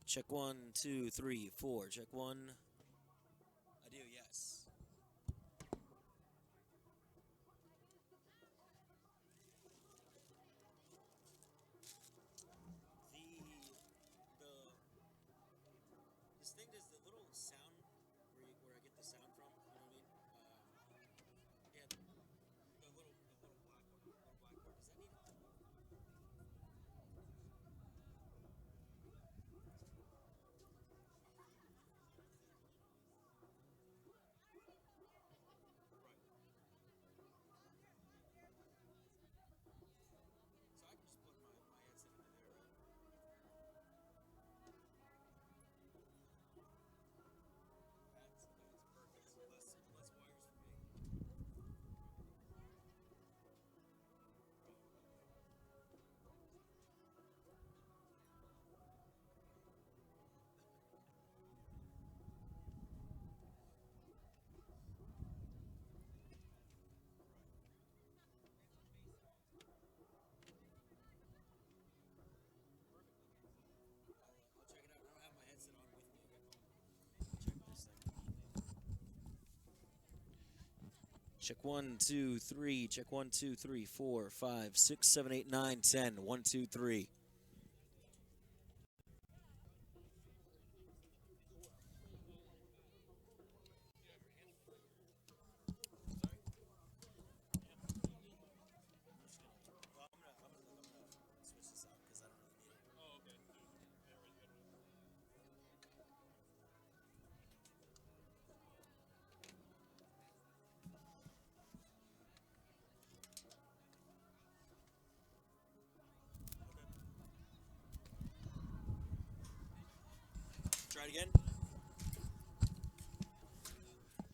Check 1, 2, 3, 4. Check 1. I do, yes. This thing does the little sound where I get the sound from. You know what I mean? Yeah, the little black one. Does that need? Right. So I can just plug my headset into there, right? That's perfect. Less wires for me. I'll check it out. I don't have my headset on with me. Check this thing. Check 1, 2, 3. Check 1, 2, 3, 4, 5, 6, 7, 8, 9, 10. 1, 2, 3. Well, I'm gonna switch this out because I don't really need it. Try it again.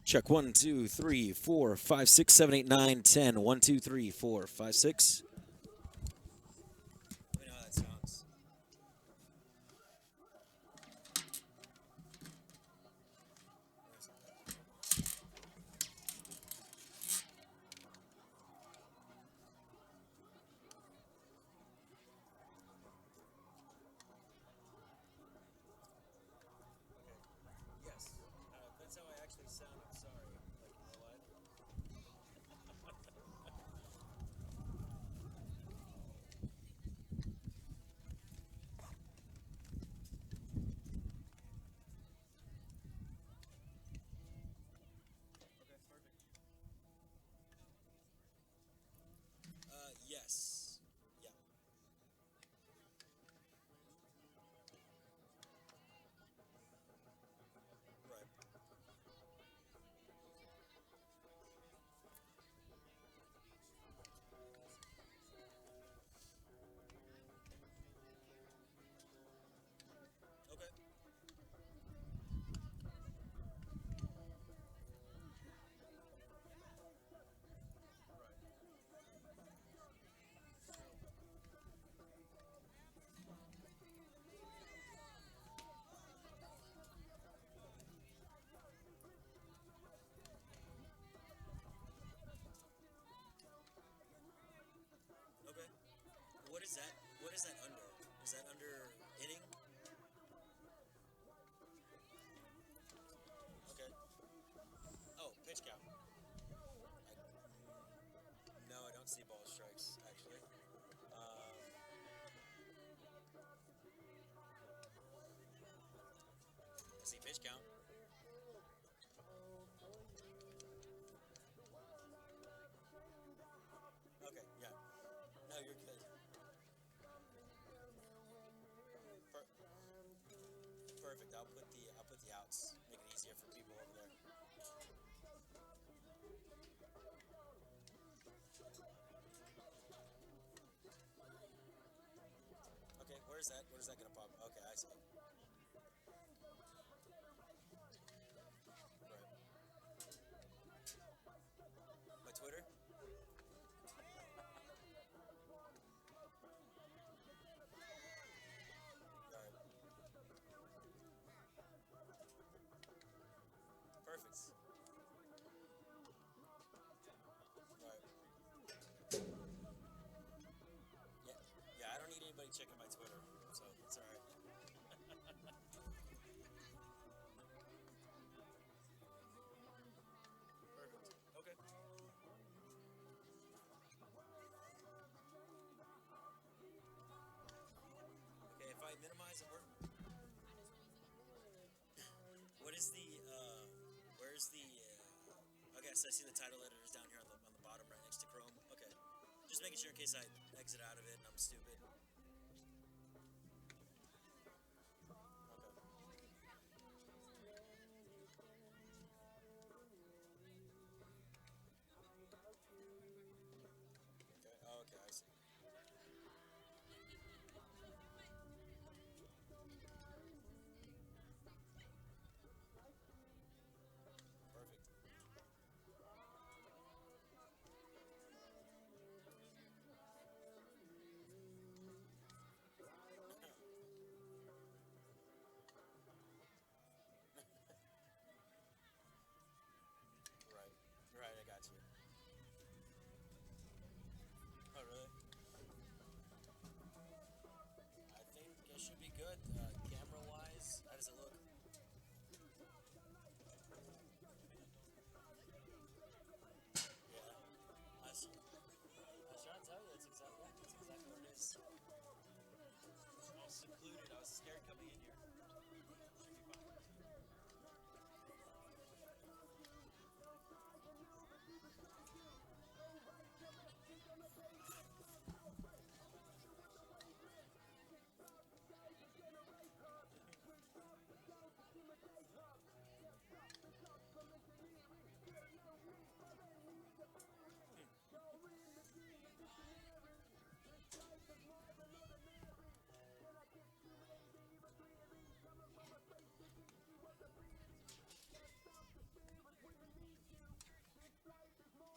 Check 1, 2, 3, 4, 5, 6, 7, 8, 9, 10. 1, 2, 3, 4, 5, 6. Let me know how that sounds. Yes. That's how I actually sound. I'm sorry. Like in real life. Okay, perfect. Yes. Yeah. Right. Okay. Right. Okay. What is that? What is that under? Is that under inning? Okay. Oh, pitch count. No, I don't see ball strikes actually. I see pitch count. Okay. Yeah. No, you're good. Per- Perfect. I'll put the outs. Make it easier for people over there. Okay. Where's that? Where's that gonna pop? Okay, I see. Right. My Twitter. All right. Perfect. Right. Yeah. Yeah. I don't need anybody checking my Twitter, so it's all right. Yes, I see the title editors down here on the bottom right next to Chrome. Okay. Just making sure in case I exit out of it and I'm stupid. Okay. Oh, okay, I see. Perfect. Right. Right, I got you. Oh, really? I think it should be good. Camera-wise, how does it look? Yeah. I was trying to tell you, that's exactly what it is. I was secluded. I was scared coming in here.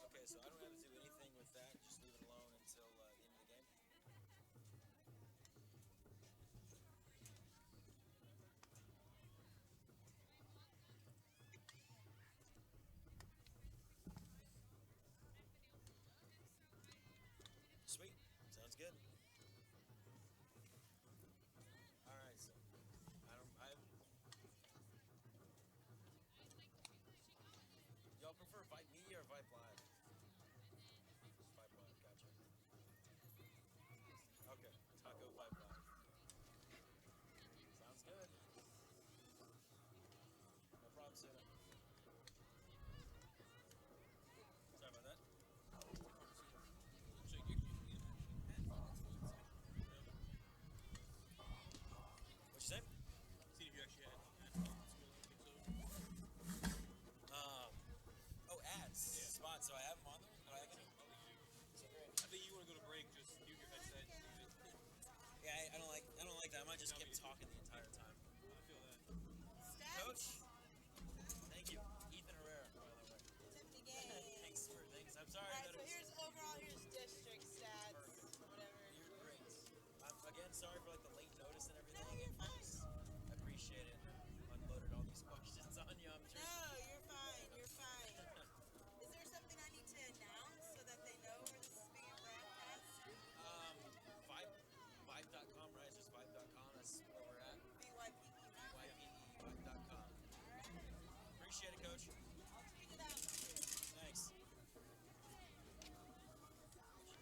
Okay, so I don't have to do anything with that. Just leave it alone until the end of the game. Sweet. Sounds good. All right. So I don't. I y'all prefer Vype Media or Vype Live? Vype Live. Gotcha. Okay. Taco Vype Live. Sounds good. No problem, Suna. Sorry about that. What you say? See if you actually had headphones going. Um. Oh, ads. Yeah. Spots. So I have them on there. Do I have any? I think you do. So great. I think you want to go to break, just mute your headset and leave it. Yeah, I don't like. I don't like that. I might just No, keep me neither. talking the entire time. I feel that. Coach. Thank you, Ethan Herrera. By the way. Tiffany game. Thanks. I'm sorry Alright, that so it was. here's overall, here's district stats, Perfect. whatever. You're great. I'm again sorry for like the late notice and everything. No, you're I fine. just appreciate it. Unloaded all these questions on you. I'm sure. No, you're fine, you're fine. Is there something I need to announce so that they know where this is being broadcast? Vype, Vype.com, right? It's just Vype.com. That's where we're at. BYPE, right? YPE, Vype.com. Alright. Appreciate it, Coach. I'll tweet it out. Thanks.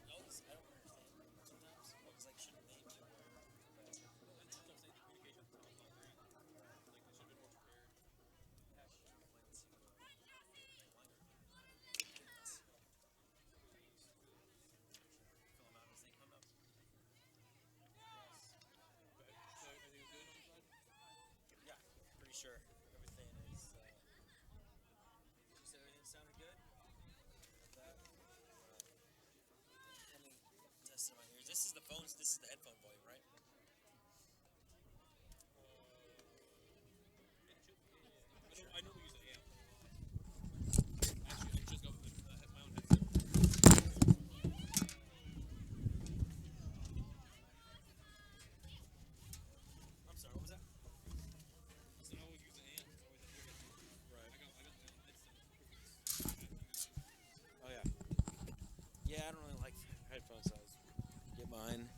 Notes? I don't understand sometimes. Well, it's like, shouldn't they be aware? But, That's what I'm saying. The communication at the top is not great. Like, they should have been more prepared. Hash went to Liner. Fill them out as they come up. Yes. Okay. So everything good on the side? Yeah, pretty sure everything is. You said everything sounded good. Like that. Let me test it on my ears. This is the phones. This is the headphone volume, right? Yeah, it should be. Yeah. I know we use an amp. Actually, I just got my own headset. I'm sorry. What was that? I said I always use an amp. It's always a bigger thing. Right. I got my own headset. Oh yeah. Yeah, I don't really like headphone size. Get mine.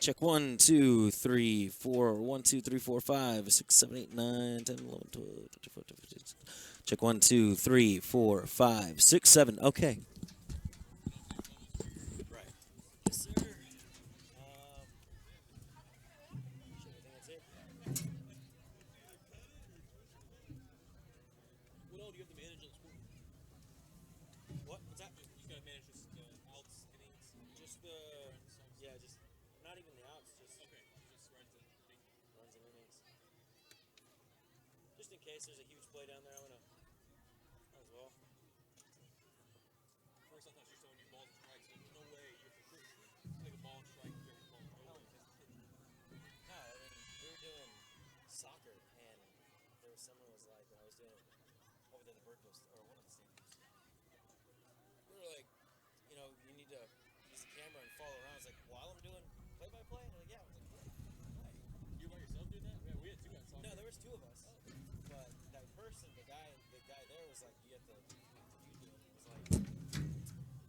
Check 1, 2, 3, 4. 1, 2, 3, 4, 5, 6, 7, 8, 9, 10, 11, 12, 13, 14, 15, 16. Check 1, 2, 3, 4, 5, 6, 7. Okay. Right. Yes, sir. Shit, I think that's it. What all do you have to manage on the school? Just the just not even the outs, just Okay, just runs and inning. runs and innings. Just in case there's a huge play down there, I'm gonna as well. First, I thought she was showing you balls and strikes. Like, no way. It's like a ball and strike every ball. No way. No, I mean we were doing soccer, and there was someone was like when I was doing it over there at the Berkeley or one of the stadiums. We were like, you need to use the camera and follow around. It's like while I'm doing play-by-play, and they're like, yeah, I was like, why? You by yourself doing that? Yeah, we had two guys talking. No, there was two of us, but that person, the guy there was like, you have to do it. I was like,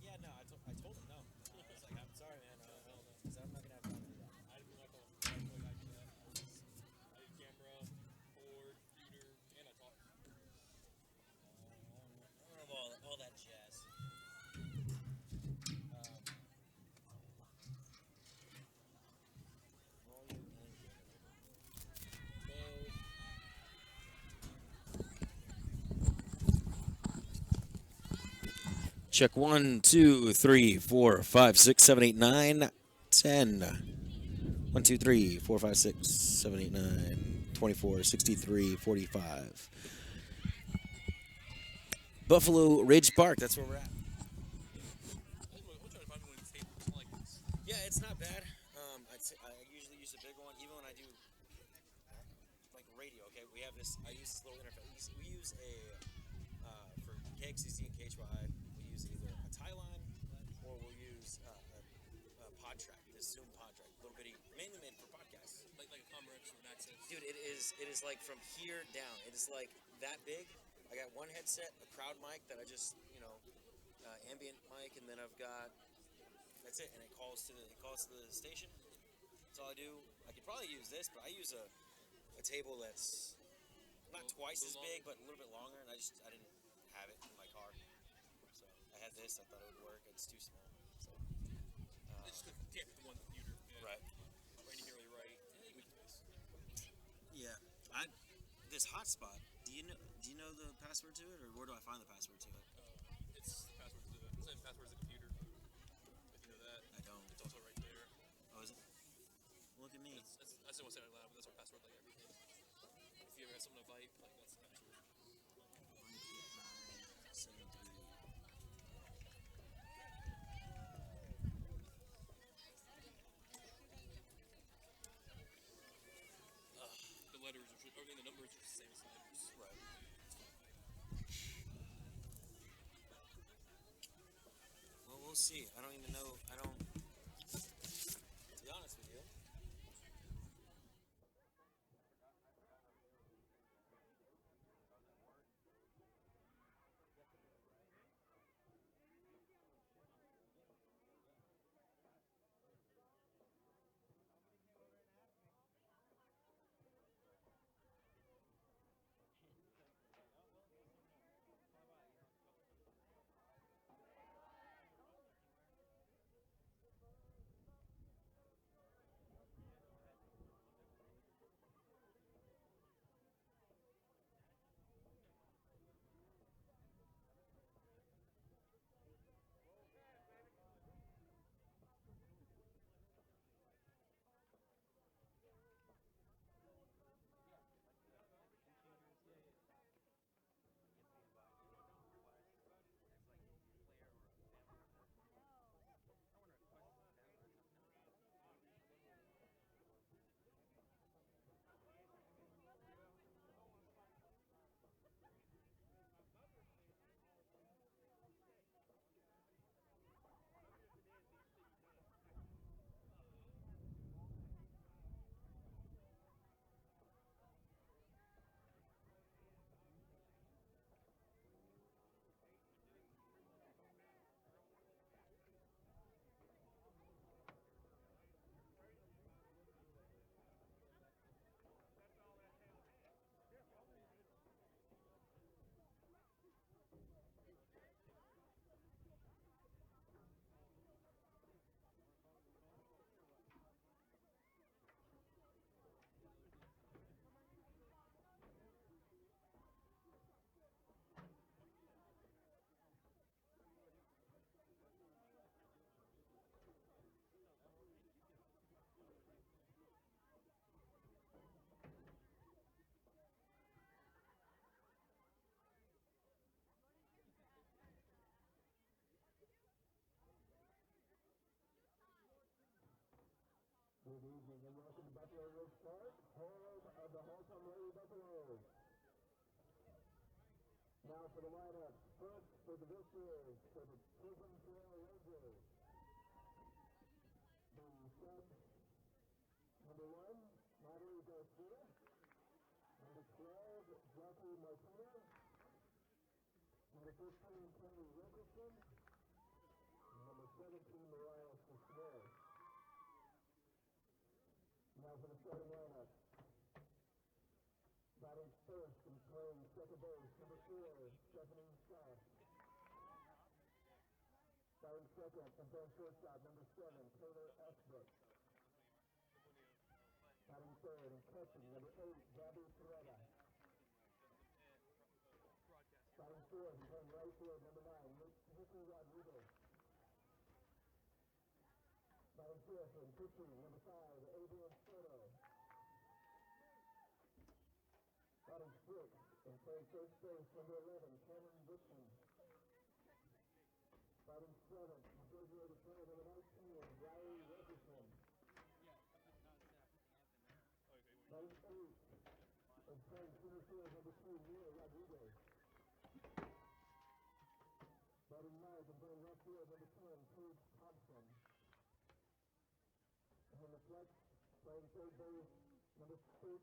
yeah, no, I told him no. I was like, I'm sorry, man, no, because I'm not gonna have time to do that. I didn't do my phone. I did that. I did camera, board, computer, and I talked. I don't have all that jazz. Volume and gain. Check 1, 2, 3, 4, 5, 6, 7, 8, 9, 10. 1, 2, 3, 4, 5, 6, 7, 8, 9, 24, 63, 45. Buffalo Ridge Park, that's where we're at. I'm trying to find one of these tables like this. Yeah, it's not bad. I usually use a big one, even when I do like radio. Okay, we have this. I use this little interface. We use for KXCC and KHY. We use either a tie line or we'll use a pod track. This Zoom pod track, little bitty, mainly made for podcasts. Like a Comrex or an Access. Dude, it is like from here down. It is like that big. I got one headset, a crowd mic that I just ambient mic, and then I've got that's it, and it calls to the station. That's all I do. I could probably use this, but I use a table that's not twice as big, but a little bit longer, and I didn't have it in my car, so I had this. I thought it would work. It's too small. So It's just the one computer. Yeah. right. Right here, really right. Weakness. Yeah. This hotspot. Do you know the password to it, or where do I find the password to it? It's password to the same password as the computer. If you know that. I don't. It's also right there. Oh, is it? Look at me. I still won't say it out loud, but that's our password, like everything. If you ever have something to Vype, like that's the password. 973. The letters are just, the numbers are just the same as the letters. Right. Well, we'll see. I don't even know. To be honest with you. Good evening and welcome to Buffalo Ridge Park, home of the Haltom Lady Buffaloes. Now for the lineup, first for the visitors, for the Chisolm Rangers. The sub number 1, Natalie Garcia. Number 12, Jackie Martinez. Number 15, Kelly Wilkerson. And number 17, Mariah Smith. Now for the starting lineup. Batting first and playing second base, number 4, Stephanie Scott. Batting second and playing shortstop, number 7, Taylor Esbrook. Batting third and catching, number 8, Gabby Ferreira. Batting fourth and playing right field, number 9, Nicky Rodriguez. Batting fifth and pitching, number 5, Adrian Soto. Batting sixth and playing first base, number 11, Cameron Dixon. Batting seventh, designated player, number 19, Riley Wilkerson. Batting eighth and playing center field, number 2, Neil Rodriguez. Batting ninth and playing left field, number 10, Paige Thompson. And in the flex, playing third base, number 13.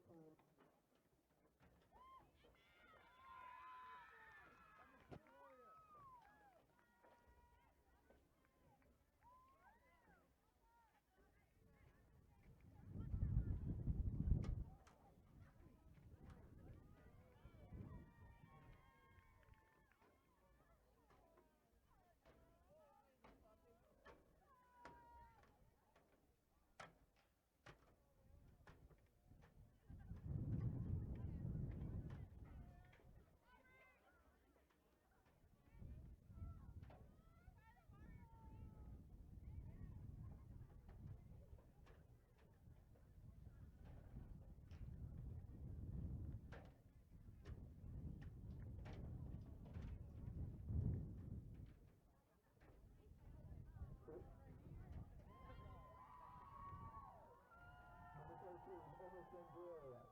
Emerson Gloria.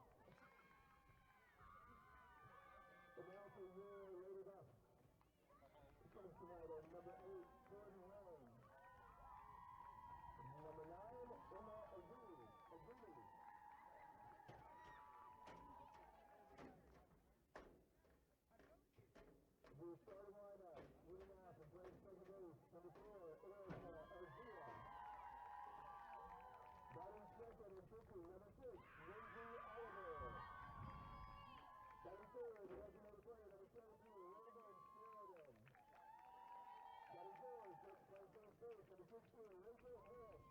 The American War loaded up. Comes tonight at number 8, Jordan Welling. Number 9, Emma Aguli. The starting lineup, leading off and playing second base, number 4, Erica Arzia. Batting second and pitching, number 6, Lindsay Oliver. Batting third, the designated player, number 17, Roman Sheridan. Batting fourth, playing first base, number 16, Rachel Harris.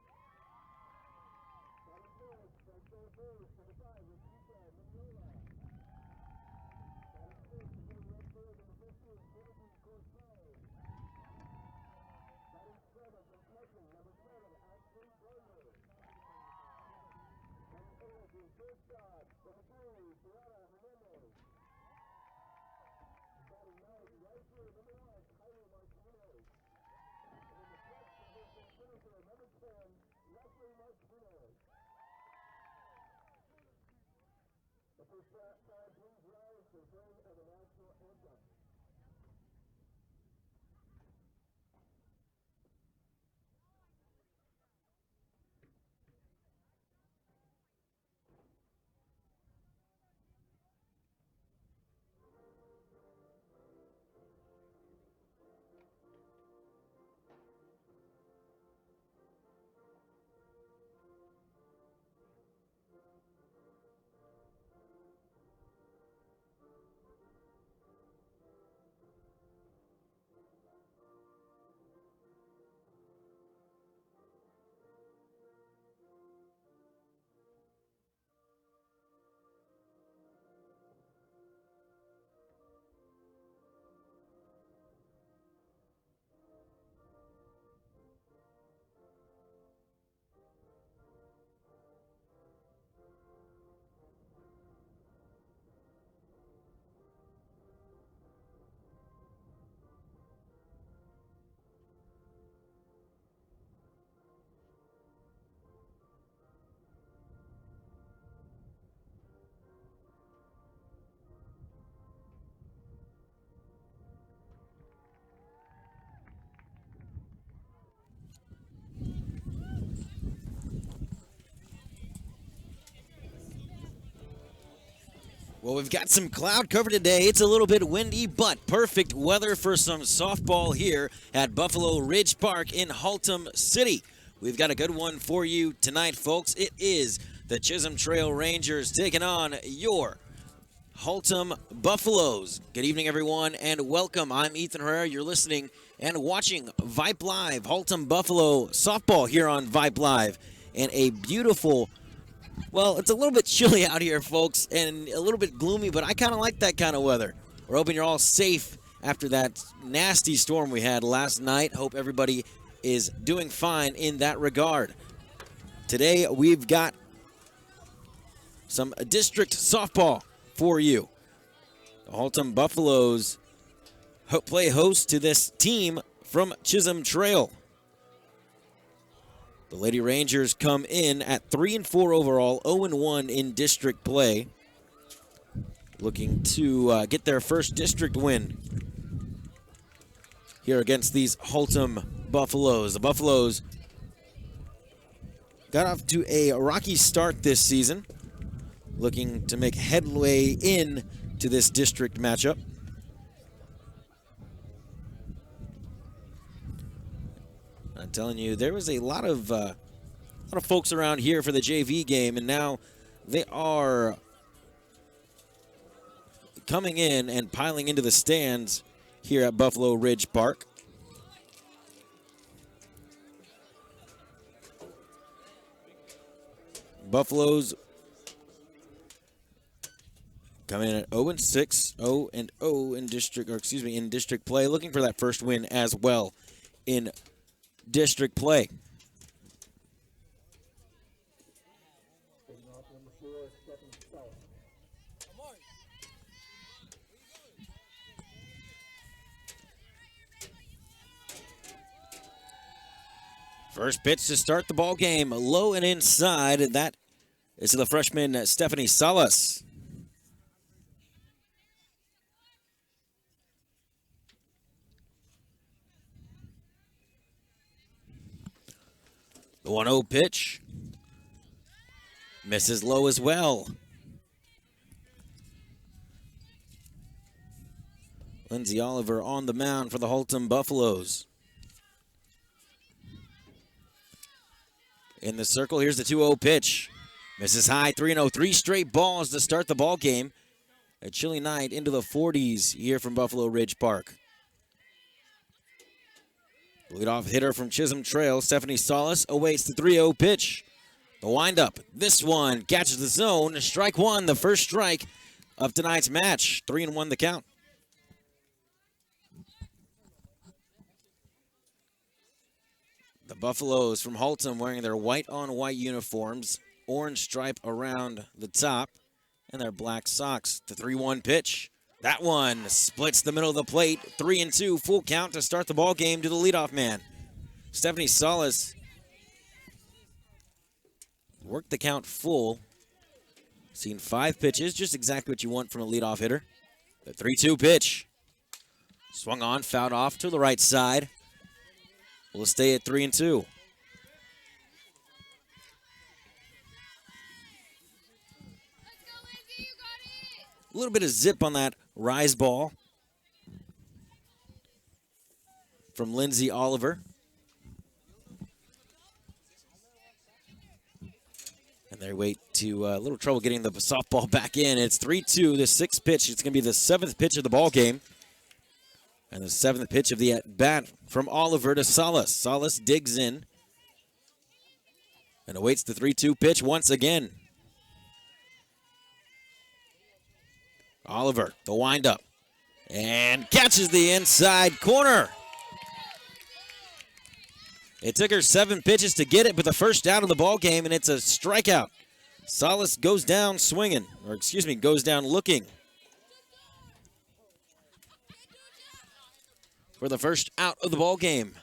Batting fifth, playing third base, number 5, Rafika Mignola. Batting sixth, playing left field, number 15, Timothy Cortez. Batting seventh and catching, number 7, Ashley Gardner. Batting eighth and shortstop, number 3, Serrata Hernandez. Batting ninth, right field, number 1, Kylie Martinez. And in the flex position, finisher, number 10, Leslie Martinez. At this time, please rise for the playing of the national anthem. Well, we've got some cloud cover today. It's a little bit windy, but perfect weather for some softball here at Buffalo Ridge Park in Haltom City. We've got a good one for you tonight, folks. It is the Chisolm Trail Rangers taking on your Haltom Buffaloes. Good evening, everyone, and welcome. I'm Ethan Herrera. You're listening and watching Vype Live, Haltom Buffalo softball here on Vype Live. And a beautiful, well, it's a little bit chilly out here, folks, and a little bit gloomy, but I kind of like that kind of weather. We're hoping you're all safe after that nasty storm we had last night. Hope everybody is doing fine in that regard. Today, we've got some district softball for you. The Haltom Buffaloes play host to this team from Chisolm Trail. The Lady Rangers come in at 3-4 overall, 0-1 in district play, looking to get their first district win here against these Haltom Buffaloes. The Buffaloes got off to a rocky start this season, looking to make headway in to this district matchup. I'm telling you, there was a lot of folks around here for the JV game, and now they are coming in and piling into the stands here at Buffalo Ridge Park. Buffaloes come in at 0-6, 0-0 in district play, looking for that first win as well in district play. First pitch to start the ball game, low and inside. That is the freshman Stephanie Salas. The 1-0 pitch misses low as well. Lindsay Oliver on the mound for the Haltom Buffaloes. In the circle, here's the 2-0 pitch. Misses high, 3-0, 3 straight balls to start the ball game. A chilly night into the 40s here from Buffalo Ridge Park. Leadoff hitter from Chisolm Trail, Stephanie Salas, awaits the 3-0 pitch. The windup, this one catches the zone. Strike one, the first strike of tonight's match. 3-1 the count. The Buffaloes from Haltom wearing their white-on-white uniforms, orange stripe around the top, and their black socks. The 3-1 pitch. That one splits the middle of the plate. 3-2, full count to start the ball game to the leadoff man. Stephanie Salas worked the count full. Seen 5 pitches, just exactly what you want from a leadoff hitter. The 3-2 pitch. Swung on, fouled off to the right side. We'll stay at 3-2. A little bit of zip on that rise ball from Lindsay Oliver. And they wait to a little trouble getting the softball back in. It's 3-2, the 6th pitch. It's going to be the 7th pitch of the ball game. And the 7th pitch of the at-bat from Oliver to Salas. Salas digs in and awaits the 3-2 pitch once again. Oliver, the windup, and catches the inside corner. It took her 7 pitches to get it, but the first out of the ball game, and it's a strikeout. Salas goes down swinging, goes down looking for the first out of the ball game.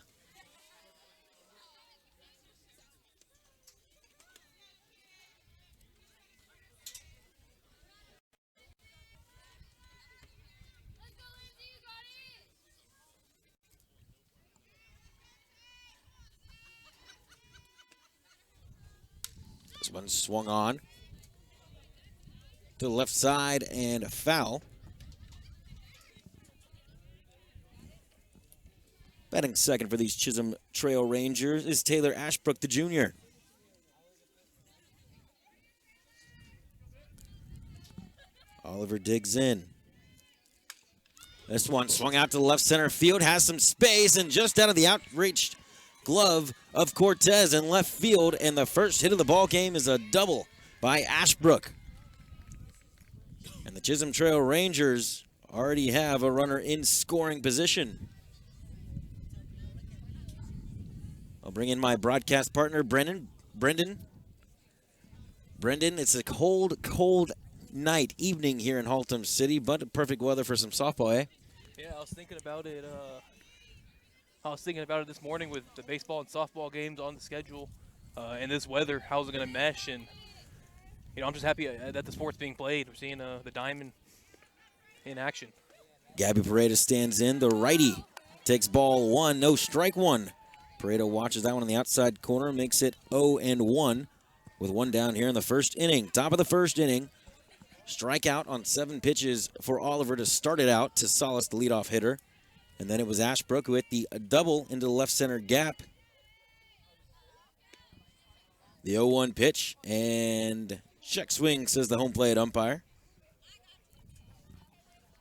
This one swung on. to the left side and a foul. Batting second for these Chisolm Trail Rangers is Taylor Ashbrook, the junior. Oliver digs in. This one swung out to the left center field, has some space, and just out of the outreached glove of Cortez in left field, and the first hit of the ball game is a double by Ashbrook. And the Chisolm Trail Rangers already have a runner in scoring position. I'll bring in my broadcast partner, Brendan. Brendan, it's a cold night, evening here in Haltom City, but perfect weather for some softball, eh? Yeah, I was thinking about it. This morning with the baseball and softball games on the schedule, and this weather. How's it gonna mesh? And I'm just happy that the sport's being played. We're seeing the diamond in action. Gabby Paredes stands in. The righty takes ball one, no strike one. Paredes watches that one in the outside corner, makes it 0-1 with one down here in the first inning. Top of the first inning. Strikeout on 7 pitches for Oliver to start it out to solace the leadoff hitter. And then it was Ashbrook who hit the double into the left center gap. The 0-1 pitch, and check swing, says the home plate umpire.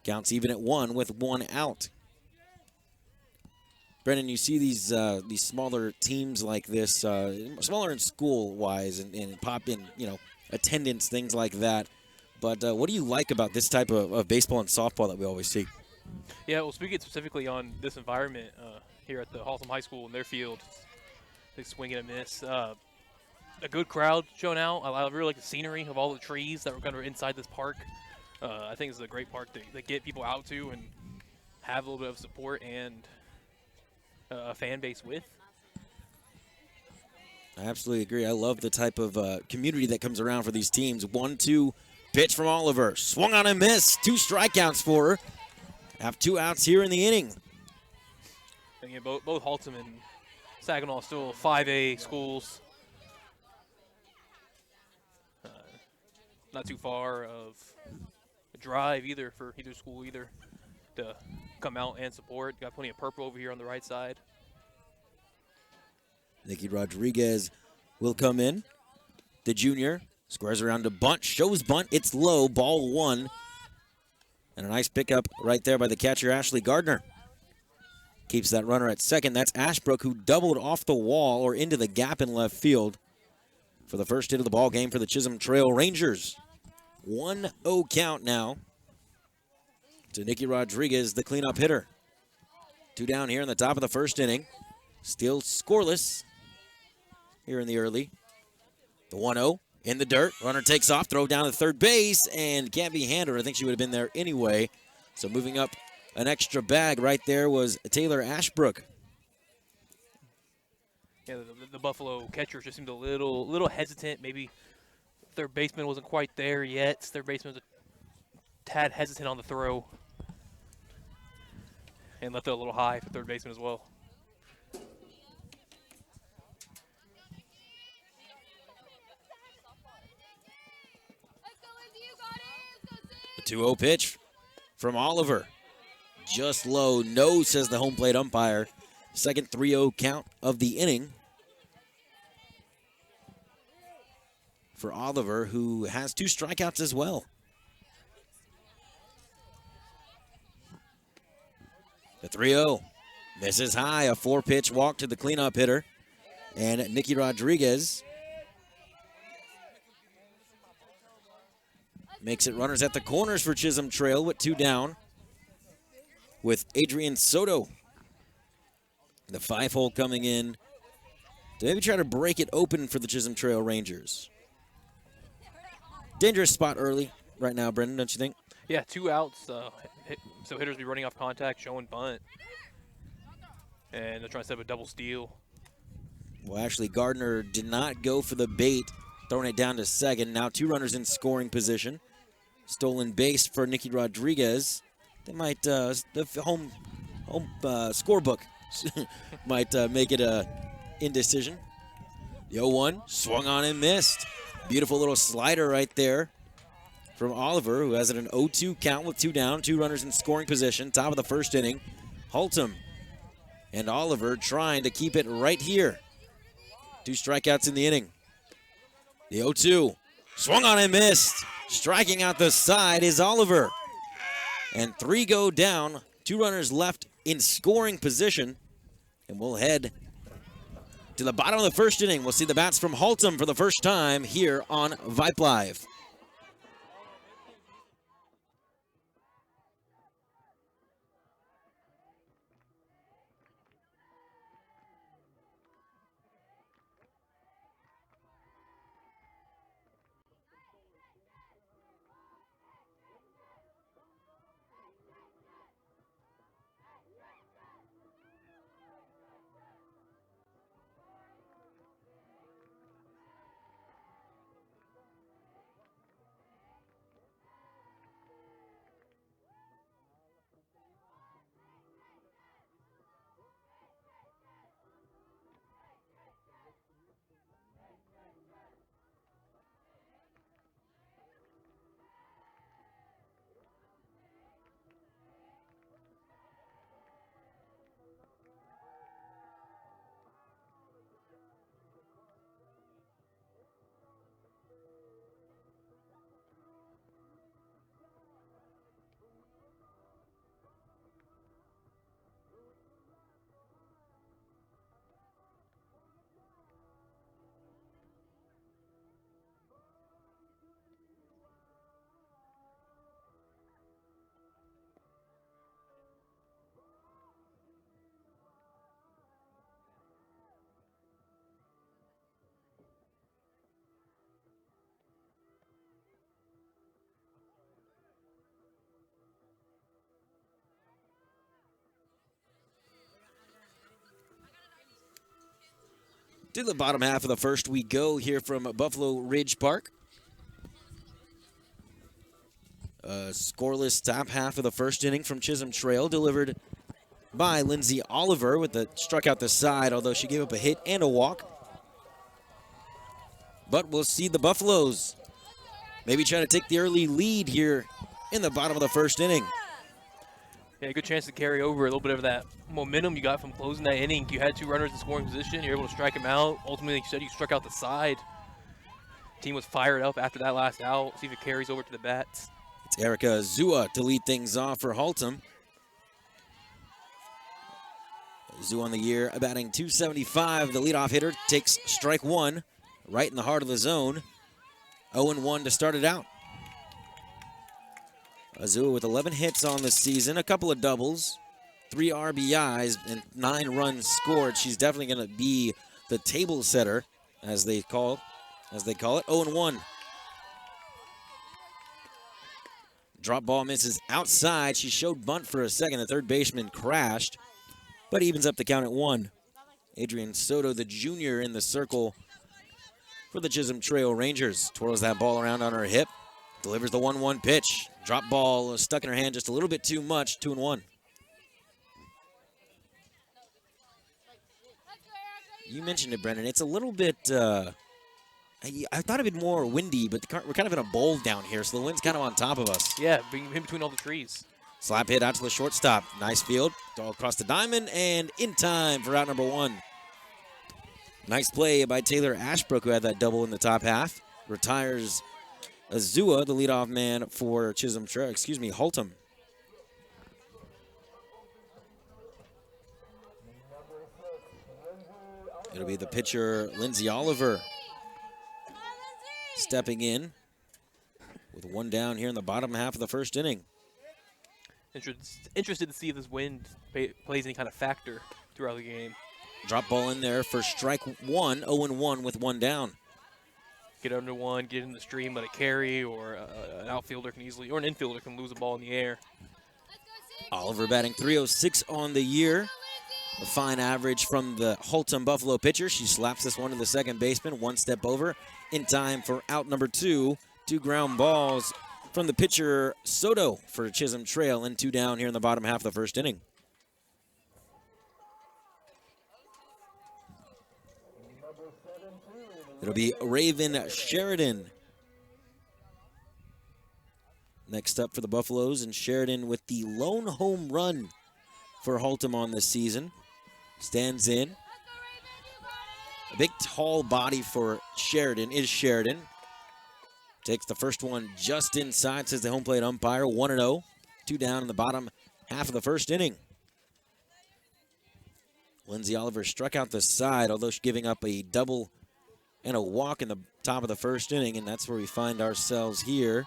Counts even at 1 with 1 out. Brendan, you see these smaller teams like this, smaller in school-wise and pop in, attendance, things like that. But what do you like about this type of baseball and softball that we always see? Yeah, well, speaking specifically on this environment here at the Haltom High School in their field, they swing and a miss. A good crowd showing out. I really like the scenery of all the trees that were kind of inside this park. I think it's a great park to get people out to and have a little bit of support and a fan base with. I absolutely agree. I love the type of community that comes around for these teams. 1-2 pitch from Oliver. Swung on and missed. 2 strikeouts for her. Have 2 outs here in the inning. And yeah, both Haltom and Saginaw still 5A schools. Not too far of a drive either for either school to come out and support. Got plenty of purple over here on the right side. Nicky Rodriguez will come in. The junior squares around to bunt, shows bunt. It's low, ball 1. And a nice pickup right there by the catcher, Ashley Gardner. Keeps that runner at second. That's Ashbrook, who doubled off the wall or into the gap in left field for the first hit of the ball game for the Chisolm Trail Rangers. 1-0 count now to Nicky Rodriguez, the cleanup hitter. 2 down here in the top of the first inning. Still scoreless here in the early. The 1-0 in the dirt. Runner takes off, throw down to third base, and can't be handled. I think she would have been there anyway. So moving up an extra bag right there was Taylor Ashbrook. Yeah, the Buffalo catcher just seemed a little hesitant. Maybe third baseman wasn't quite there yet. Third baseman was a tad hesitant on the throw. And left it a little high for third baseman as well. The 2-0 pitch from Oliver. Just low, no, says the home plate umpire. Second 3-0 count of the inning for Oliver, who has 2 strikeouts as well. The 3-0 misses high, a 4-pitch walk to the cleanup hitter. And Nicky Rodriguez makes it runners at the corners for Chisolm Trail with 2 down with Adrian Soto. The 5-hole coming in to maybe try to break it open for the Chisolm Trail Rangers. Dangerous spot early right now, Brendan, don't you think? Yeah, 2 outs. So hitters be running off contact, showing bunt. And they're trying to set up a double steal. Well, actually, Gardner did not go for the bait, throwing it down to second. Now 2 runners in scoring position. Stolen base for Nicky Rodriguez. They might, the home scorebook might make it a indecision. The 0-1 swung on and missed. Beautiful little slider right there from Oliver, who has it an 0-2 count with 2 down, 2 runners in scoring position, top of the first inning. Haltom and Oliver trying to keep it right here. 2 strikeouts in the inning. The 0-2, swung on and missed. Striking out the side is Oliver. And 3 go down, 2 runners left in scoring position. And we'll head to the bottom of the first inning. We'll see the bats from Haltom for the first time here on Vype Live. To the bottom half of the first we go here from Buffalo Ridge Park. Scoreless top half of the first inning from Chisholm Trail, delivered by Lindsay Oliver with the struck out the side, although she gave up a hit and a walk. But we'll see the Buffaloes maybe try to take the early lead here in the bottom of the first inning. Yeah, good chance to carry over a little bit of that momentum you got from closing that inning. You had 2 runners in scoring position. You're able to strike them out. Ultimately, like you said, you struck out the side. Team was fired up after that last out. See if it carries over to the bats. It's Erica Zua to lead things off for Haltom. Zua on the year, batting .275. The leadoff hitter takes strike 1 right in the heart of the zone. 0-1 to start it out. Azua with 11 hits on the season, a couple of doubles, 3 RBIs, and 9 runs scored. She's definitely going to be the table setter, as they call it. 0-1. Drop ball misses outside. She showed bunt for a second. The third baseman crashed, but evens up the count at 1. Adrian Soto, the junior, in the circle for the Chisholm Trail Rangers. Twirls that ball around on her hip. Delivers the 1-1 pitch. Drop ball stuck in her hand just a little bit too much. 2-1. You mentioned it, Brendan. It's a little bit, I thought it'd be more windy, but we're kind of in a bowl down here, so the wind's kind of on top of us. Yeah, in between all the trees. Slap hit out to the shortstop. Nice field. All across the diamond and in time for out number 1. Nice play by Taylor Ashbrook, who had that double in the top half. Retires Azua, the leadoff man for Haltom. It'll be the pitcher, Lindsay Oliver, stepping in with 1 down here in the bottom half of the first inning. Interested to see if this wind plays any kind of factor throughout the game. Drop ball in there for strike 1, 0-1 with 1 down. Get under 1, get in the stream, let it carry, or an outfielder can easily, or an infielder can lose a ball in the air. Oliver batting .306 on the year. A fine average from the Haltom Buffalo pitcher. She slaps this one to the second baseman, 1 step over, in time for out number 2. 2 ground balls from the pitcher Soto for Chisholm Trail, and 2 down here in the bottom half of the first inning. It'll be Raven Sheridan Next up for the Buffaloes, and Sheridan with the lone home run for Haltom on this season. Stands in. A big tall body for Sheridan is Sheridan. Takes the first one just inside, says the home plate umpire. 1-0. 2 down in the bottom half of the first inning. Lindsay Oliver struck out the side, although she's giving up a double and a walk in the top of the first inning, and that's where we find ourselves here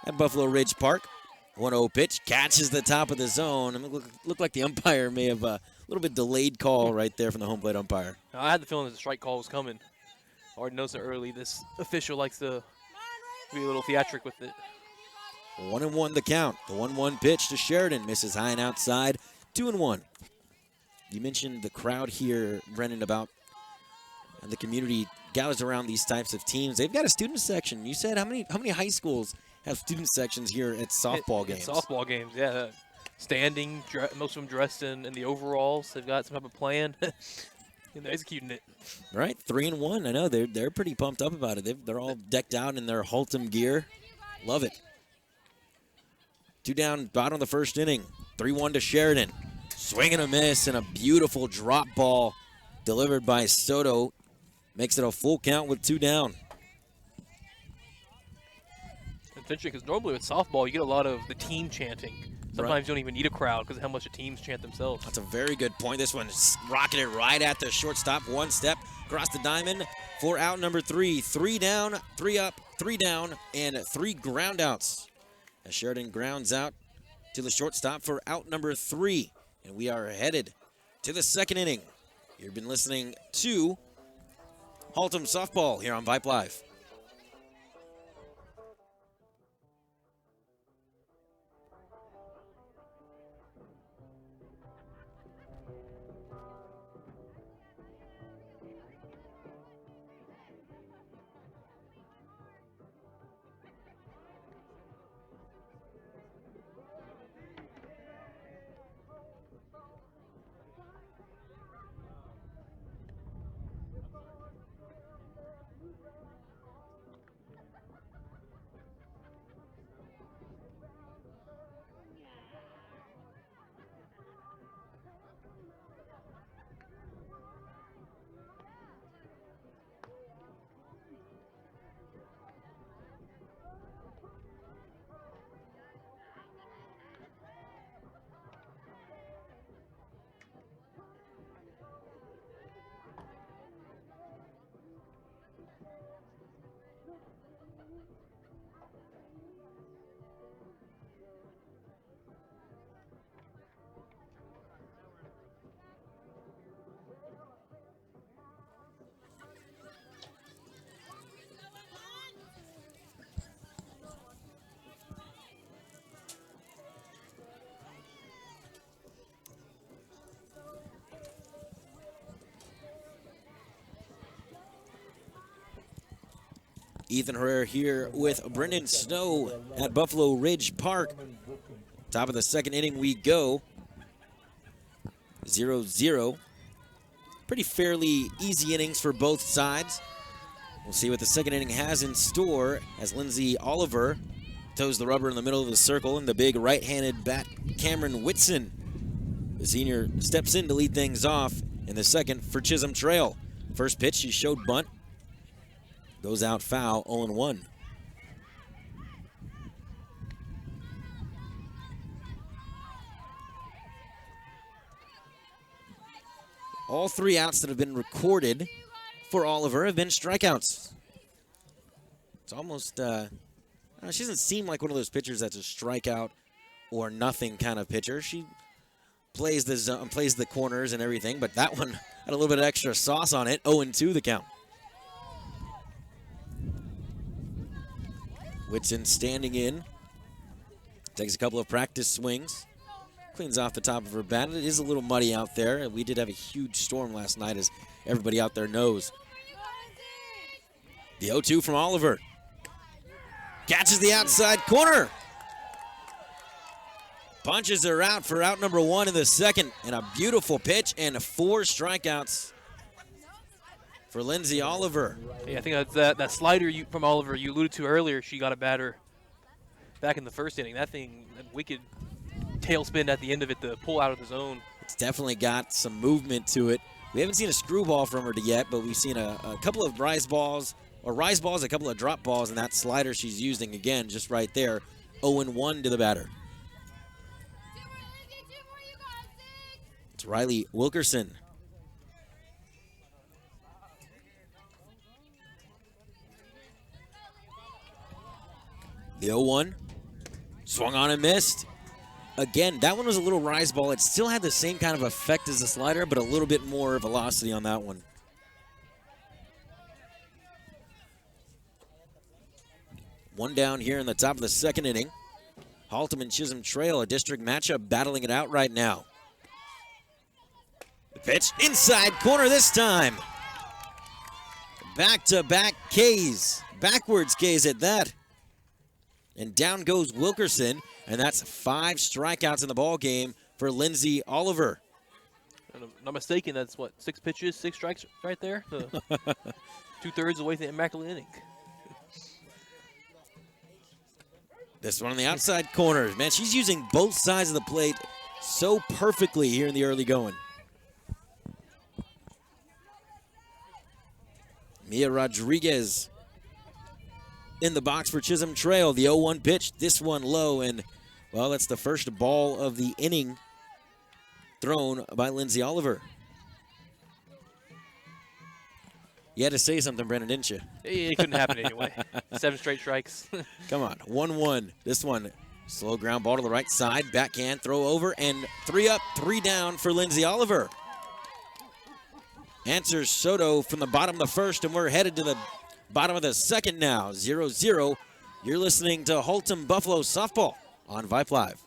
at Buffalo Ridge Park. 1-0 pitch, catches the top of the zone. And it looked like the umpire may have a little bit delayed call right there from the home plate umpire. I had the feeling that the strike call was coming. Already noticed it early. This official likes to be a little theatric with it. 1-1 the count. The 1-1 pitch to Sheridan. Misses high and outside. 2-1. You mentioned the crowd here, Brendan, about and the community gathers around these types of teams. They've got a student section. You said how many high schools have student sections here at softball games? Softball games, yeah. Standing, most of them dressed in the overalls. They've got some type of plan. And they're executing it. Right, 3-1. I know they're pretty pumped up about it. They're all decked out in their Haltom gear. Love it. 2 down, bottom of the first inning. 3-1 to Sheridan. Swing and a miss, and a beautiful drop ball delivered by Soto. Makes it a full count with 2 down. It's interesting because normally with softball, you get a lot of the team chanting. Sometimes you don't even need a crowd because of how much the teams chant themselves. That's a very good point. This one's rocketed right at the shortstop. 1 step across the diamond for out number 3. 3 down, 3 up, 3 down, and 3 ground outs. As Sheridan grounds out to the shortstop for out number 3. And we are headed to the second inning. You've been listening to Haltom Softball here on Vype Live. Ethan Herrera here with Brendan Snow at Buffalo Ridge Park. Top of the second inning we go. 0-0. Pretty fairly easy innings for both sides. We'll see what the second inning has in store as Lindsay Oliver toes the rubber in the middle of the circle, and the big right-handed bat Cameron Whitson, the senior, steps in to lead things off in the second for Chisholm Trail. First pitch, she showed bunt. Goes out foul, 0-1. All 3 outs that have been recorded for Oliver have been strikeouts. It's almost, she doesn't seem like one of those pitchers that's a strikeout or nothing kind of pitcher. She plays the zone, plays the corners and everything, but that one had a little bit of extra sauce on it. 0-2 the count. Whitson standing in, takes a couple of practice swings, cleans off the top of her bat. It is a little muddy out there. We did have a huge storm last night, as everybody out there knows. The 0-2 from Oliver. Catches the outside corner. Punches her out for out number 1 in the second. And a beautiful pitch and 4 strikeouts for Lindsay Oliver. Yeah, I think that's that slider from Oliver you alluded to earlier. She got a batter back in the first inning. That thing, that wicked tailspin at the end of it to pull out of the zone. It's definitely got some movement to it. We haven't seen a screwball from her yet, but we've seen a couple of rise balls, a couple of drop balls, and that slider she's using again just right there. 0-1 to the batter. It's Riley Wilkerson. The 0-1. Swung on and missed. Again, that one was a little rise ball. It still had the same kind of effect as the slider, but a little bit more velocity on that one. One down here in the top of the second inning. Haltom and Chisolm Trail, a district matchup, battling it out right now. The pitch inside corner this time. Back-to-back Ks. Backwards Ks at that. And down goes Wilkerson, and that's 5 strikeouts in the ball game for Lindsay Oliver. And if I'm not mistaken, that's what, 6 pitches, 6 strikes right there? 2/3 away from the immaculate inning. This one on the outside corner. Man, she's using both sides of the plate so perfectly here in the early going. Mia Rodriguez in the box for Chisolm Trail. The 0-1 pitch, this one low, and, well, that's the first ball of the inning thrown by Lindsay Oliver. You had to say something, Brennan, didn't you? It couldn't happen anyway. 7 straight strikes. Come on, 1-1. This one, slow ground ball to the right side, backhand, throw over, and 3 up, 3 down for Lindsay Oliver. Answers Soto from the bottom of the first, and we're headed to the bottom of the second now, 0-0. You're listening to Haltom Buffalo Softball on Vype Live.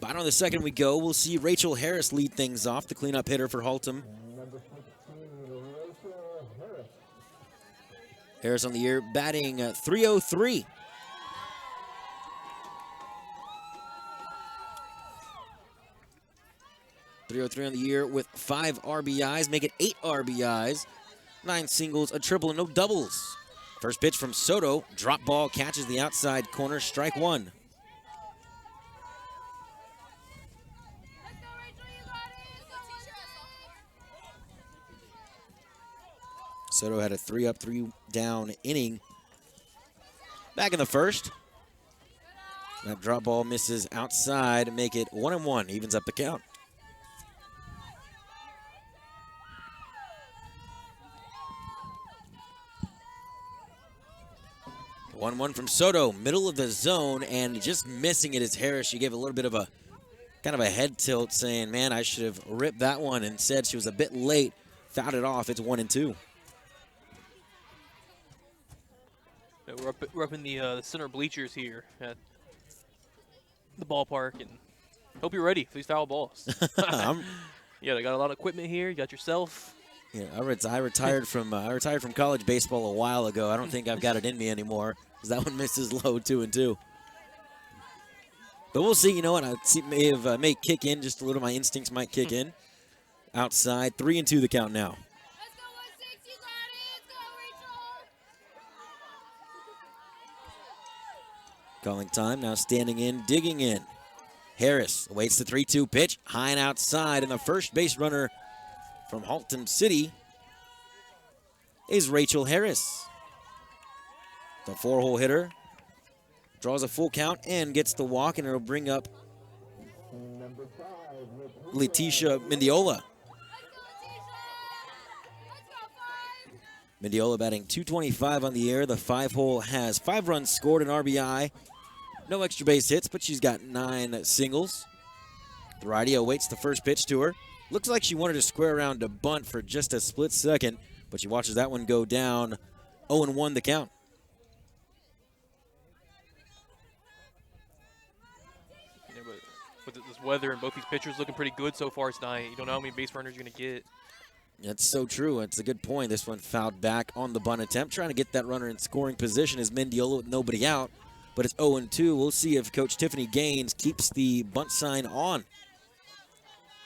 Bottom of the second we go. We'll see Rachel Harris lead things off, the cleanup hitter for Haltom. Harris on the year batting .303. .303 on the year with 5 RBIs, make it 8 RBIs, 9 singles, a triple, and no doubles. First pitch from Soto, drop ball, catches the outside corner, strike 1. Soto had a 3 up, 3 down inning back in the first. That drop ball misses outside to make it 1-1, evens up the count. 1-1 from Soto, middle of the zone, and just missing it is Harris. She gave a little bit of a kind of a head tilt, saying, man, I should have ripped that one, and said she was a bit late, fouled it off. It's 1-2. We're up in the center bleachers here at the ballpark, and hope you're ready for these foul balls. Yeah, they got a lot of equipment here. You got yourself. Yeah, I retired from college baseball a while ago. I don't think I've got it in me anymore, because that one misses low, 2-2. But we'll see. You know what? I see may kick in just a little. My instincts might kick in. Outside, 3-2 the count now. Let's go 160, Gladys. Let's go, Rachel. Calling time now. Standing in, digging in. Harris awaits the 3-2 pitch, high and outside, and the first base runner from Haltom City is Rachel Harris. The 4-hole hitter draws a full count and gets the walk, and it'll bring up Leticia Mendiola. Mendiola batting .225 on the air. The 5-hole has 5 runs scored, an RBI. No extra base hits, but she's got 9 singles. The righty awaits the first pitch to her. Looks like she wanted to square around to bunt for just a split second, but she watches that one go down. 0-1 the count. Yeah, but with this weather and both these pitchers looking pretty good so far tonight, you don't know how many base runners you're going to get. That's so true. It's a good point. This one fouled back on the bunt attempt, trying to get that runner in scoring position as Mendiola with nobody out. But it's 0-2. We'll see if Coach Tiffany Gaines keeps the bunt sign on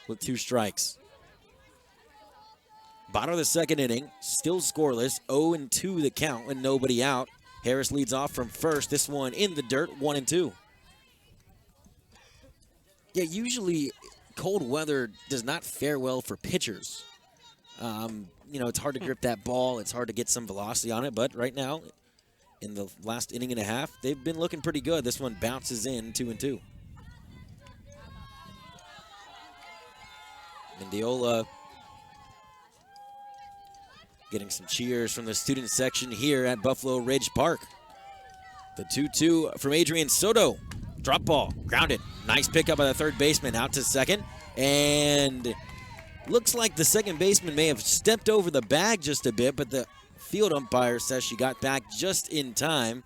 with 2 strikes. Bottom of the second inning, still scoreless, 0-2 the count with nobody out. Harris leads off from first. This one in the dirt, 1-2. Yeah, usually cold weather does not fare well for pitchers. You know, it's hard to grip that ball. It's hard to get some velocity on it. But right now, in the last inning and a half, they've been looking pretty good. This one bounces in, 2-2. Mendiola getting some cheers from the student section here at Buffalo Ridge Park. The 2-2 from Adrian Soto. Drop ball, grounded. Nice pickup by the third baseman, out to second. And looks like the second baseman may have stepped over the bag just a bit, but the field umpire says she got back just in time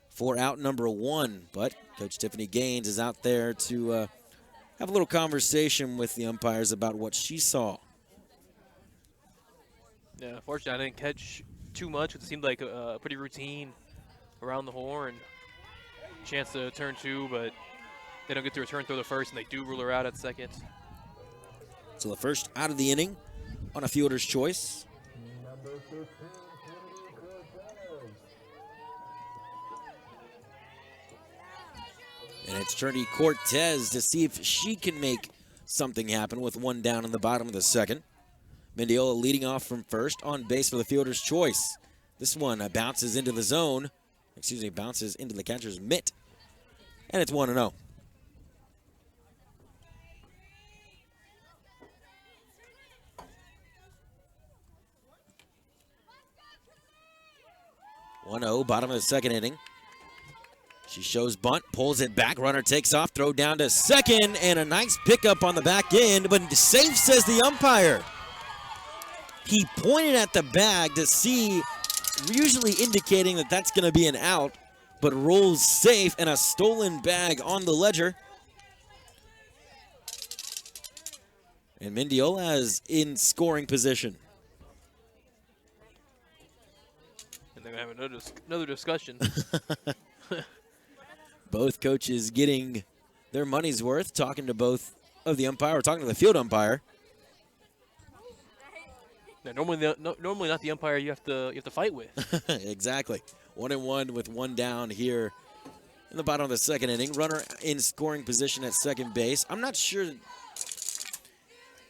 for out number 1. But Coach Tiffany Gaines is out there to have a little conversation with the umpires about what she saw. Yeah, unfortunately, I didn't catch too much. It seemed like a pretty routine around the horn. Chance to turn 2, but they don't get to return throw the first, and they do rule her out at second. So the first out of the inning on a fielder's choice. And it's Trinity Cortez to see if she can make something happen with 1 down in the bottom of the second. Mendiola leading off from first, on base for the fielder's choice. This one bounces into the zone. Excuse me, bounces into the catcher's mitt. And it's 1-0. Bottom of the second inning. She shows bunt, pulls it back, runner takes off, throw down to second, and a nice pickup on the back end, but safe, says the umpire. He pointed at the bag to see, usually indicating that that's going to be an out, but rolls safe, and a stolen bag on the ledger. And Mendiola is in scoring position. And they're going to have another discussion. Both coaches getting their money's worth, talking to both of the umpire, or talking to the field umpire. Now, normally not the umpire you have to fight with. Exactly. 1-1 with 1 down here in the bottom of the second inning. Runner in scoring position at second base. I'm not sure.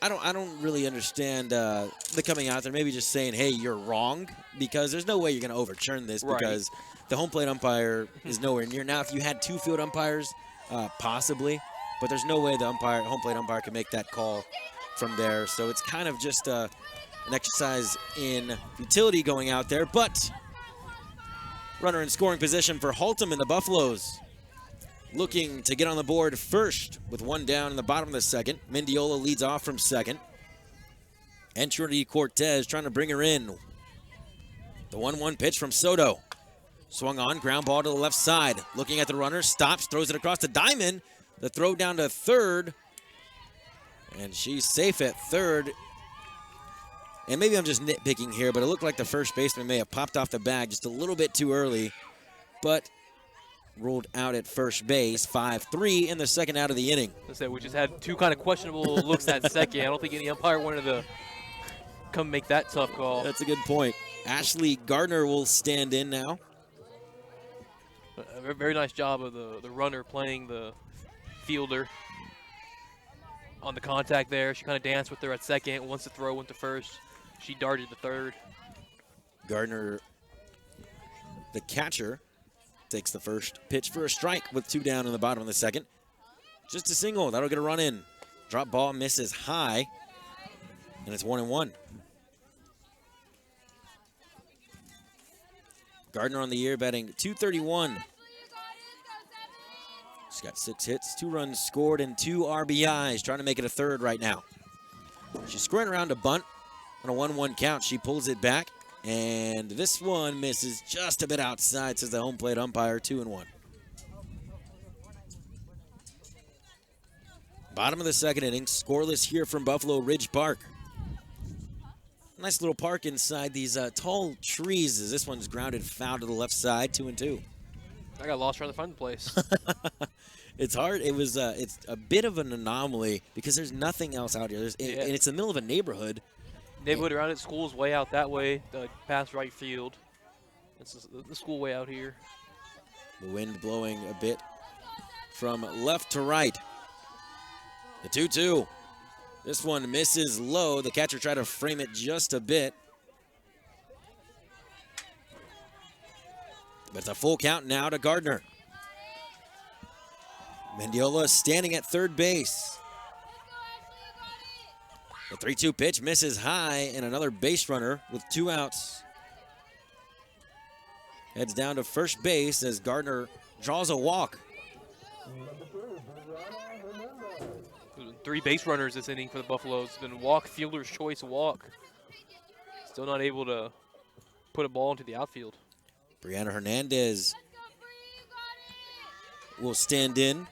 I don't really understand the coming out there. Maybe just saying, hey, you're wrong, because there's no way you're going to overturn this, Right. because the home plate umpire is nowhere near. Now, if you had 2 field umpires, possibly, but there's no way the home plate umpire can make that call from there. So it's kind of just an exercise in futility going out there. But runner in scoring position for Haltom and the Buffaloes, looking to get on the board first with 1 down in the bottom of the second. Mendiola leads off from second. And Trinity Cortez trying to bring her in. The 1-1 pitch from Soto. Swung on, ground ball to the left side. Looking at the runner, stops, throws it across the diamond. The throw down to third. And she's safe at third. And maybe I'm just nitpicking here, but it looked like the first baseman may have popped off the bag just a little bit too early. But ruled out at first base. 5-3 in the second out of the inning. I said we just had two kind of questionable looks at second. I don't think any umpire wanted to come make that tough call. That's a good point. Ashley Gardner will stand in now. A very nice job of the runner playing the fielder on the contact there. She kind of danced with her at second. Once the throw went to first, she darted to third. Gardner, the catcher, takes the first pitch for a strike with 2 down in the bottom of the second. Just a single. That'll get a run in. Drop ball misses high, and it's 1-1. Gardner on the year batting .231. She's got 6 hits, 2 runs scored, and 2 RBIs. Trying to make it a third right now. She's squaring around a bunt on a 1-1 count. She pulls it back, and this one misses just a bit outside, says the home plate umpire. 2-1. Bottom of the second inning, scoreless here from Buffalo Ridge Park. Nice little park inside these tall trees as this one's grounded foul to the left side, 2-2. I got lost trying to find the place. It's hard. It's a bit of an anomaly because there's nothing else out here. And it's in the middle of a neighborhood. Neighborhood around it, school's way out that way, past right field. It's the school way out here. The wind blowing a bit from left to right. The 2-2. This one misses low. The catcher tried to frame it just a bit. But it's a full count now to Gardner. Mendiola standing at third base. The 3-2 pitch misses high, and another base runner with 2 outs. Heads down to first base as Gardner draws a walk. 3 base runners this inning for the Buffaloes. It's been walk, fielder's choice walk. Still not able to put a ball into the outfield. Brianna Hernandez will stand in.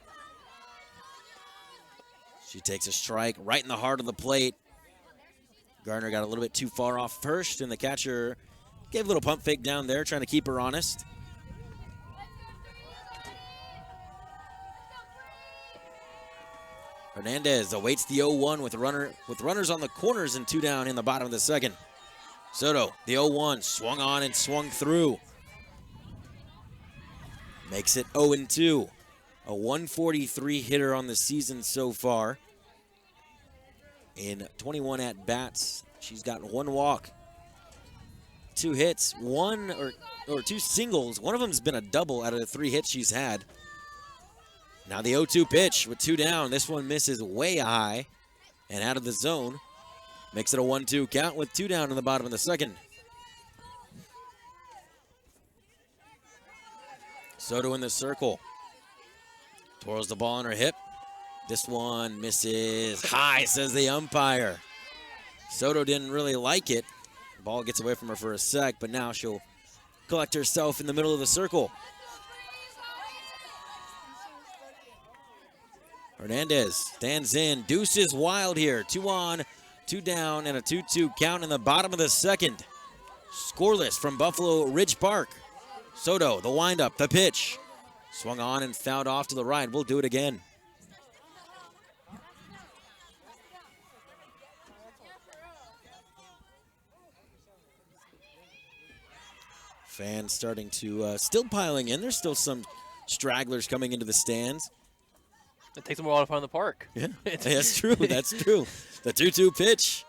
She takes a strike right in the heart of the plate. Gardner got a little bit too far off first, and the catcher gave a little pump fake down there, trying to keep her honest. Hernandez awaits the 0-1 with runners on the corners and 2 down in the bottom of the second. Soto, the 0-1, swung on and swung through. Makes it 0-2. A 143 hitter on the season so far. In 21 at-bats, she's got 1 walk, 2 hits, 1 or 2 singles. One of them's been a double out of the 3 hits she's had. Now the 0-2 pitch with 2 down. This one misses way high and out of the zone. Makes it a 1-2 count with 2 down in the bottom of the second. Soto in the circle. Twirls the ball on her hip. This one misses high, says the umpire. Soto didn't really like it. The ball gets away from her for a sec, but now she'll collect herself in the middle of the circle. Hernandez stands in. Deuce is wild here. 2 on, 2 down, and a 2-2 count in the bottom of the second. Scoreless from Buffalo Ridge Park. Soto, the windup, the pitch. Swung on and fouled off to the right. We'll do it again. Fans starting to still piling in. There's still some stragglers coming into the stands. It takes them a while to find the park. Yeah, that's true. That's true. The 2-2 pitch.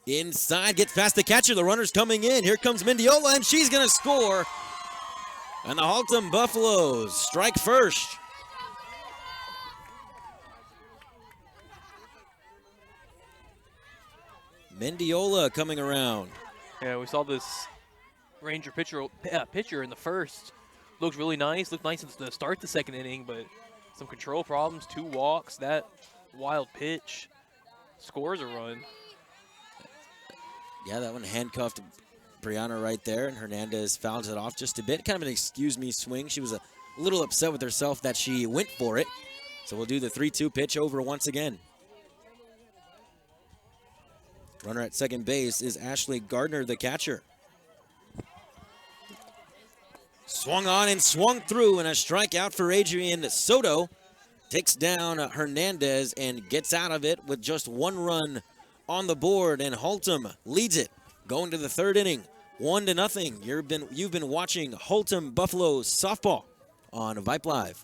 Inside, gets past the catcher. The runner's coming in. Here comes Mendiola, and she's going to score. And the Haltom Buffaloes strike first. Mendiola coming around. Yeah, we saw this Ranger pitcher in the first. Looked really nice. Looked nice to start the second inning, but some control problems, 2 walks, that wild pitch. Scores a run. Yeah, that one handcuffed Brianna right there, and Hernandez fouls it off just a bit. Kind of an excuse-me swing. She was a little upset with herself that she went for it. So we'll do the 3-2 pitch over once again. Runner at second base is Ashley Gardner, the catcher. Swung on and swung through, and a strikeout for Adrian Soto. Takes down Hernandez and gets out of it with just 1 run on the board, and Haltom leads it going to the 3rd inning, 1-0. You've been watching Haltom Buffalo softball on Vype Live.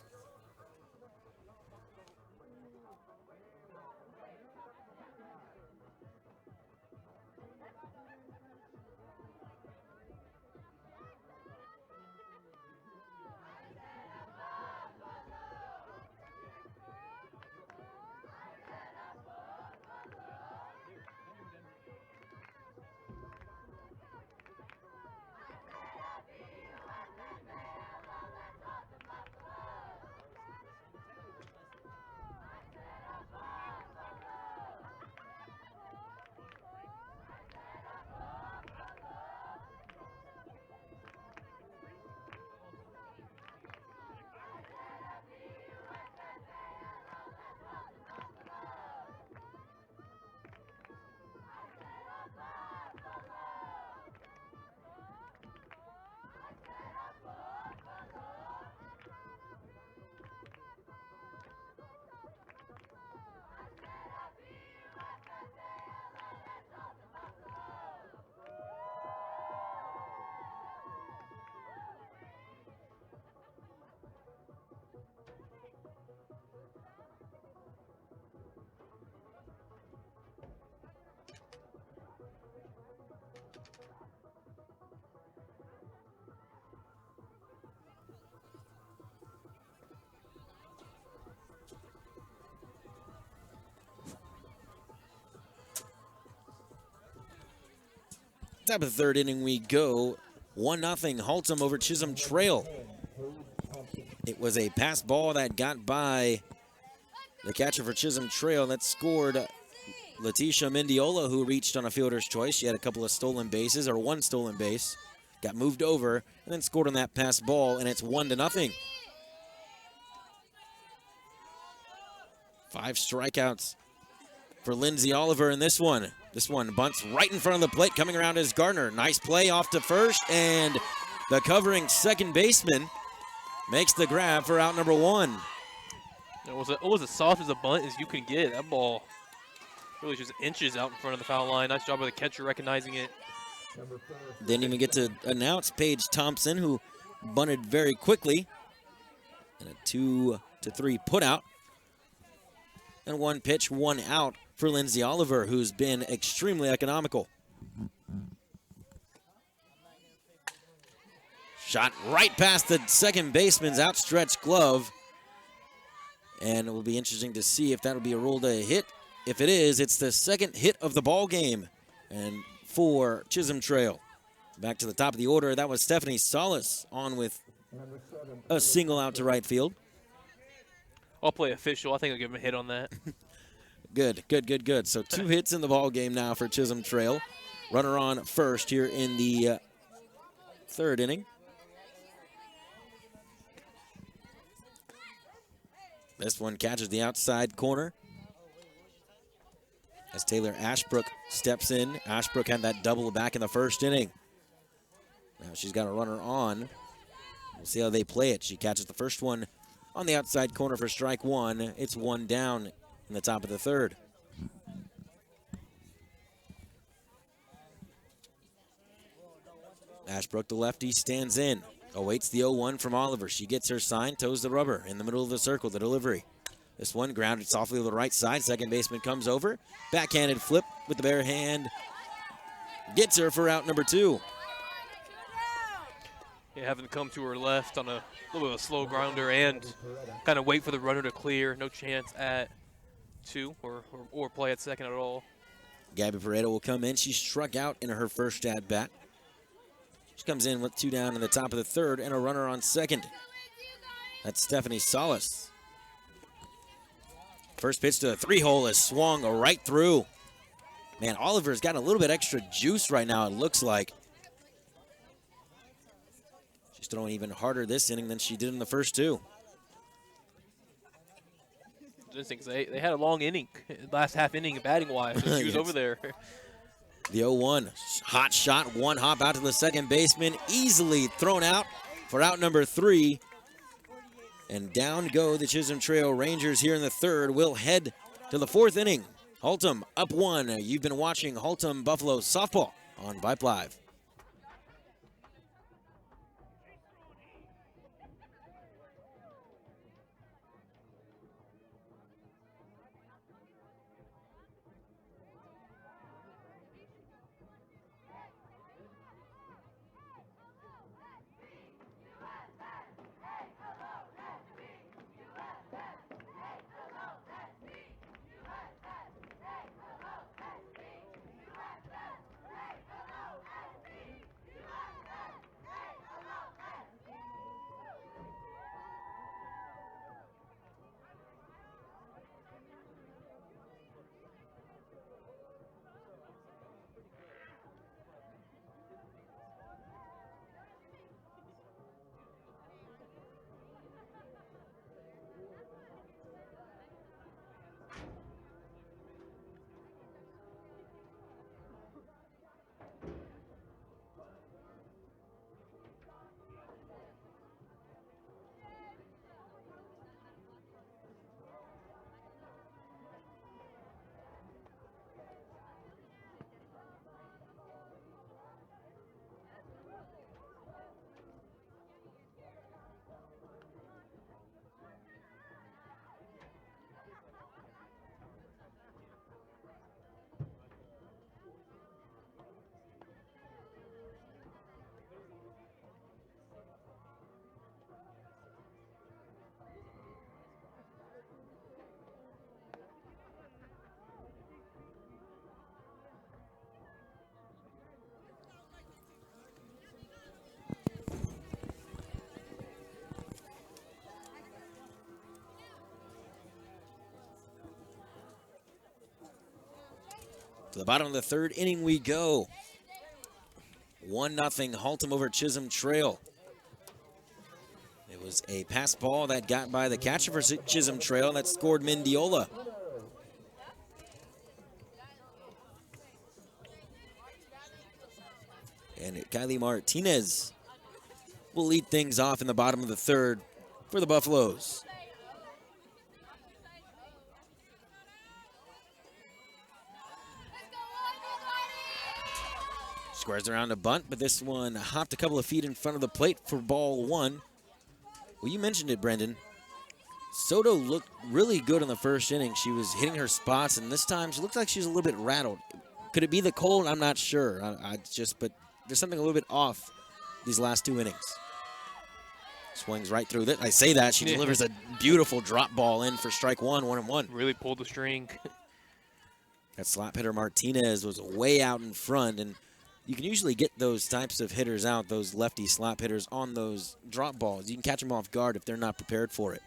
Top of the 3rd inning we go. 1-0 Haltom over Chisolm Trail. It was a pass ball that got by the catcher for Chisolm Trail that scored Letitia Mendiola, who reached on a fielder's choice. She had a couple of stolen bases, or 1 stolen base. Got moved over and then scored on that pass ball, and it's 1-0. 5 strikeouts for Lindsay Oliver in this one. This one bunts right in front of the plate, coming around is Gardner. Nice play off to first, and the covering second baseman makes the grab for out number 1. It was as soft as a bunt as you can get. That ball really just inches out in front of the foul line. Nice job by the catcher recognizing it. Didn't even get to announce Paige Thompson, who bunted very quickly. And a 2-3 putout. And 1 pitch, 1 out for Lindsay Oliver, who's been extremely economical. Shot right past the second baseman's outstretched glove. And it will be interesting to see if that'll be a ruled a hit. If it is, it's the 2nd hit of the ball game. And for Chisolm Trail. Back to the top of the order, that was Stephanie Salas on with a single out to right field. I'll play official. I think I'll give him a hit on that. Good. So 2 hits in the ball game now for Chisolm Trail. Runner on first here in the 3rd inning. This one catches the outside corner as Taylor Ashbrook steps in. Ashbrook had that double back in the 1st inning. Now she's got a runner on. We'll see how they play it. She catches the first one on the outside corner for strike 1. It's 1 down in the top of the 3rd. Ashbrook, the lefty, stands in. Awaits the 0-1 from Oliver. She gets her sign, toes the rubber in the middle of the circle, the delivery. This one grounded softly to the right side. Second baseman comes over. Backhanded flip with the bare hand. Gets her for out number 2. Yeah, having to come to her left on a little bit of a slow grounder and kind of wait for the runner to clear. No chance at 2 or play at second at all. Gabby Pareto will come in. She struck out in her first at bat. She comes in with 2 down in the top of the 3rd and a runner on second. That's Stephanie Salas. First pitch to the 3-hole is swung right through. Man, Oliver's got a little bit extra juice right now, it looks like. She's throwing even harder this inning than she did in the first 2. They had a long inning, last half inning batting-wise. So she was over there. The 0-1, hot shot, 1 hop out to the second baseman, easily thrown out for out number 3. And down go the Chisholm Trail Rangers here in the third. We'll head to the 4th inning. Haltom up 1. You've been watching Haltom Buffalo softball on Vype Live. To the bottom of the 3rd inning we go. 1-0 Haltom over Chisholm Trail. It was a pass ball that got by the catcher for Chisholm Trail that scored Mendiola. And Kylie Martinez will lead things off in the bottom of the 3rd for the Buffaloes. Squares around a bunt, but this one hopped a couple of feet in front of the plate for ball 1. Well, you mentioned it, Brendan. Soto looked really good in the 1st inning. She was hitting her spots, and this time she looked like she was a little bit rattled. Could it be the cold? I'm not sure. But there's something a little bit off these last 2 innings. Swings right through that. I say that. She delivers a beautiful drop ball in for strike 1, 1-1. Really pulled the string. That slap hitter Martinez was way out in front, and you can usually get those types of hitters out, those lefty slap hitters, on those drop balls. You can catch them off guard if they're not prepared for it.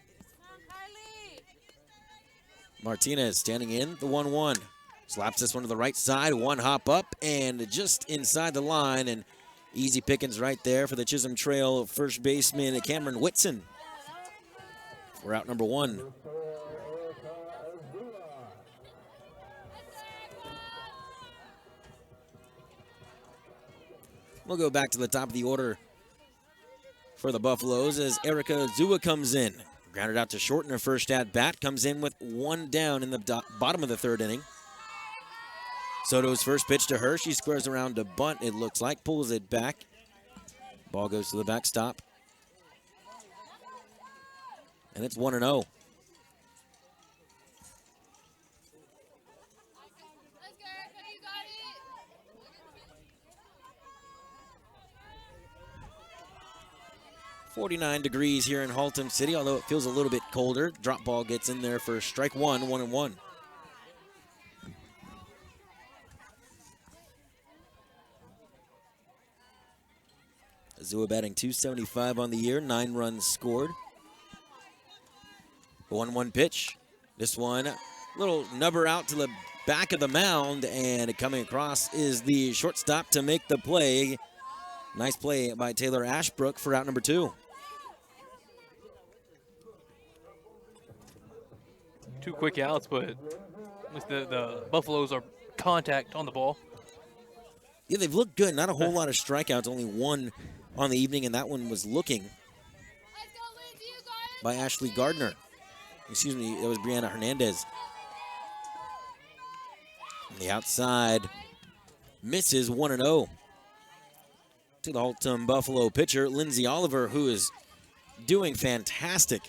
Martinez standing in the 1-1. Slaps this one to the right side, 1 hop up, and just inside the line, and easy pickings right there for the Chisholm Trail first baseman Cameron Whitson. We're out number 1. We'll go back to the top of the order for the Buffaloes as Erica Zua comes in. Grounded out to short in her first at-bat. Comes in with 1 down in the bottom of the 3rd inning. Soto's first pitch to her. She squares around to bunt, it looks like. Pulls it back. Ball goes to the backstop. And it's 1-0. Let's go, Erica, you got it. 49 degrees here in Haltom City, although it feels a little bit colder. Drop ball gets in there for strike 1, 1-1. Azua batting .275 on the year, 9 runs scored. 1-1 pitch. This one, little nubber out to the back of the mound, and coming across is the shortstop to make the play. Nice play by Taylor Ashbrook for out number 2. 2 quick outs, but at least the Buffaloes are contact on the ball. Yeah, they've looked good. Not a whole lot of strikeouts, only 1 on the evening, and that one was looking Let's go, Lindsay. You got it. by Ashley Gardner. Excuse me, it was Brianna Hernandez. On the outside, misses 1-0 to the Haltom Buffalo pitcher, Lindsay Oliver, who is doing fantastic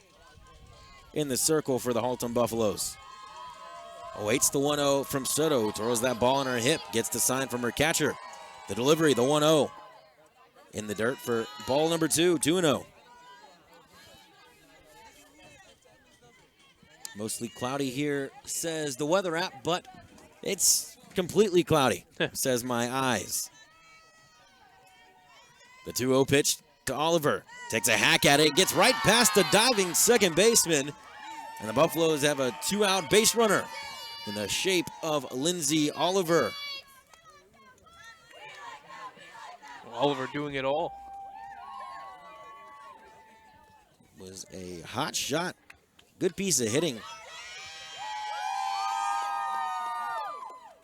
in the circle for the Haltom Buffaloes. Awaits the 1-0 from Soto, throws that ball on her hip, gets the sign from her catcher. The delivery, the 1-0 in the dirt for ball number 2, 2-0. Mostly cloudy here, says the weather app, but it's completely cloudy, says my eyes. The 2-0 pitch to Oliver. Takes a hack at it, gets right past the diving second baseman, and the Buffaloes have a 2-out base runner in the shape of Lindsay Oliver. Oliver doing it all. Was a hot shot. Good piece of hitting.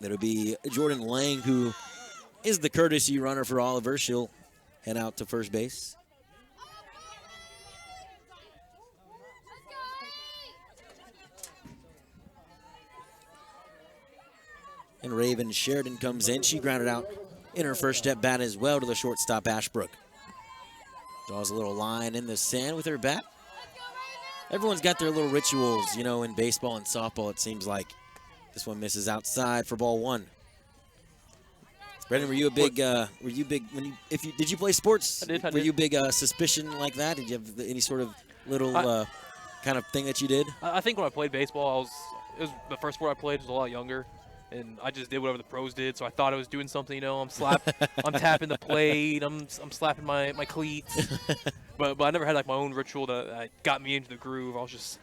That'll be Jordan Lang, who is the courtesy runner for Oliver. She'll head out to first base. And Raven Sheridan comes in. She grounded out in her first step bat as well to the shortstop, Ashbrook. Draws a little line in the sand with her bat. Everyone's got their little rituals, you know, in baseball and softball, it seems like. This one misses outside for ball 1. Brendan, were you a big, did you play sports? I did. Were you a big suspicion like that? Did you have any sort of little kind of thing that you did? I think when I played baseball, it was the first sport I played. I was a lot younger, and I just did whatever the pros did. So I thought I was doing something. You know, I'm tapping the plate. I'm slapping my cleats. but I never had like my own ritual that got me into the groove. I was just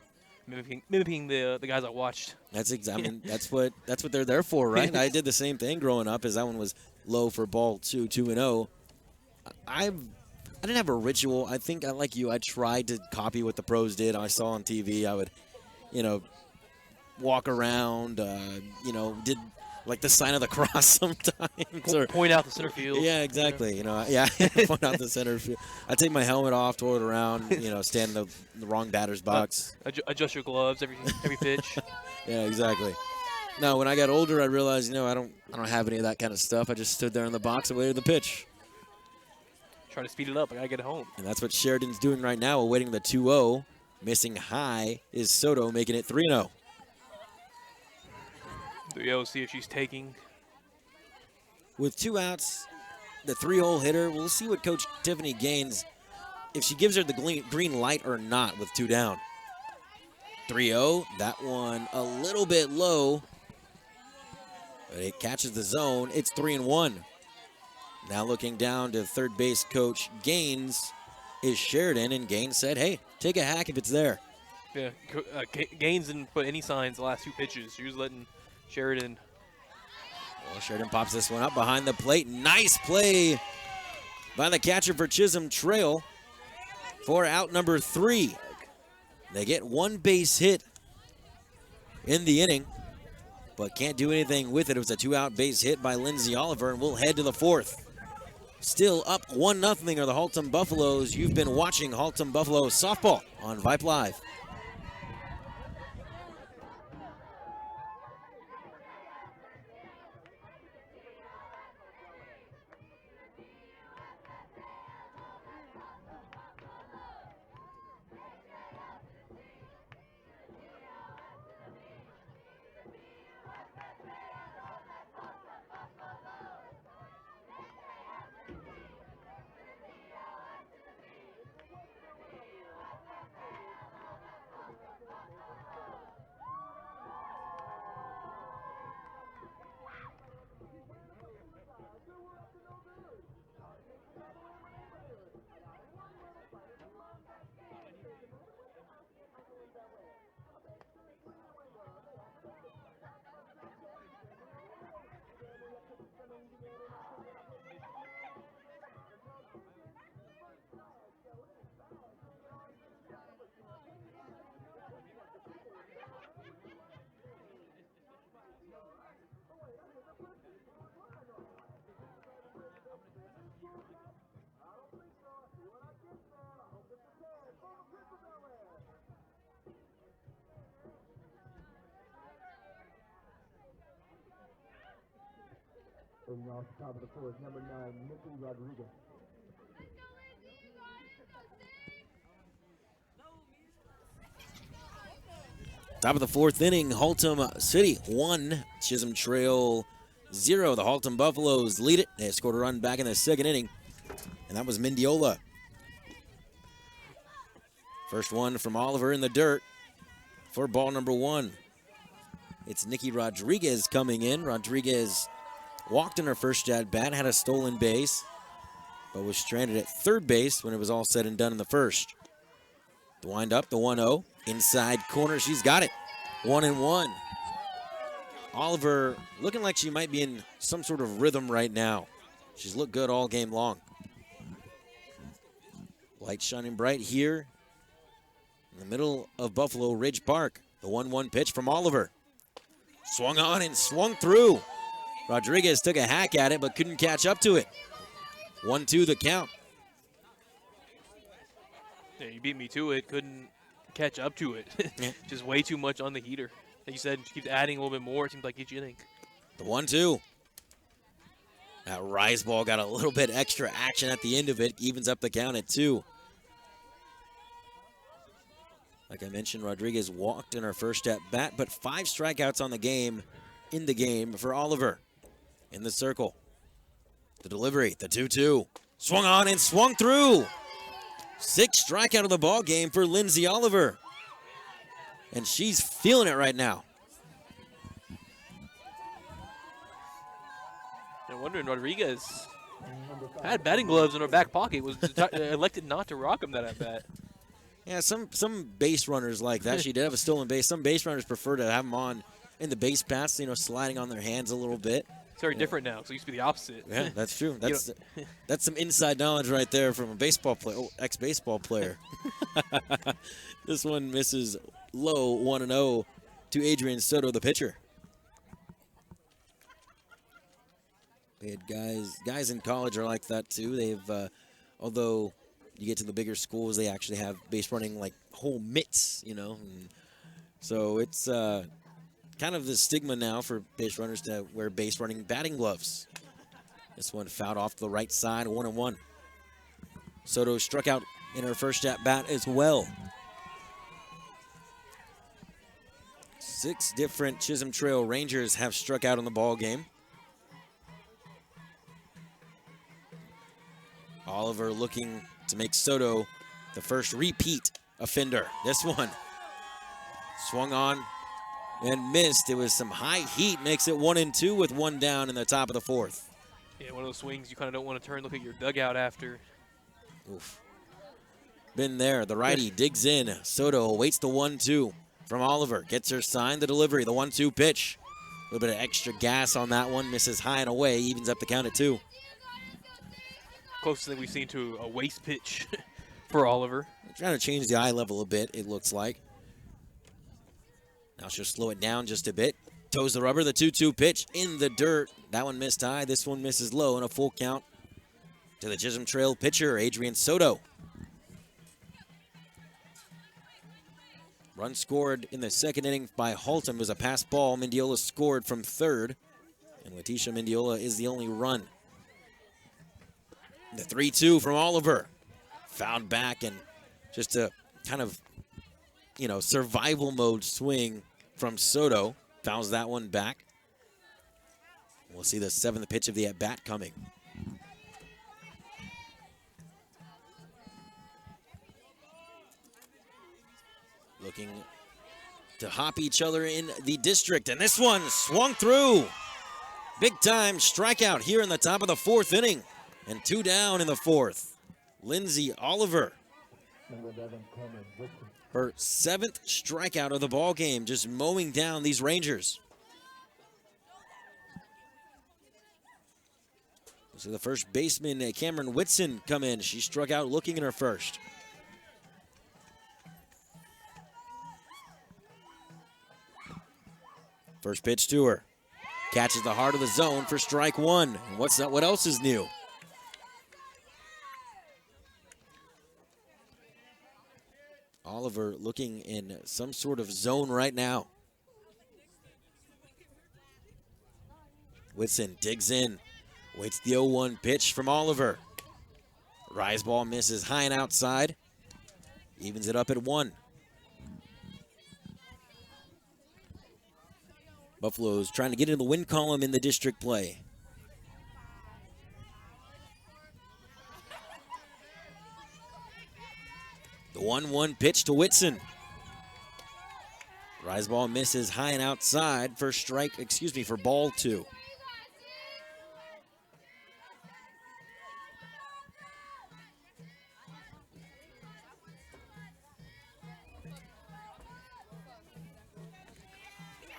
mimicking the guys I watched. That's that's what they're there for, right? I did the same thing growing up, as that one was low for ball 2, 2-0. I didn't have a ritual. I think like you, I tried to copy what the pros did. I saw on TV. I would, you know, walk around. You know, did like the sign of the cross sometimes, or point out the center field. Yeah, exactly. You know, yeah, point out the center field. I take my helmet off, throw it around. You know, stand in the wrong batter's box. Adjust your gloves every pitch. Yeah, exactly. Now, when I got older, I realized, you know, I don't have any of that kind of stuff. I just stood there in the box and waited the pitch. Trying to speed it up. I gotta get home. And that's what Sheridan's doing right now, awaiting the 2-0. Missing high is Soto, making it 3-0. We'll see if she's taking. With 2 outs, the 3-hole hitter, we'll see what Coach Tiffany Gaines, if she gives her the green light or not with 2 down. 3-0, that one a little bit low, but it catches the zone. It's 3-1. Now looking down to third base coach Gaines is Sheridan, and Gaines said, hey, take a hack if it's there. Yeah, Gaines didn't put any signs the last 2 pitches. She was letting Sheridan. Well, Sheridan pops this one up behind the plate. Nice play by the catcher for Chisholm Trail for out number 3. They get 1 base hit in the inning, but can't do anything with it. It was a 2-out base hit by Lindsay Oliver, and we'll head to the 4th. Still up 1-0 are the Haltom Buffaloes. You've been watching Haltom Buffalo softball on Vype Live. And off the top of the fourth, number 9, Nikki Rodriguez. Top of the fourth inning, Haltom City 1, Chisholm Trail 0. The Haltom Buffaloes lead it. They scored a run back in the second inning, and that was Mendiola. First one from Oliver in the dirt for ball number 1. It's Nikki Rodriguez coming in. Rodriguez walked in her first at bat, had a stolen base, but was stranded at third base when it was all said and done in the first. The wind up, the 1-0. Inside corner, she's got it. 1-1. Oliver looking like she might be in some sort of rhythm right now. She's looked good all game long. Light shining bright here in the middle of Buffalo Ridge Park. The 1-1 pitch from Oliver. Swung on and swung through. Rodriguez took a hack at it but couldn't catch up to it. 1-2 the count. Yeah, you beat me to it. Couldn't catch up to it. Yeah. Just way too much on the heater. Like you said, she keeps adding a little bit more. It seems like each inning. The 1-2. That rise ball got a little bit extra action at the end of it. Evens up the count at 2. Like I mentioned, Rodriguez walked in her first at bat, but 5 strikeouts on the game, in the game for Oliver. In the circle. The delivery, the 2-2. Swung on and swung through. 6th strikeout of the ball game for Lindsay Oliver. And she's feeling it right now. I'm wondering, Rodriguez had batting gloves in her back pocket. Was elected not to rock them that at bat. Yeah, some base runners like that. She did have a stolen base. Some base runners prefer to have them on in the base paths, you know, sliding on their hands a little bit. It's very different now, so it used to be the opposite. Yeah, that's true. That's some inside knowledge right there from a baseball player, ex-baseball player. This one misses low, 1-0 to Adrian Soto, the pitcher. We had guys in college are like that too. They've, although you get to the bigger schools, they actually have base running like whole mitts, you know. And so it's kind of the stigma now for base runners to wear base running batting gloves. This one fouled off to the right side, 1-1. Soto struck out in her first at bat as well. 6 different Chisholm Trail Rangers have struck out in the ball game. Oliver looking to make Soto the first repeat offender. This one swung on and missed. It was some high heat, makes it 1-2 with 1 down in the top of the 4th. Yeah, one of those swings you kind of don't want to turn, look at your dugout after. Oof. Been there. The righty digs in. Soto awaits the 1-2 from Oliver. Gets her sign, the delivery, the 1-2 pitch. A little bit of extra gas on that one. Misses high and away. Evens up the count at 2. Closest thing we've seen to a waist pitch for Oliver. Trying to change the eye level a bit, it looks like. Now she'll slow it down just a bit. Toes the rubber, the 2-2 pitch in the dirt. That one missed high. This one misses low, and a full count to the Chisholm Trail pitcher, Adrian Soto. Run scored in the second inning by Haltom. It was a pass ball. Mendiola scored from third, and Letitia Mendiola is the only run. The 3-2 from Oliver. Fouled back, and just a kind of, you know, survival mode swing from Soto. Fouls that one back. We'll see the 7th pitch of the at-bat coming. Looking to hop each other in the district, and this one swung through. Big time strikeout here in the top of the 4th inning, and 2 down in the 4th. Lindsay Oliver. Her 7th strikeout of the ball game, just mowing down these Rangers. So the first baseman, Cameron Whitson, come in. She struck out looking in her first. First pitch to her. Catches the heart of the zone for strike 1. And what's that? What else is new? Oliver looking in some sort of zone right now. Whitson digs in. Waits the 0-1 pitch from Oliver. Rise ball misses high and outside. Evens it up at 1. Buffaloes trying to get into the win column in the district play. The 1-1 pitch to Whitson. Rise ball misses high and outside for for ball 2.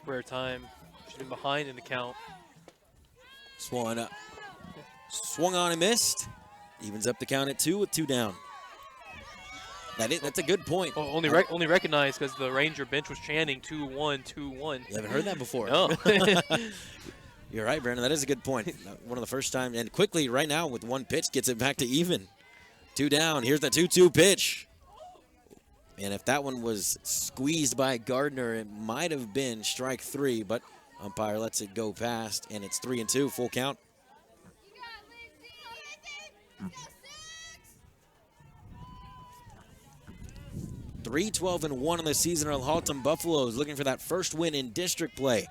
Rare time. She's been behind in the count. Swung on and missed. Evens up the count at 2 with 2 down. That's a good point. Oh, only recognized because the Ranger bench was chanting 2-1, 2-1. You haven't heard that before. No. You're right, Brandon. That is a good point. One of the first times. And quickly, right now, with 1 pitch, gets it back to even. 2 down. Here's the 2-2 pitch. And if that one was squeezed by Gardner, it might have been strike 3, but umpire lets it go past, and it's 3-2, full count. Three 12-1 on the season are the Haltom Buffaloes, looking for that first win in district play.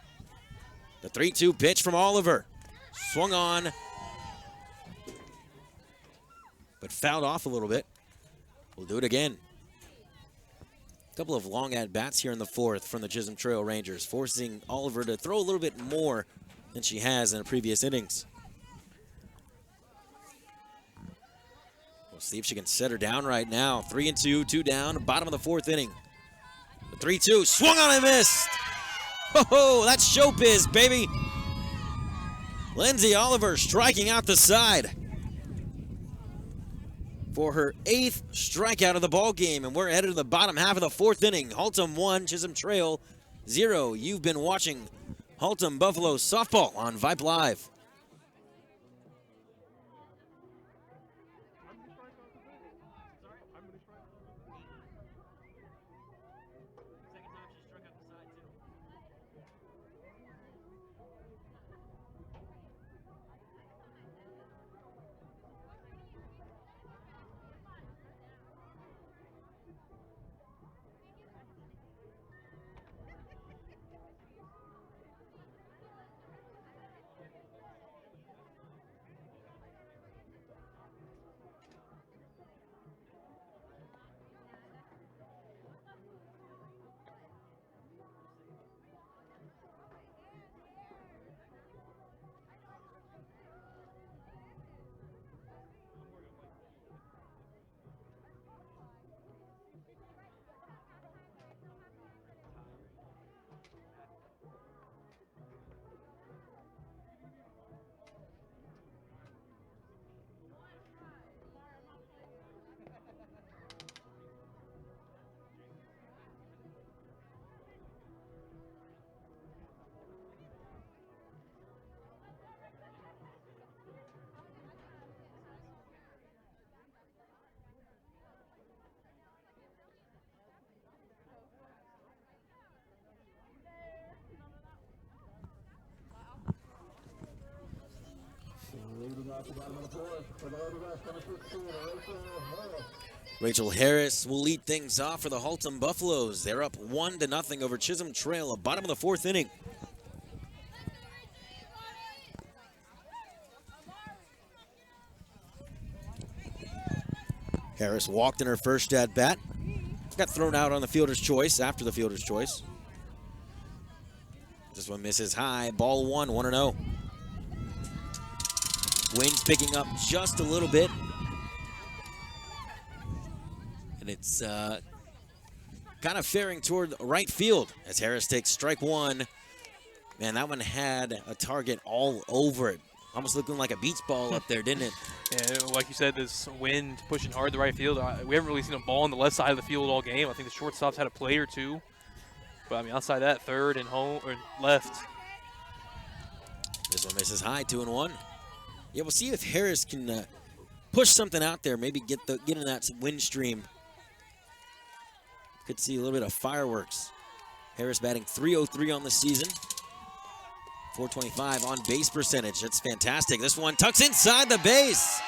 The 3-2 pitch from Oliver. Swung on, but fouled off a little bit. We'll do it again. A couple of long at-bats here in the 4th from the Chisolm Trail Rangers, forcing Oliver to throw a little bit more than she has in the previous innings. We'll see if she can set her down right now. 3-2, 2 down, bottom of the 4th inning. The 3-2, swung on and missed. Oh, that's showbiz, baby. Lindsay Oliver striking out the side for her 8th strikeout of the ball game, and we're headed to the bottom half of the 4th inning. Haltom 1, Chisolm Trail 0. You've been watching Haltom Buffalo softball on Vype Live. Rachel Harris will lead things off for the Haltom Buffaloes. They're up 1-0 over Chisolm Trail, bottom of the 4th inning. Harris walked in her first at bat. Got thrown out on the fielder's choice after the fielder's choice. This one misses high. Ball 1, 1-0. Wind's picking up just a little bit. And it's kind of faring toward right field as Harris takes strike 1. Man, that one had a target all over it. Almost looking like a beach ball up there, didn't it? Yeah, like you said, this wind pushing hard to right field. We haven't really seen a ball on the left side of the field all game. I think the shortstop's had a play or two. But, I mean, outside that, third and home or left. This one misses high, 2-1. Yeah, we'll see if Harris can push something out there, maybe get in that wind stream. Could see a little bit of fireworks. Harris batting .303 on the season .425 on base percentage. That's fantastic. This one tucks inside the base.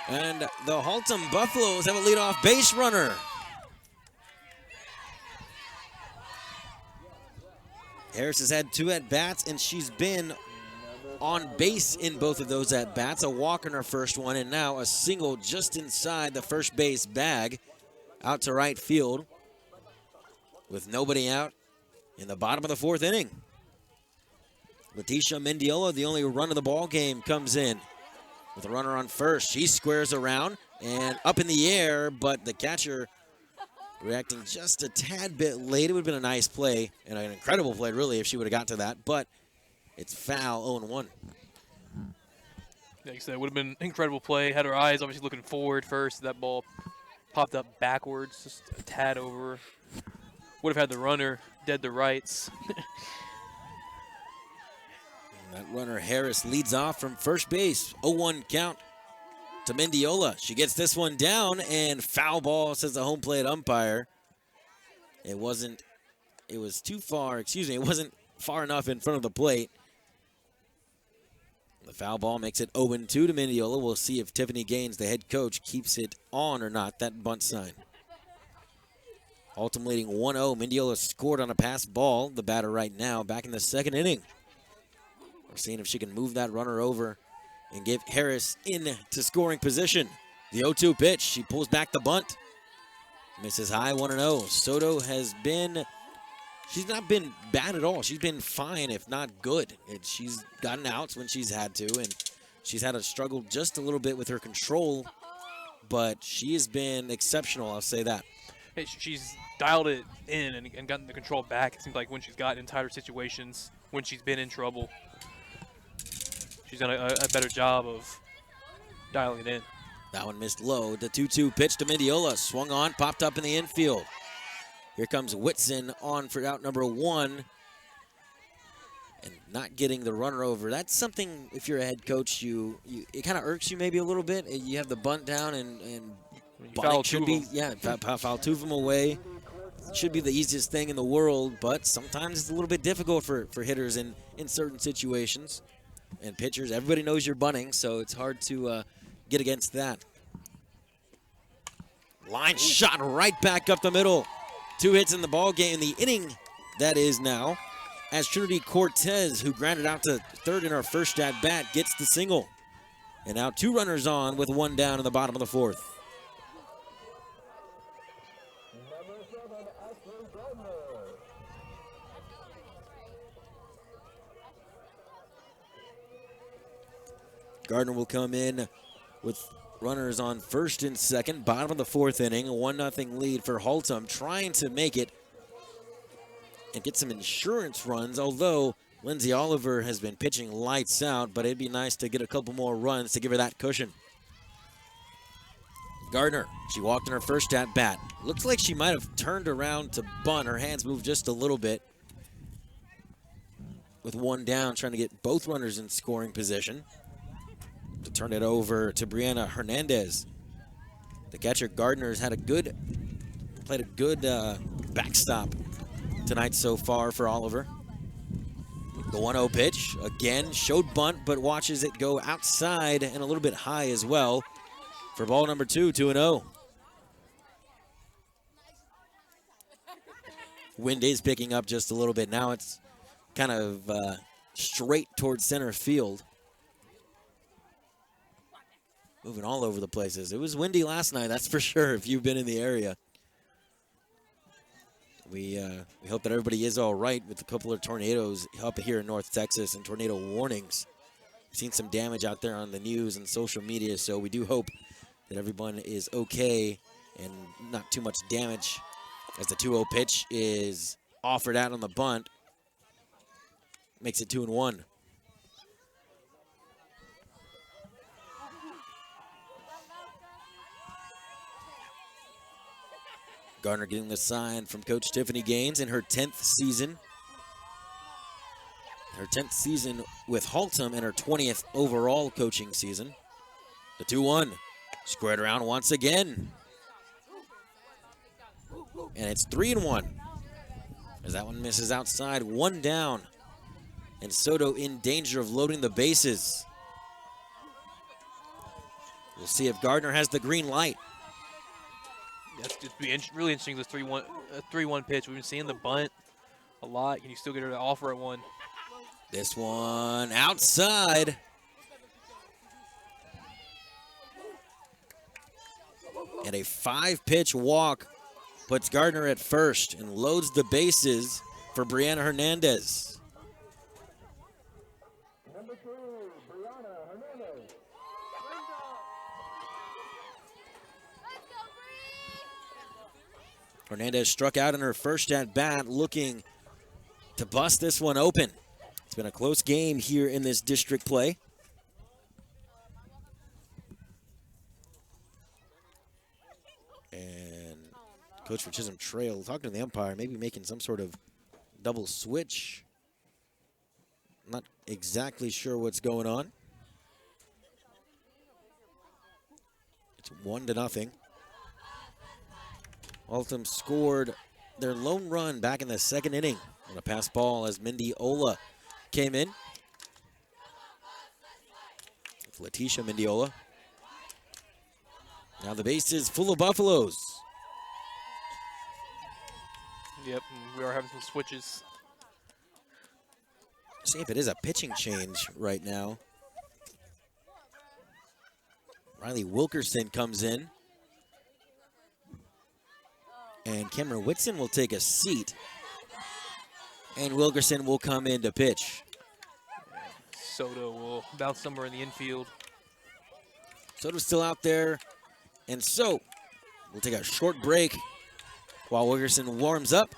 And the Haltom Buffaloes have a leadoff base runner. Harris has had 2 at-bats, and she's been on base in both of those at-bats. A walk in her first one, and now a single just inside the first base bag out to right field with nobody out in the bottom of the 4th inning. Leticia Mendiola, the only run of the ball game, comes in with a runner on first. She squares around and up in the air, but the catcher reacting just a tad bit late. It would have been a nice play and an incredible play, really, if she would have got to that, but it's foul, 0-1. Like I said, it would have been an incredible play. Had her eyes obviously looking forward first. That ball popped up backwards, just a tad over. Would have had the runner dead to rights. That runner, Harris, leads off from first base. 0-1 count to Mendiola. She gets this one down, and foul ball, says the home plate umpire. It was too far, it wasn't far enough in front of the plate. The foul ball makes it 0-2 to Mendiola. We'll see if Tiffany Gaines, the head coach, keeps it on or not, that bunt sign. Haltom leading 1-0. Mendiola scored on a pass ball, the batter right now, back in the 2nd inning. We're seeing if she can move that runner over and give Harris into scoring position. The 0-2 pitch, she pulls back the bunt. Misses high, 1-0. Soto she's not been bad at all. She's been fine, if not good. And she's gotten outs when she's had to, and she's had to struggle just a little bit with her control, but she has been exceptional, I'll say that. Hey, she's dialed it in and gotten the control back. It seems like when she's gotten in tighter situations, when she's been in trouble, she's done a better job of dialing it in. That one missed low. The 2-2 pitch to Mendiola. Swung on, popped up in the infield. Here comes Whitson on for out number 1. And not getting the runner over. That's something, if you're a head coach, it kind of irks you maybe a little bit. You have the bunt down and bunting should be, foul 2 of them away. Should be the easiest thing in the world, but sometimes it's a little bit difficult for hitters in certain situations. And pitchers, everybody knows you're bunting, so it's hard to get against that. Line shot right back up the middle. 2 hits in the ball game, the inning that is now, as Trinity Cortez, who grounded out to third in our first at bat, gets the single. And now 2 runners on with 1 down in the bottom of the 4th. Gardner will come in with runners on first and second, bottom of the 4th inning, a 1-0 lead for Haltom, trying to make it and get some insurance runs, although Lindsay Oliver has been pitching lights out, but it'd be nice to get a couple more runs to give her that cushion. Gardner, she walked in her first at bat. Looks like she might have turned around to bunt. Her hands moved just a little bit. With 1 down, trying to get both runners in scoring position. To turn it over to Brianna Hernandez. The catcher Gardner's had played a good backstop tonight so far for Oliver. The 1-0 pitch, again, showed bunt, but watches it go outside and a little bit high as well for ball number 2, 2-0. Wind is picking up just a little bit. Now it's kind of straight towards center field. Moving all over the places. It was windy last night, that's for sure, if you've been in the area. We hope that everybody is all right with a couple of tornadoes up here in North Texas and tornado warnings. We've seen some damage out there on the news and social media, so we do hope that everyone is okay and not too much damage as the 2-0 pitch is offered out on the bunt. Makes it 2-1. Gardner getting the sign from Coach Tiffany Gaines in her 10th season. Her 10th season with Haltom and her 20th overall coaching season. The 2-1. Squared around once again. And it's 3-1. As that one misses outside, 1 down and Soto in danger of loading the bases. We'll see if Gardner has the green light. That's just be really interesting. This 3-1 pitch. We've been seeing the bunt a lot. Can you still get her to offer at one? This one outside. And a 5-pitch walk puts Gardner at first and loads the bases for Brianna Hernandez. Number 2, Brianna Hernandez. Let's go, Bree! Hernandez struck out in her first at bat, looking to bust this one open. It's been a close game here in this district play. And Coach for Chisolm Trail talking to the umpire, maybe making some sort of double switch. Not exactly sure what's going on. It's 1-0. Haltom scored their lone run back in the second inning on a pass ball as Mendiola came in. It's Letitia Mendiola. Now the base is full of Buffaloes. Yep, and we are having some switches. See if it is a pitching change right now. Riley Wilkerson comes in. And Cameron Whitson will take a seat. And Wilkerson will come in to pitch. Soto will bounce somewhere in the infield. Soto's still out there. And so, we'll take a short break while Wilkerson warms up.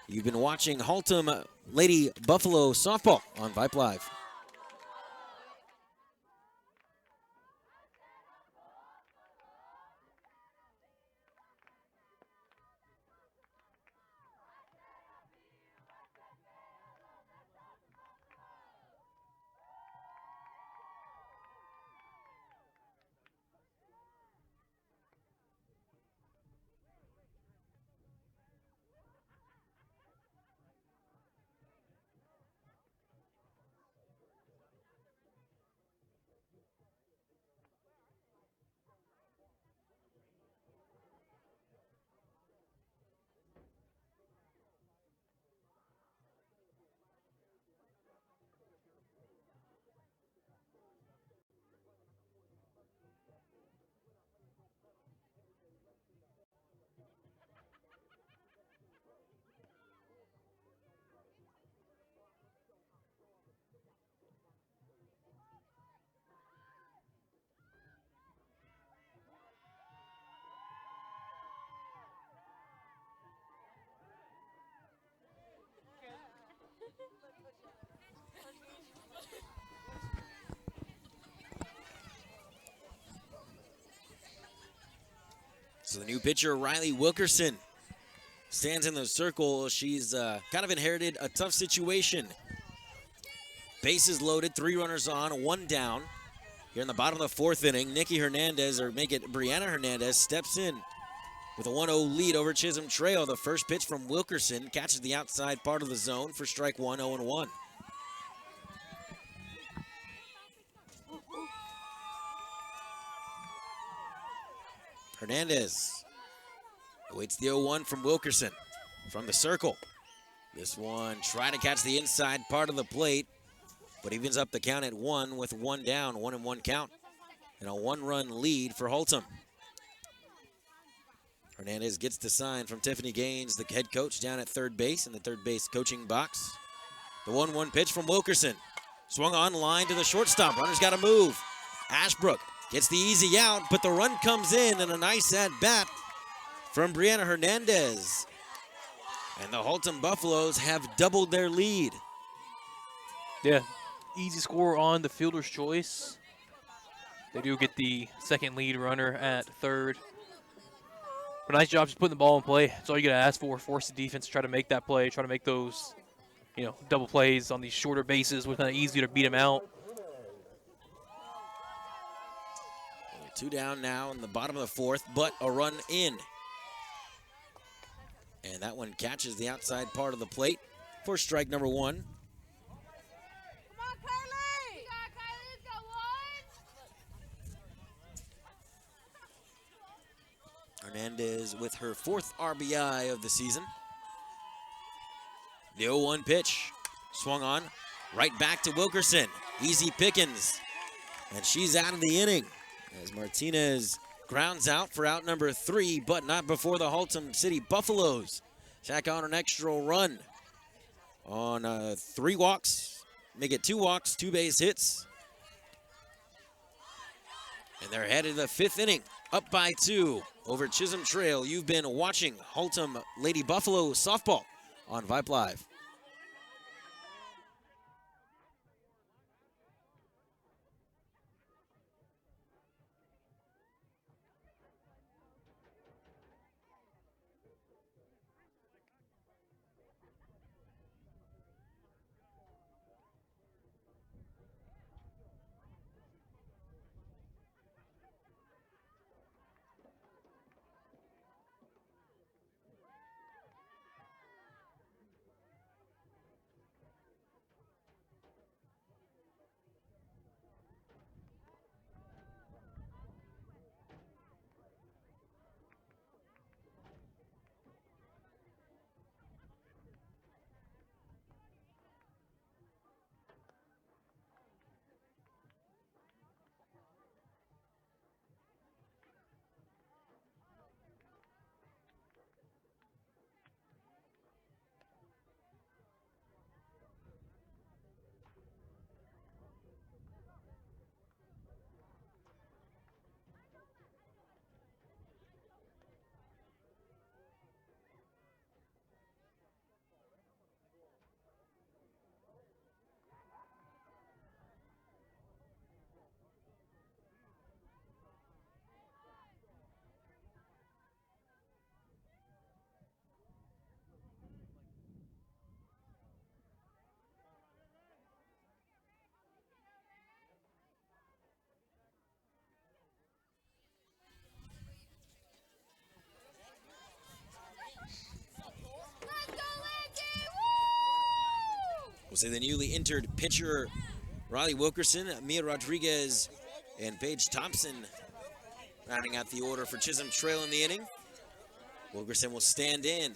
You've been watching Haltom Lady Buffalo Softball on Vype Live. So the new pitcher, Riley Wilkerson, stands in the circle. She's kind of inherited a tough situation. Bases loaded, 3 runners on, 1 down. Here in the bottom of the 4th inning, Nikki Hernandez, or make it Brianna Hernandez, steps in with a 1-0 lead over Chisolm Trail. The first pitch from Wilkerson catches the outside part of the zone for strike 1, 0-1. Hernandez awaits the 0-1 from Wilkerson from the circle. This one trying to catch the inside part of the plate, but evens up the count at 1 with 1 down, 1-1 count, and a 1-run lead for Haltom. Hernandez gets the sign from Tiffany Gaines, the head coach, down at third base in the third base coaching box. The 1-1 pitch from Wilkerson. Swung on line to the shortstop. Runner's got to move. Ashbrook gets the easy out, but the run comes in, and a nice at-bat from Brianna Hernandez. And the Haltom Buffaloes have doubled their lead. Yeah, easy score on the fielder's choice. They do get the second lead runner at third. But nice job just putting the ball in play. That's all you got to ask for. Force the defense to try to make that play, try to make those, double plays on these shorter bases. It's kind of easier to beat them out. Only 2 down now in the bottom of the 4th, but a run in. And that one catches the outside part of the plate for strike number 1. Hernandez with her 4th RBI of the season. The 0-1 pitch. Swung on. Right back to Wilkerson. Easy pickings. And she's out of the inning as Martinez grounds out for out number 3, but not before the Haltom City Buffaloes tack on an extra run on 3 walks. Make it 2 walks, 2 base hits. And they're headed to the 5th inning, up by 2 over Chisholm Trail. You've been watching Haltom Lady Buffalo softball on Vype Live. We'll say the newly entered pitcher, Riley Wilkerson, Mia Rodriguez, and Paige Thompson rounding out the order for Chisholm Trail in the inning. Wilkerson will stand in.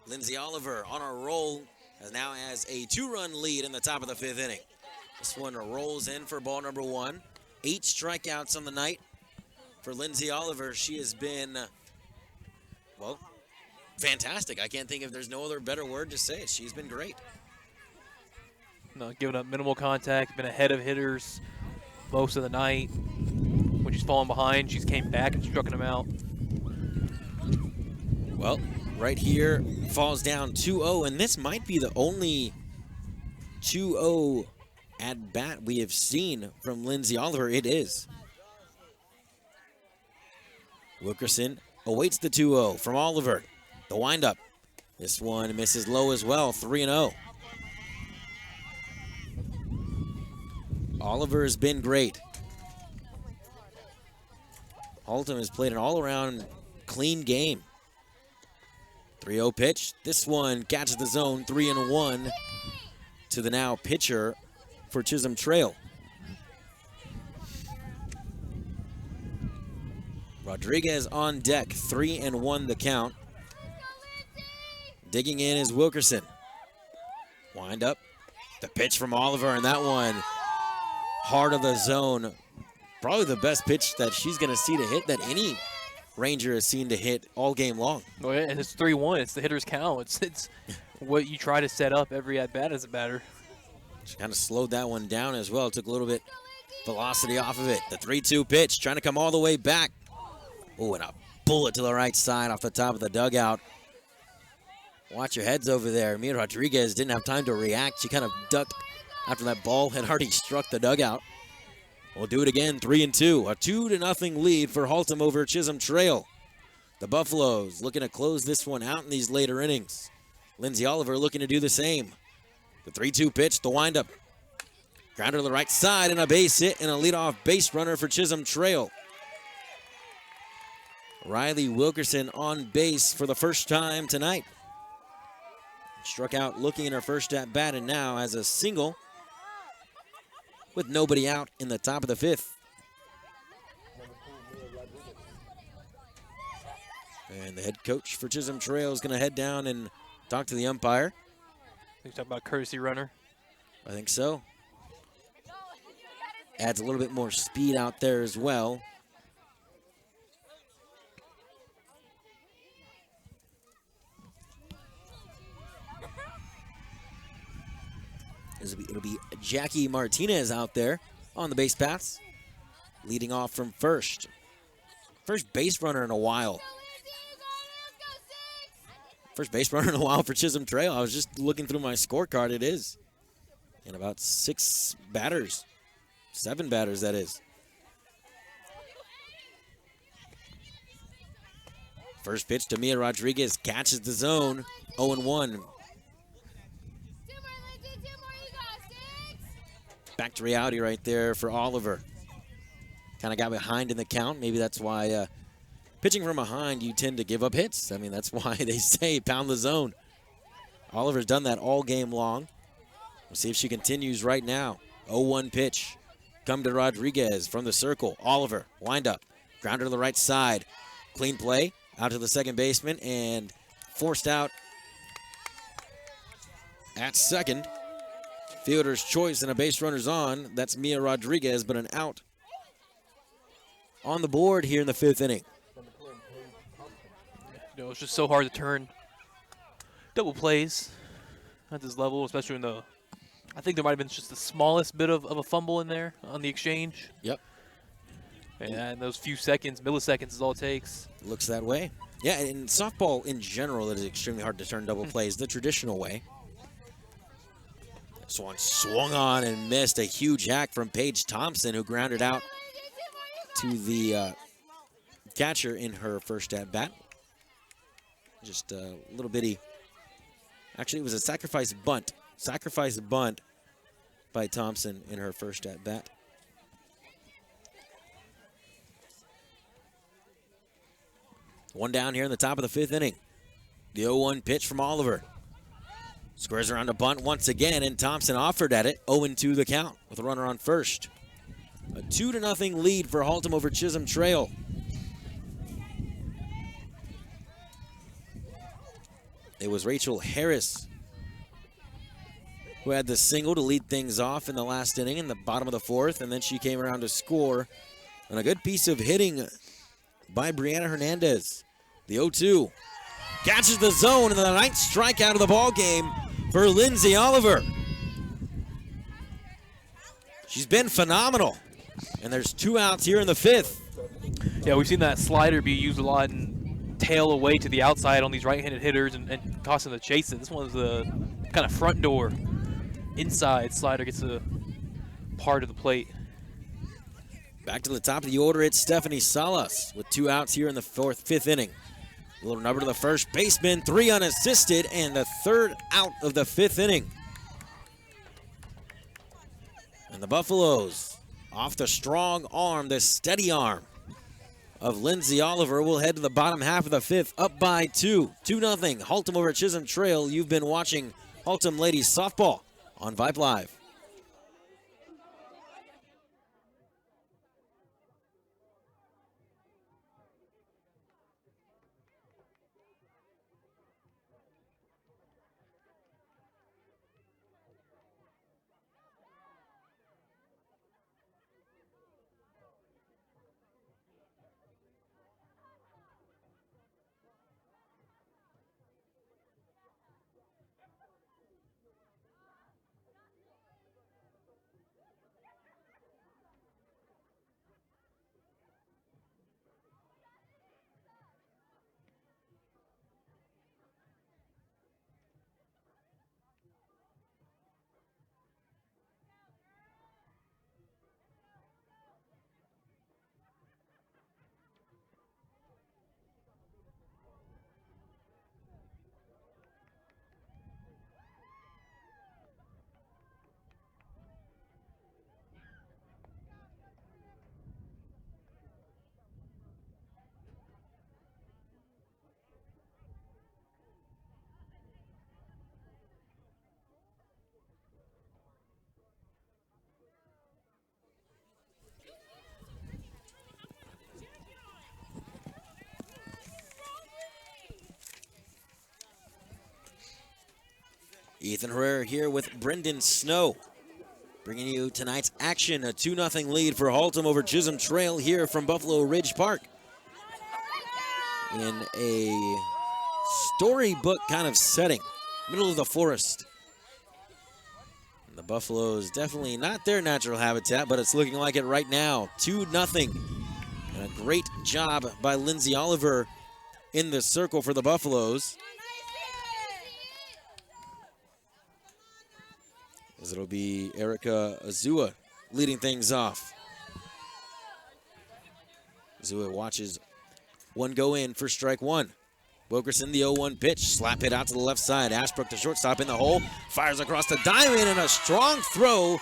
Lindsay Oliver on a roll, as now has a 2-run lead in the top of the 5th inning. This one rolls in for ball number 1. 8 strikeouts on the night for Lindsay Oliver. She has been, well, fantastic. I can't think if there's no other better word to say it. She's been great. No, giving up minimal contact, been ahead of hitters most of the night. When she's falling behind, she's came back and struck them out. Well, right here, falls down 2-0, and this might be the only 2-0 at bat we have seen from Lindsay Oliver. It is. Wilkerson awaits the 2-0 from Oliver. The windup. This one misses low as well, 3-0. Oliver has been great. Haltom has played an all-around clean game. 3-0 pitch. This one catches the zone, 3-1 to the now pitcher for Chisholm Trail. Rodriguez on deck, 3-1 the count. Digging in is Wilkerson. Wind up. The pitch from Oliver, and that one heart of the zone. Probably the best pitch that she's going to see to hit that any Ranger has seen to hit all game long. Oh, yeah, and it's 3-1. It's the hitter's count. It's what you try to set up every at-bat as a batter. She kind of slowed that one down as well. Took a little bit velocity off of it. The 3-2 pitch, trying to come all the way back. Oh, and a bullet to the right side off the top of the dugout. Watch your heads over there. Mia Rodriguez didn't have time to react. She kind of ducked after that ball had already struck the dugout. We'll do it again, 3-2. A 2-0 lead for Haltom over Chisholm Trail. The Buffaloes looking to close this one out in these later innings. Lindsay Oliver looking to do the same. The 3-2 pitch, the windup. Grounder to the right side and a base hit and a leadoff base runner for Chisholm Trail. Riley Wilkerson on base for the first time tonight. Struck out looking in her first at bat and now has a single with nobody out in the top of the 5th. And the head coach for Chisholm Trail is going to head down and talk to the umpire. You talk about courtesy runner. I think so. Adds a little bit more speed out there as well. It'll be Jackie Martinez out there on the base paths, leading off from first. First base runner in a while. First base runner in a while for Chisholm Trail. I was just looking through my scorecard. It is. And about 6 batters. 7 batters, that is. First pitch to Mia Rodriguez. Catches the zone. 0-1. Back to reality right there for Oliver. Kind of got behind in the count. Maybe that's why pitching from behind, you tend to give up hits. I mean, that's why they say pound the zone. Oliver's done that all game long. We'll see if she continues right now. 0-1 pitch. Come to Rodriguez from the circle. Oliver, wind up. Grounder to the right side. Clean play. Out to the second baseman and forced out at second. Fielder's choice and a base runner's on. That's Mia Rodriguez, but an out on the board here in the 5th inning. You know, it's just so hard to turn double plays at this level, especially in the. I think there might have been just the smallest bit of a fumble in there on the exchange. Yep. And those few seconds, milliseconds is all it takes. Looks that way. Yeah, and softball in general, it is extremely hard to turn double plays the traditional way. This one swung on and missed. A huge hack from Paige Thompson, who grounded out to the catcher in her first at-bat. Just a little bitty. Actually, it was a sacrifice bunt. Sacrifice bunt by Thompson in her first at-bat. One down here in the top of the 5th inning. The 0-1 pitch from Oliver. Squares around a bunt once again, and Thompson offered at it. 0-2 the count with a runner on first. A 2-0 lead for Haltom over Chisholm Trail. It was Rachel Harris who had the single to lead things off in the last inning in the bottom of the 4th, and then she came around to score on a good piece of hitting by Brianna Hernandez. The 0-2 catches the zone, and the 9th strikeout of the ball game for Lindsay Oliver. She's been phenomenal, and there's 2 outs here in the 5th. Yeah, we've seen that slider be used a lot and tail away to the outside on these right-handed hitters and cause them to chase it. This one's the kind of front door inside slider, gets a part of the plate. Back to the top of the order, it's Stephanie Salas with 2 outs here in the 5th inning. A little number to the first baseman, 3 unassisted, and the 3rd out of the 5th inning. And the Buffaloes, off the strong arm, the steady arm of Lindsay Oliver, will head to the bottom half of the 5th, up by 2. 2-0, Haltom over at Chisholm Trail. You've been watching Haltom Ladies Softball on Vype Live. Ethan Herrera here with Brendan Snow, bringing you tonight's action. A 2-0 lead for Haltom over Chisholm Trail here from Buffalo Ridge Park. In a storybook kind of setting, middle of the forest. And the Buffaloes definitely not their natural habitat, but it's looking like it right now. 2-0. And a great job by Lindsay Oliver in the circle for the Buffaloes. As it'll be Erica Azua leading things off. Azua watches one go in for strike one. Wilkerson, the 0-1 pitch, slap hit out to the left side. Ashbrook, the shortstop, in the hole, fires across the diamond, and a strong throw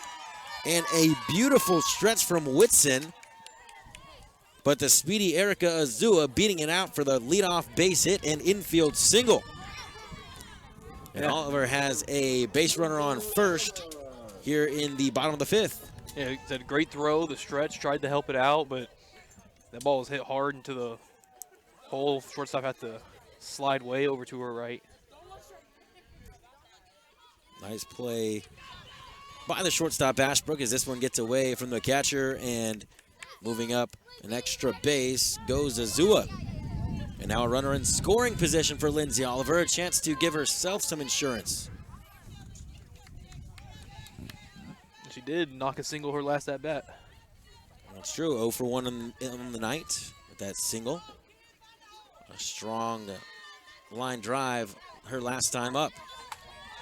and a beautiful stretch from Whitson. But the speedy Erica Azua beating it out for the leadoff base hit and infield single. And Oliver has a base runner on first here in the bottom of the fifth. Yeah, it's a great throw. The stretch tried to help it out, but that ball was hit hard into the hole. Shortstop had to slide way over to her right. Nice play by the shortstop, Ashbrook, as this one gets away from the catcher, and moving up an extra base goes Azua. And now a runner in scoring position for Lindsay Oliver, a chance to give herself some insurance. She did knock a single her last at bat. That's true, 0 for 1 on the night with that single. A strong line drive her last time up.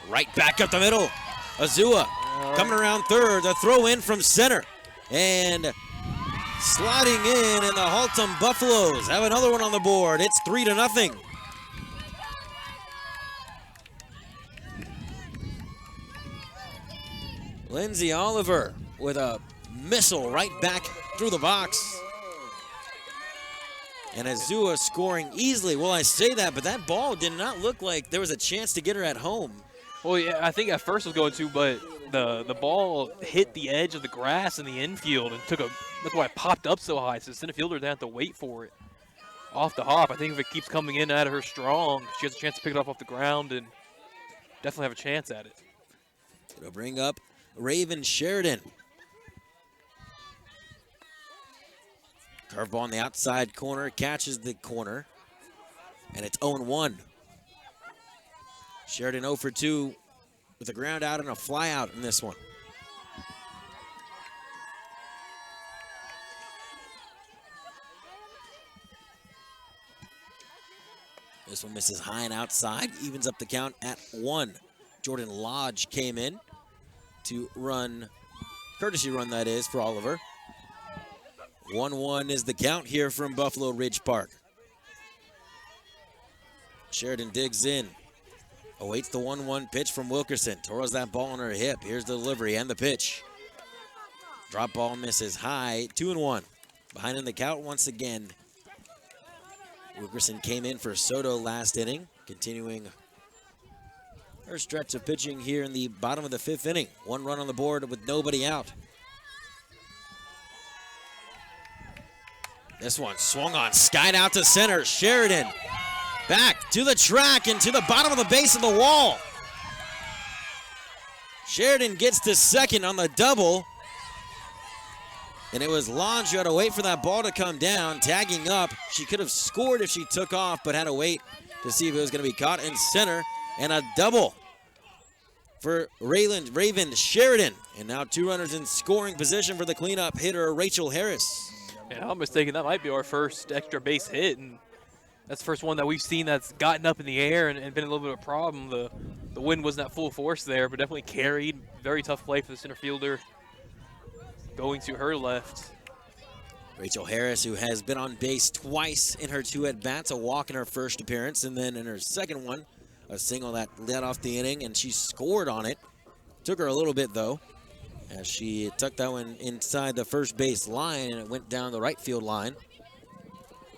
Right back up the middle. Azua coming around third, a throw in from center. And sliding in, and the Haltom Buffaloes have another one on the board. It's 3-0. Lindsay Oliver with a missile right back through the box. And Azua scoring easily. Well, I say that, but that ball did not look like there was a chance to get her at home. Well, yeah, I think at first it was going to, but the ball hit the edge of the grass in the infield and took a. That's why it popped up so high. So the center fielder didn't have to wait for it off the hop. I think if it keeps coming in at her strong, she has a chance to pick it up off the ground and definitely have a chance at it. It'll bring up Raven Sheridan. Curveball on the outside corner, catches the corner, and it's 0-1. Sheridan 0 for 2 with a ground out and a fly out in this one. This one misses high and outside, evens up the count at 1. Jordan Lodge came in to run, courtesy run that is, for Oliver. 1-1 is the count here from Buffalo Ridge Park. Sheridan digs in, awaits the 1-1 pitch from Wilkerson. Throws that ball on her hip. Here's the delivery and the pitch. Drop ball misses high, 2-1. Behind in the count once again. Wilkerson came in for Soto last inning, continuing her stretch of pitching here in the bottom of the fifth inning. 1 run on the board with nobody out. This one swung on, skied out to center. Sheridan back to the track and to the bottom of the base of the wall. Sheridan gets to second on the double. And it was Lodge who had to wait for that ball to come down, tagging up. She could have scored if she took off, but had to wait to see if it was going to be caught in center. And a double for Raven Sheridan. And now 2 runners in scoring position for the cleanup hitter, Rachel Harris. Yeah, I'm mistaken. That might be our first extra base hit, and that's the first one that we've seen that's gotten up in the air and been a little bit of a problem. The wind wasn't at full force there, but definitely carried. Very tough play for the center fielder going to her left. Rachel Harris, who has been on base twice in her 2 at-bats, a walk in her first appearance, and then in her second one, a single that led off the inning, and she scored on it. Took her a little bit, though, as she tucked that one inside the first base line, and it went down the right field line.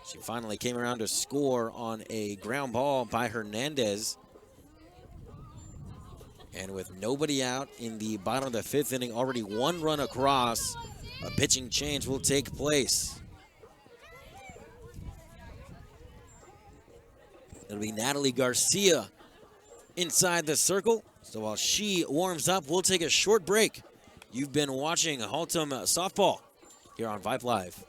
She finally came around to score on a ground ball by Hernandez. And with nobody out in the bottom of the fifth inning, already 1 run across, a pitching change will take place. It'll be Natalie Garcia inside the circle. So while she warms up, we'll take a short break. You've been watching Haltom softball here on Vype Live.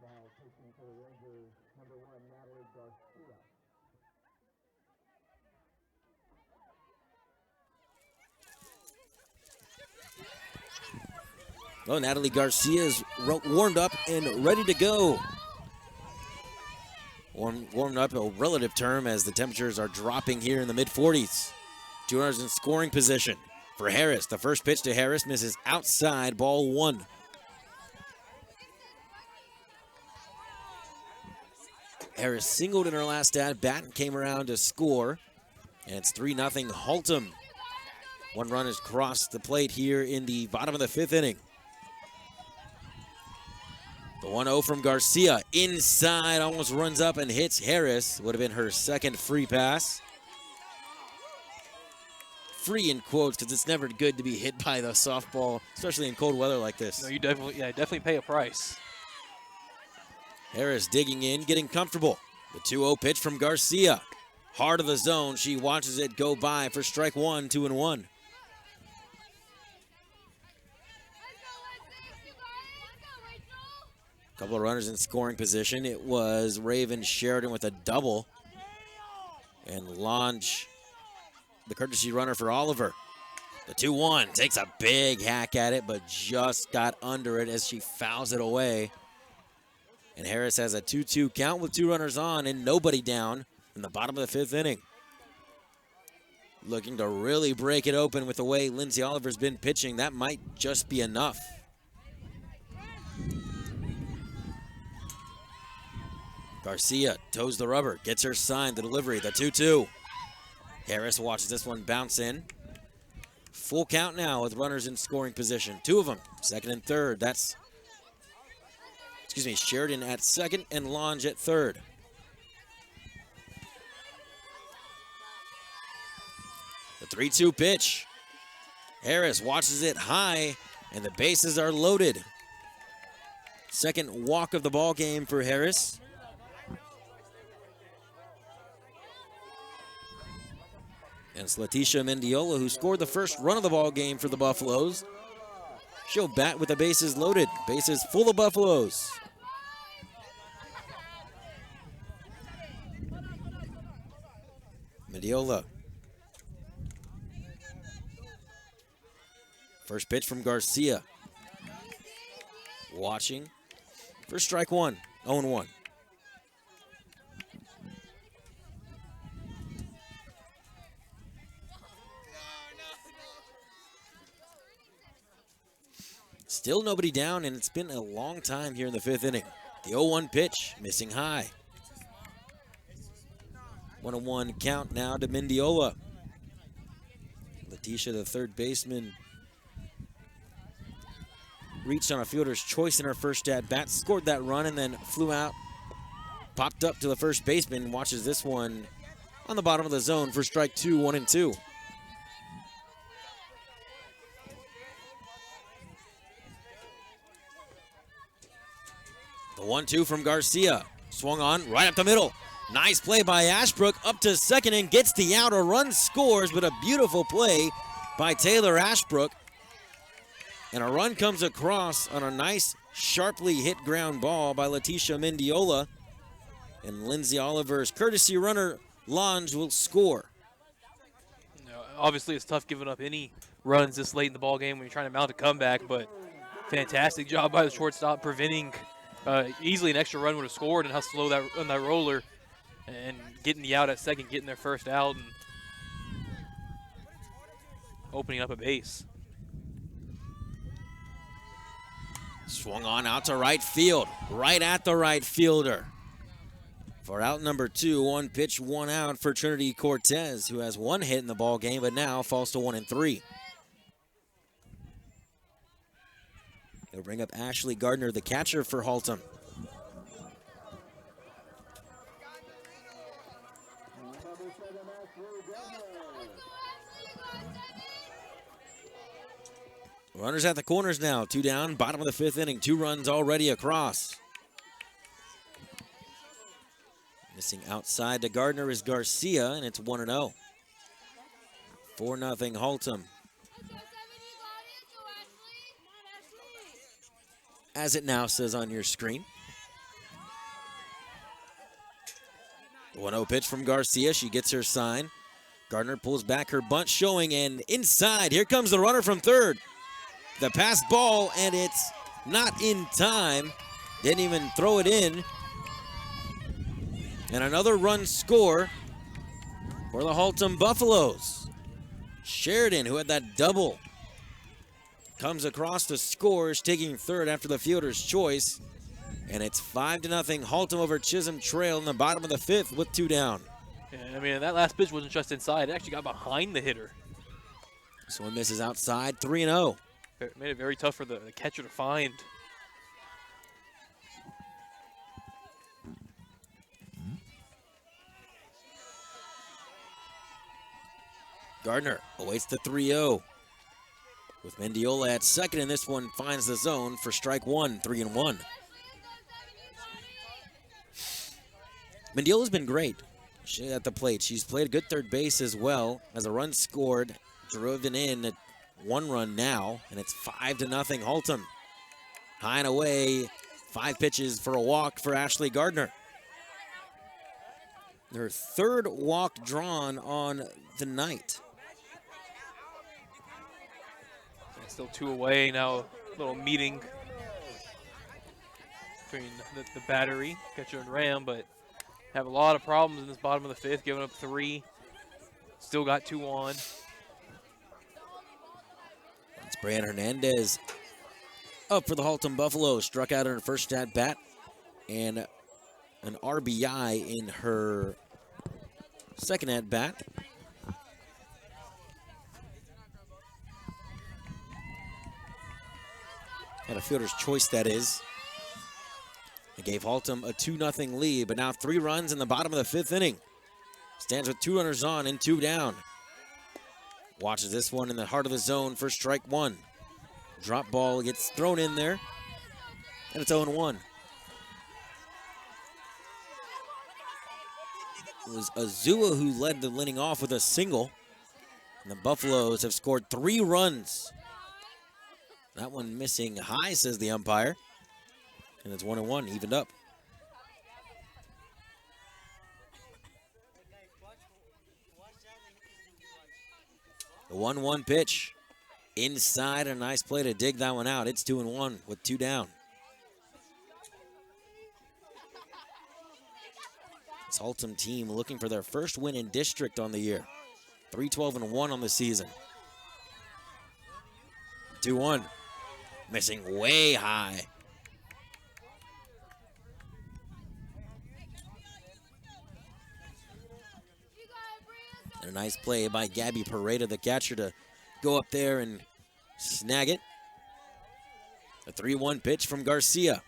Now pitching for the Rangers, number 1, Natalie Garcia. Oh, Natalie Garcia is warmed up and ready to go. Warmed up a relative term as the temperatures are dropping here in the mid-40s. 2 runners in scoring position for Harris. The first pitch to Harris misses outside, ball 1. Harris singled in her last at bat and came around to score. And it's 3-0 Haltom. 1 run has crossed the plate here in the bottom of the 5th inning. The 1-0 from Garcia. Inside, almost runs up and hits Harris. Would have been her second free pass. Free in quotes, because it's never good to be hit by the softball, especially in cold weather like this. No, you definitely pay a price. Harris digging in, getting comfortable. The 2-0 pitch from Garcia. Heart of the zone. She watches it go by for strike 1, 2-1. Couple of runners in scoring position. It was Raven Sheridan with a double. And Lange, the courtesy runner for Oliver. The 2-1 takes a big hack at it, but just got under it as she fouls it away. And Harris has a 2-2 count with 2 runners on and nobody down in the bottom of the 5th inning. Looking to really break it open with the way Lindsay Oliver's been pitching. That might just be enough. Garcia toes the rubber, gets her sign, the delivery, the 2-2. Harris watches this one bounce in. Full count now with runners in scoring position. 2 of them, second and third. That's, Sheridan at second and Lange at third. The 3-2 pitch. Harris watches it high, and the bases are loaded. Second walk of the ball game for Harris. And it's Leticia Mendiola who scored the first run of the ball game for the Buffaloes. She'll bat with the bases loaded. Bases full of Buffaloes. Mendiola. First pitch from Garcia. Watching. First strike 1, 0-1. Still nobody down, and it's been a long time here in the 5th inning. The 0-1 pitch, missing high. 1-1 count now to Mendiola. Leticia, the third baseman, reached on a fielder's choice in her first at-bat, scored that run, and then flew out, popped up to the first baseman, watches this one on the bottom of the zone for strike 2, 1-2. The 1-2 from Garcia. Swung on right up the middle. Nice play by Ashbrook up to second and gets the out. A run scores, but a beautiful play by Taylor Ashbrook. And a run comes across on a nice, sharply hit ground ball by Leticia Mendiola. And Lindsay Oliver's courtesy runner, Lange, will score. You know, obviously, it's tough giving up any runs this late in the ball game when you're trying to mount a comeback, but Fantastic job by the shortstop preventing easily an extra run would have scored, and how slow that on that roller, and getting the out at second, getting their first out, and opening up a base. Swung on out to right field, right at the right fielder. For out number 2, 1 pitch, 1 out for Trinity Cortez, who has 1 hit in the ball game, but now falls to 1 and 3. They'll bring up Ashley Gardner, the catcher for Haltom. Runners at the corners now, 2 down, bottom of the 5th inning, 2 runs already across. Missing outside to Gardner is Garcia, and it's 1-0. 4-0 Haltom. As it now says on your screen. 1-0 pitch from Garcia, she gets her sign. Gardner pulls back her bunt showing, and inside, here comes the runner from third. The pass ball, and it's not in time. Didn't even throw it in. And another run score for the Haltom Buffaloes. Sheridan, who had that double, comes across the scores, taking third after the fielder's choice. And it's 5-0 Haltom over Chisholm Trail in the bottom of the 5th with 2 down. And I mean, that last pitch wasn't just inside. It actually got behind the hitter. So one misses outside, 3-0. Made it very tough for the catcher to find. Gardner awaits the 3-0. With Mendiola at second, and this one finds the zone for strike 1, 3-1. Mendiola's been great at the plate. She's played a good third base as well. As a run scored, driven in at 1 run now, and it's 5-0 Haltom. High and away, 5 pitches for a walk for Ashley Gardner. Their 3rd walk drawn on the night. Still 2 away now. A little meeting between the battery, catcher and Ram, but have a lot of problems in this bottom of the 5th, giving up 3. Still got 2 on. It's Brianna Hernandez up for the Haltom Buffaloes. Struck out in her first at bat and an RBI in her second at bat. Had a fielder's choice, that is. It gave Haltom a 2-0 lead, but now 3 runs in the bottom of the 5th inning. Stands with 2 runners on and 2 down. Watches this one in the heart of the zone for strike 1. Drop ball gets thrown in there, and it's 0-1. It was Azua who led the inning off with a single, and the Buffaloes have scored 3 runs. That one missing high, says the umpire. And it's 1-1, evened up. The 1-1 pitch. Inside, a nice play to dig that one out. It's 2-1 with 2 down. This Haltom team looking for their first win in district on the year. 3-12-1 on the season. 2-1. Missing way high. And a nice play by Gabby Pareda, the catcher, to go up there and snag it. A 3-1 pitch from Garcia.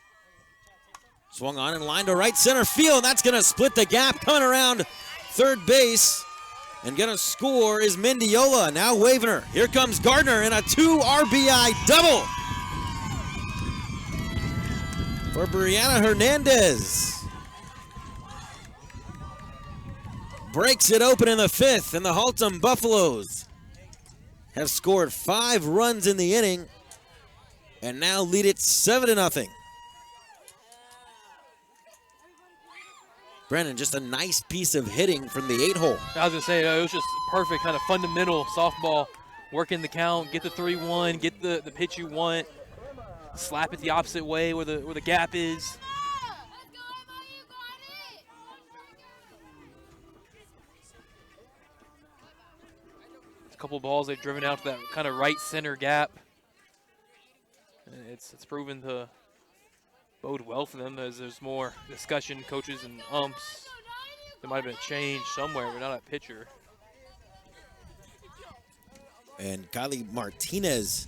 Swung on and lined to right center field. That's going to split the gap. Coming around third base and going to score is Mendiola. Now waving her. Here comes Gardner in a 2 RBI double for Brianna Hernandez. Breaks it open in the 5th, and the Haltom Buffaloes have scored 5 runs in the inning and now lead it 7-0. Brennan, just a nice piece of hitting from the 8-hole. I was going to say, it was just perfect kind of fundamental softball. Working the count, get the 3-1, get the pitch you want. slap it the opposite way where the gap is. Let's go, Emma, you got it. A couple balls they've driven out to that kind of right center gap. And it's proven to bode well for them as there's more discussion, coaches and umps. There might have been a change somewhere, but not a pitcher. And Kylie Martinez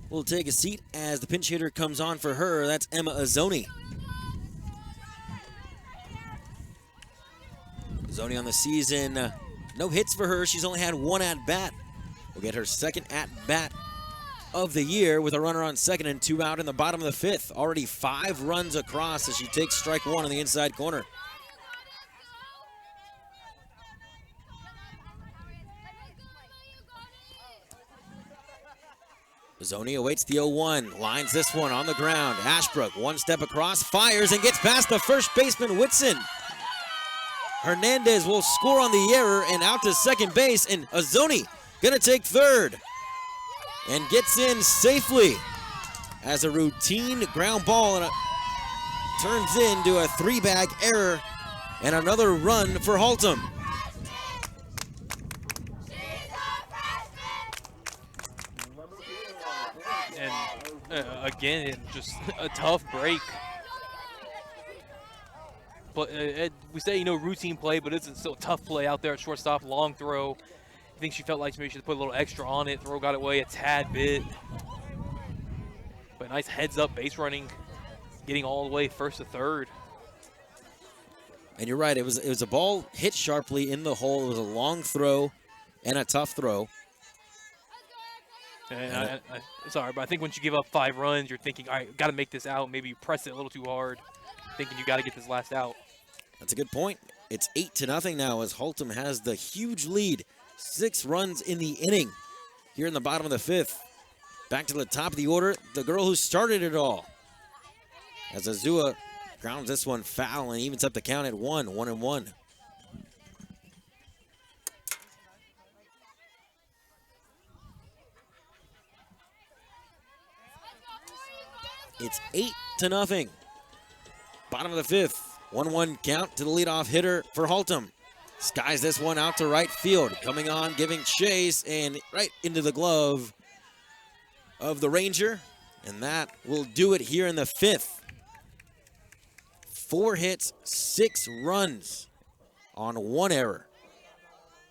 will take a seat as the pinch hitter comes on for her. That's Emma Azzoni. Azzoni on the season, no hits for her. She's only had one at-bat. Will get her second at-bat of the year with a runner on second and 2 out in the bottom of the 5th. Already 5 runs across as she takes strike 1 on the inside corner. Azzoni awaits the 0-1, lines this one on the ground. Ashbrook, one step across, fires and gets past the first baseman, Whitson. Hernandez will score on the error and out to second base, and Azzoni gonna take third and gets in safely as a routine ground ball and turns into a 3-bag error and another run for Haltom. And again, just a tough break. But we say, routine play, but it's still a tough play out there at shortstop. Long throw. I think she felt like maybe she should put a little extra on it. Throw got away a tad bit. But nice heads-up base running, getting all the way first to third. And you're right, it was a ball hit sharply in the hole. It was a long throw and a tough throw. And sorry, but I think once you give up 5 runs, you're thinking, all right, got to make this out. Maybe you press it a little too hard, thinking you got to get this last out. That's a good point. It's 8-0 now as Haltom has the huge lead. 6 runs in the inning here in the bottom of the 5th. Back to the top of the order, the girl who started it all. As Azua grounds this one foul and evens up the count at 1-1. It's 8-0. Bottom of the 5th. 1-1 count to the leadoff hitter for Haltom. Skies this one out to right field. Coming on, giving chase, and right into the glove of the Ranger. And that will do it here in the 5th. 4 hits, 6 runs on 1 error.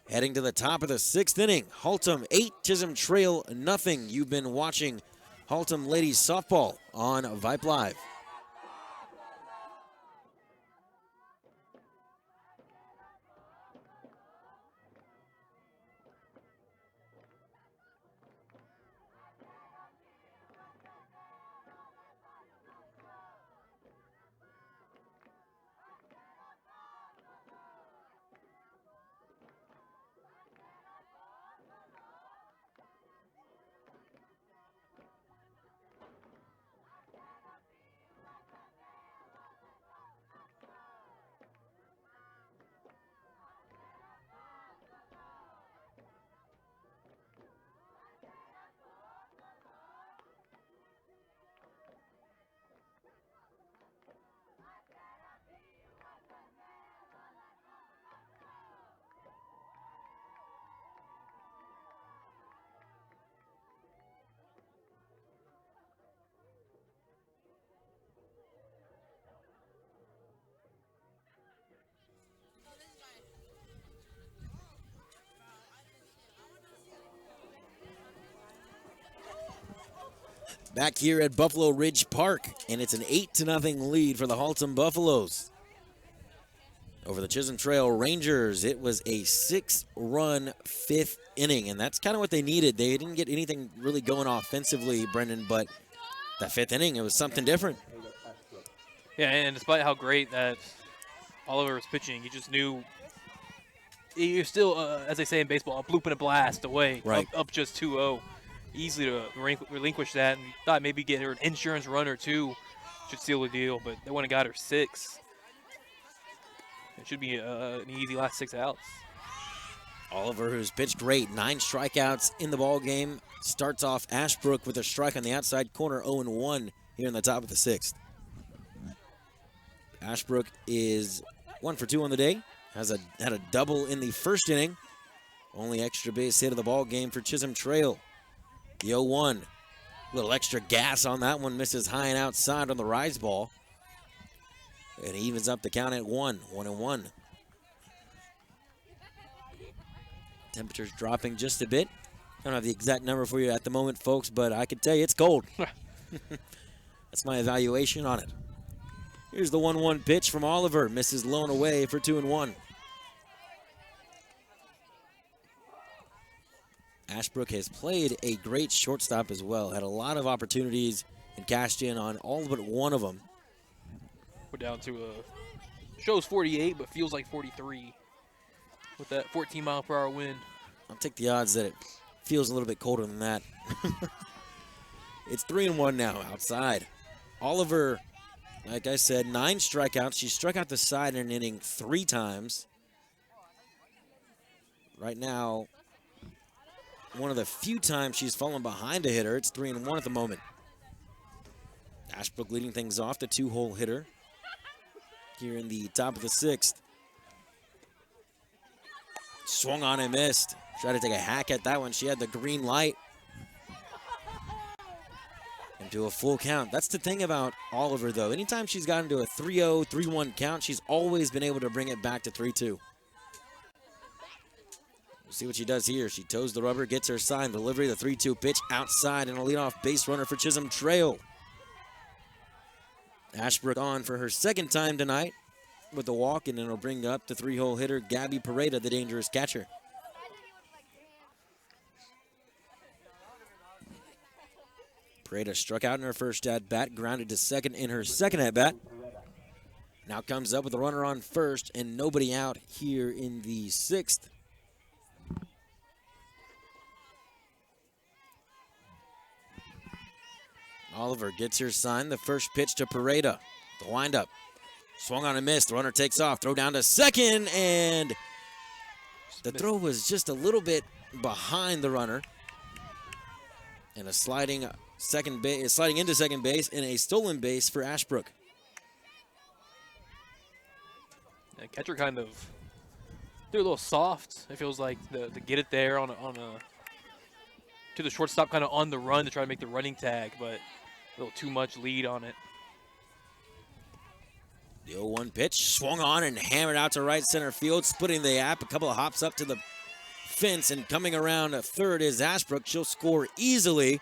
Heading to the top of the 6th inning. Haltom 8, Chisholm Trail nothing. You've been watching Haltom Ladies Softball on Vype Live. Back here at Buffalo Ridge Park, and it's an 8-0 lead for the Haltom Buffaloes. Over the Chisholm Trail Rangers, it was a 6-run 5th inning, and that's kind of what they needed. They didn't get anything really going offensively, Brendan, but that 5th inning, it was something different. Yeah, and despite how great that Oliver was pitching, you just knew you're still, as they say in baseball, a bloop and a blast away, right. up just 2-0. Easily to relinquish that, and thought maybe get her an insurance run or 2 should seal the deal, but they went and got her 6. It should be an easy last 6 outs. Oliver, who's pitched great, 9 strikeouts in the ball game, starts off Ashbrook with a strike on the outside corner, 0-1 here in the top of the 6th. Ashbrook is 1 for 2 on the day, had a double in the first inning. Only extra base hit of the ball game for Chisolm Trail. The 0-1, little extra gas on that one, misses high and outside on the rise ball. And evens up the count at 1-1. Temperature's dropping just a bit. I don't have the exact number for you at the moment, folks, but I can tell you it's cold. That's my evaluation on it. Here's the 1-1 pitch from Oliver. Misses low and away for 2-1. Ashbrook has played a great shortstop as well. Had a lot of opportunities and cashed in on all but one of them. We're down to shows 48, but feels like 43 with that 14-mile-per-hour wind. I'll take the odds that it feels a little bit colder than that. It's 3-1 now outside. Oliver, like I said, 9 strikeouts. She struck out the side in an inning 3 times. Right now, one of the few times she's fallen behind a hitter. It's 3-1 at the moment. Ashbrook leading things off, the 2-hole hitter here in the top of the 6th. Swung on and missed. Tried to take a hack at that one. She had the green light. Into a full count. That's the thing about Oliver, though. Anytime she's gotten to a 3-0, 3-1 count, she's always been able to bring it back to 3-2. We'll see what she does here. She toes the rubber, gets her sign. Delivery, the 3-2 pitch outside, and a leadoff base runner for Chisolm Trail. Ashbrook on for her 2nd time tonight with a walk, and it'll bring up the 3-hole hitter, Gabby Pareda, the dangerous catcher. Pareda struck out in her first at-bat, grounded to second in her second at-bat. Now comes up with a runner on first and nobody out here in the 6th. Oliver gets her sign. The first pitch to Pareda. The windup. Swung on and missed. The runner takes off. Throw down to second, and the throw was just a little bit behind the runner. And a sliding into second base, and a stolen base for Ashbrook. The catcher kind of threw a little soft. It feels like to get it there on a to the shortstop, kind of on the run to try to make the running tag, but a little too much lead on it. The 0-1 pitch swung on and hammered out to right center field, splitting the gap. A couple of hops up to the fence, and coming around a third is Ashbrook. She'll score easily.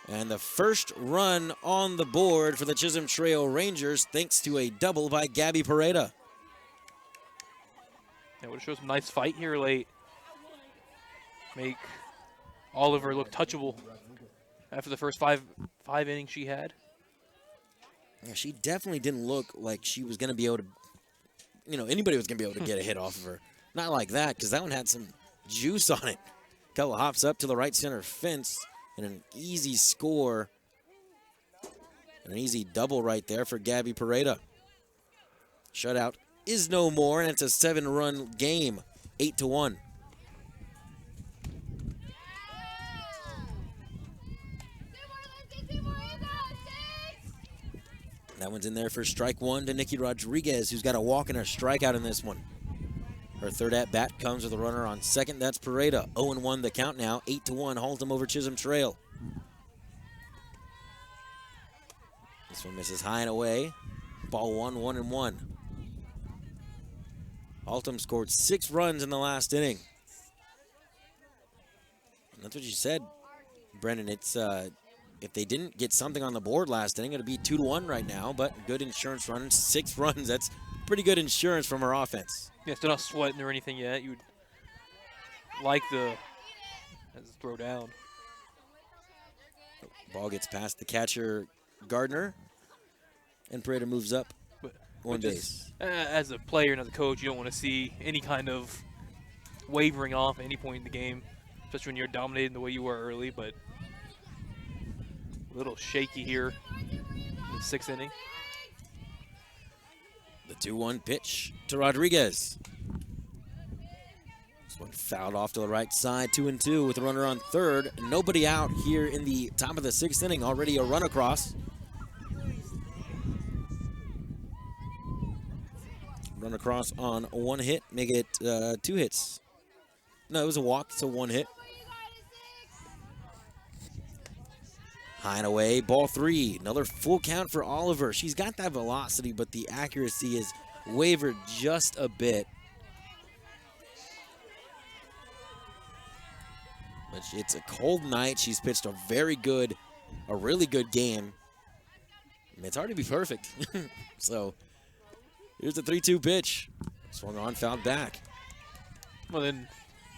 And the first run on the board for the Chisolm Trail Rangers, thanks to a double by Gabby Pareda. Yeah, would show some nice fight here late. Make Oliver look touchable after the first five innings she had. Yeah, she definitely didn't look like she was going to be able to, anybody was going to be able to get a hit off of her. Not like that, because that one had some juice on it. Couple of hops up to the right center fence, and an easy score. An easy double right there for Gabby Pareda. Shutout is no more, and it's a 7-run game, 8-1. That one's in there for strike 1 to Nikki Rodriguez, who's got a walk and a strikeout in this one. Her third at-bat comes with a runner on second. That's Pareda. 0-1 the count now. 8-1. Haltom over Chisolm Trail. This one misses high and away. Ball 1-1. Haltom scored 6 runs in the last inning. And that's what you said, Brendan. It's if they didn't get something on the board last inning, it'd be 2-1 right now. But good insurance run, 6 runs. That's pretty good insurance from her offense. Yeah, still not sweating or anything yet. You'd like as a throw down. Ball gets past the catcher, Gardner, and Pareda moves up one base. As a player and as a coach, you don't want to see any kind of wavering off at any point in the game, especially when you're dominating the way you were early, but a little shaky here in the 6th inning. The 2-1 pitch to Rodriguez. This one fouled off to the right side, 2-2 with a runner on third. Nobody out here in the top of the 6th inning. Already a run across. Run across on 1 hit, make it 2 hits. No, it was a walk, so 1 hit. High and away, ball 3. Another full count for Oliver. She's got that velocity, but the accuracy is wavered just a bit. But it's a cold night. She's pitched a really good game. It's hard to be perfect. So here's the 3-2 pitch. Swung on, fouled back. Well, then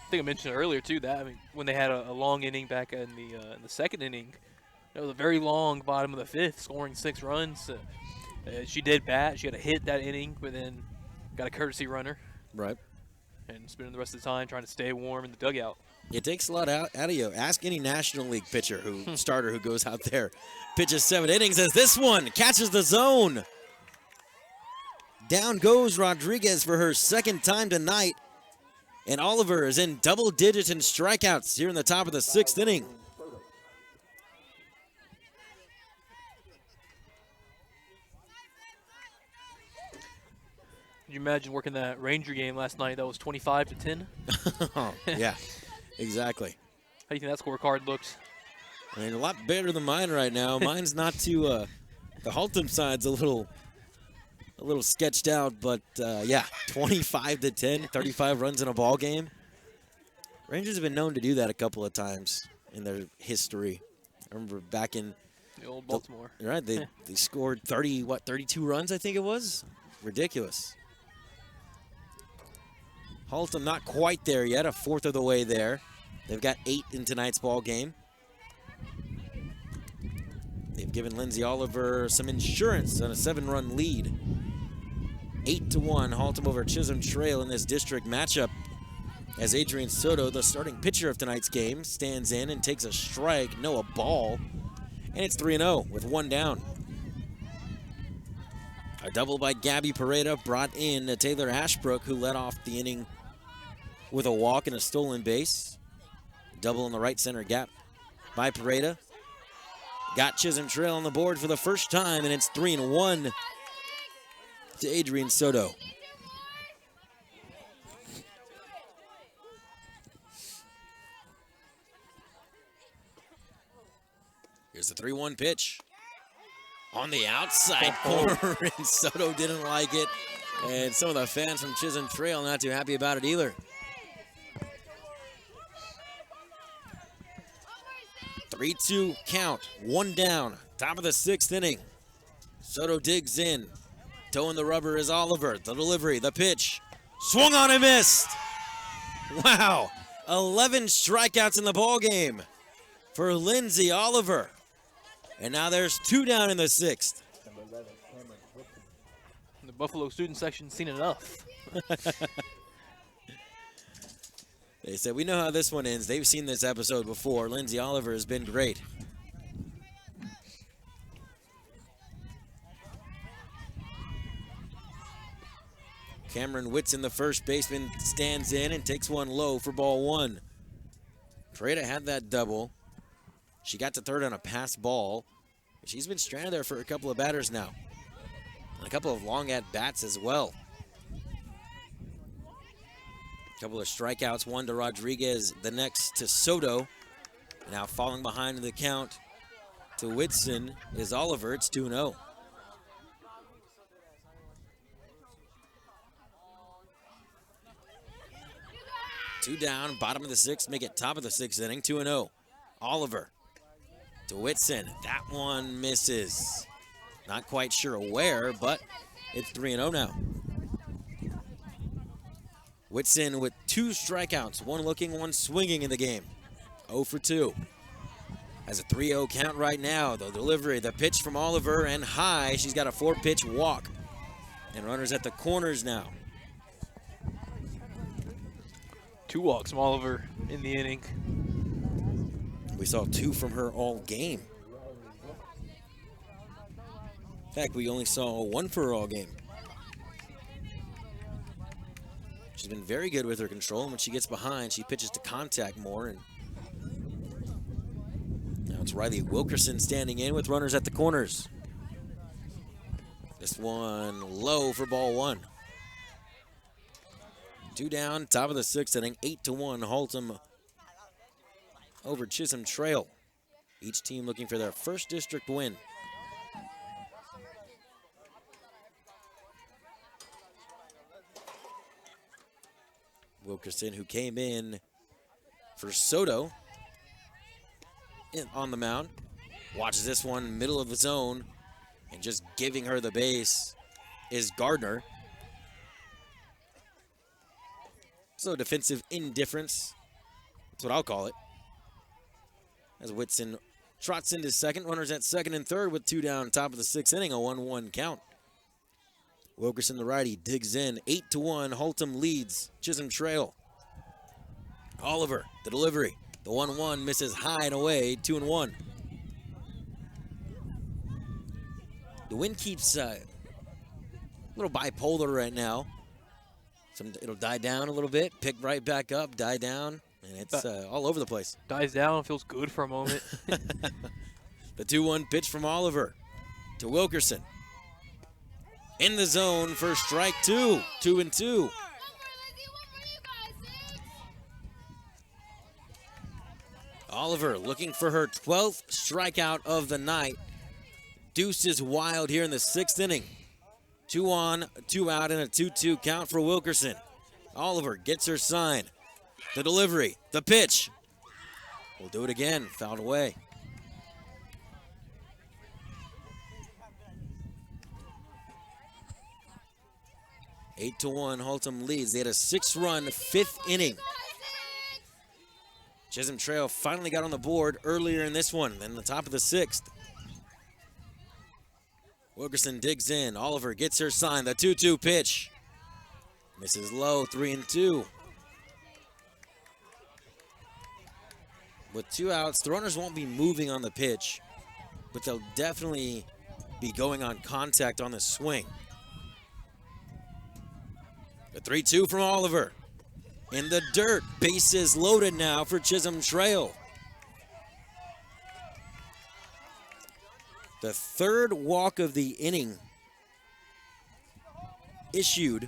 I think I mentioned earlier too that when they had a long inning back in the 2nd inning, it was a very long bottom of the 5th, scoring 6 runs. She did bat. She had a hit that inning, but then got a courtesy runner. Right. And spending the rest of the time trying to stay warm in the dugout. It takes a lot out of you. Ask any National League pitcher starter who goes out there, pitches 7 innings as this one catches the zone. Down goes Rodriguez for her 2nd time tonight. And Oliver is in double digits in strikeouts here in the top of the 6th inning. Could you imagine working that Ranger game last night? That was 25-10. Yeah, exactly. How do you think that scorecard looks? I mean, a lot better than mine right now. Mine's not too. The Haltom side's a little sketched out, but yeah, 25-10, 35 runs in a ball game. Rangers have been known to do that a couple of times in their history. I remember back in The old Baltimore. right, they scored 32 runs, I think it was. Ridiculous. Haltom not quite there yet, a 4th of the way there. They've got 8 in tonight's ball game. They've given Lindsay Oliver some insurance on a 7-run lead. 8-1, Haltom over Chisholm Trail in this district matchup. As Adrian Soto, the starting pitcher of tonight's game, stands in and takes a strike, a ball. And it's 3-0 with 1 down. A double by Gabby Pareda brought in Taylor Ashbrook, who led off the inning with a walk and a stolen base. Double in the right center gap by Pareda. Got Chisholm Trail on the board for the first time, and it's 3-1 to Adrian Soto. Here's the 3-1 pitch. On the outside corner, and Soto didn't like it. And some of the fans from Chisholm Trail not too happy about it either. 3-2 count, 1 down, top of the 6th inning. Soto digs in. Toe in the rubber is Oliver. The delivery, the pitch. Swung on and missed. Wow, 11 strikeouts in the ball game for Lindsay Oliver. And now there's 2 down in the 6th. The Buffalo student section seen enough. They said, we know how this one ends. They've seen this episode before. Lindsay Oliver has been great. Cameron Whitson, the first baseman, stands in and takes one low for ball 1. Pareda had that double. She got to third on a pass ball. She's been stranded there for a couple of batters now. And a couple of long at-bats as well. A couple of strikeouts, one to Rodriguez, the next to Soto. Now falling behind in the count to Whitson is Oliver. It's 2-0. Two down, bottom of the 6th, make it top of the 6th inning, 2-0. Oliver to Whitson. That one misses. Not quite sure where, but it's 3-0 now. Whitson with 2 strikeouts, one looking, one swinging in the game. 0 for 2. Has a 3-0 count right now. The delivery, the pitch from Oliver, and high. She's got a 4-pitch walk. And runners at the corners now. 2 walks from Oliver in the inning. We saw 2 from her all game. In fact, we only saw 1 for her all game. She's been very good with her control, and when she gets behind, she pitches to contact more. And now it's Riley Wilkerson standing in with runners at the corners. This one low for ball one. 2 down, top of the 6th inning, 8-1 Haltom over Chisolm Trail. Each team looking for their first district win. Wilkerson, who came in for Soto on the mound, watches this one middle of the zone, and just giving her the base is Gardner. So defensive indifference, that's what I'll call it. As Whitson trots into second, runners at second and third with 2 down, top of the 6th inning, a 1-1 count. Wilkerson, the righty, digs in, 8-1, Haltom leads Chisolm Trail. Oliver, the delivery, the 1-1 misses high and away, 2-1. The wind keeps a little bipolar right now. It'll die down a little bit, pick right back up, die down, and it's all over the place. Dies down, feels good for a moment. The 2-1 pitch from Oliver to Wilkerson. In the zone for strike 2, 2-2. One more, Lizzie, one more, you guys. Oliver looking for her 12th strikeout of the night. Deuce is wild here in the 6th inning. 2 on, 2 out, and a 2-2 count for Wilkerson. Oliver gets her sign. The delivery, the pitch. We'll do it again, fouled away. Eight to 1, Haltom leads. They had a 6-run 5th inning. Chisolm Trail finally got on the board earlier in this one than the top of the 6th. Wilkerson digs in. Oliver gets her sign. The 2-2 pitch. Misses low, 3-2. With 2 outs, the runners won't be moving on the pitch, but they'll definitely be going on contact on the swing. The 3-2 from Oliver. In the dirt, bases loaded now for Chisolm Trail. The 3rd walk of the inning issued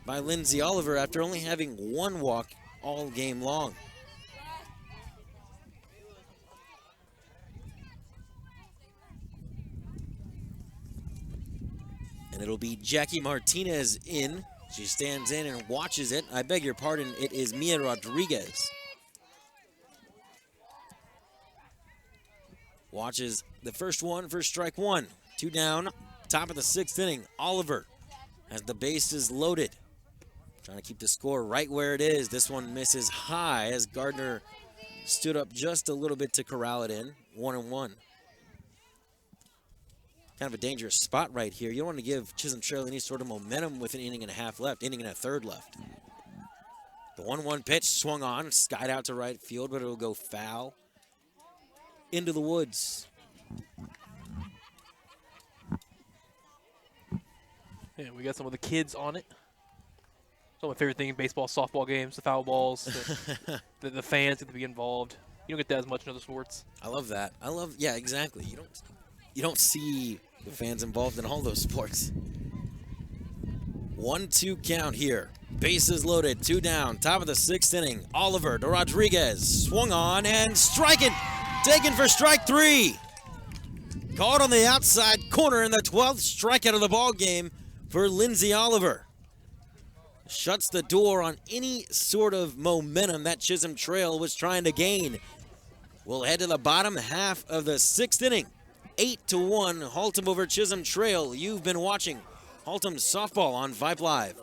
by Lindsay Oliver after only having 1 walk all game long. And it'll be Jackie Martinez in. She stands in and watches it. I beg your pardon, it is Mia Rodriguez. Watches the first one for strike 1. 2 down, top of the 6th inning. Oliver has the bases loaded. Trying to keep the score right where it is. This one misses high as Gardner stood up just a little bit to corral it in. 1-1. Kind of a dangerous spot right here. You don't want to give Chisolm Trail any sort of momentum with an inning and a half left, inning and a third left. The 1-1 pitch swung on, skied out to right field, but it'll go foul into the woods. Yeah, we got some of the kids on it. Some of my favorite thing in baseball, softball games, the foul balls, the fans get to be involved. You don't get that as much in other sports. I love that. Yeah, exactly. You don't see the fans involved in all those sports. 1-2 count here. Bases loaded, 2 down, top of the 6th inning. Oliver to Rodriguez, swung on and striking, taken for strike 3. Caught on the outside corner in the 12th strikeout of the ball game for Lindsay Oliver. Shuts the door on any sort of momentum that Chisolm Trail was trying to gain. We'll head to the bottom half of the 6th inning. 8-1, Haltom over Chisolm Trail. You've been watching Haltom Softball on Vype Live.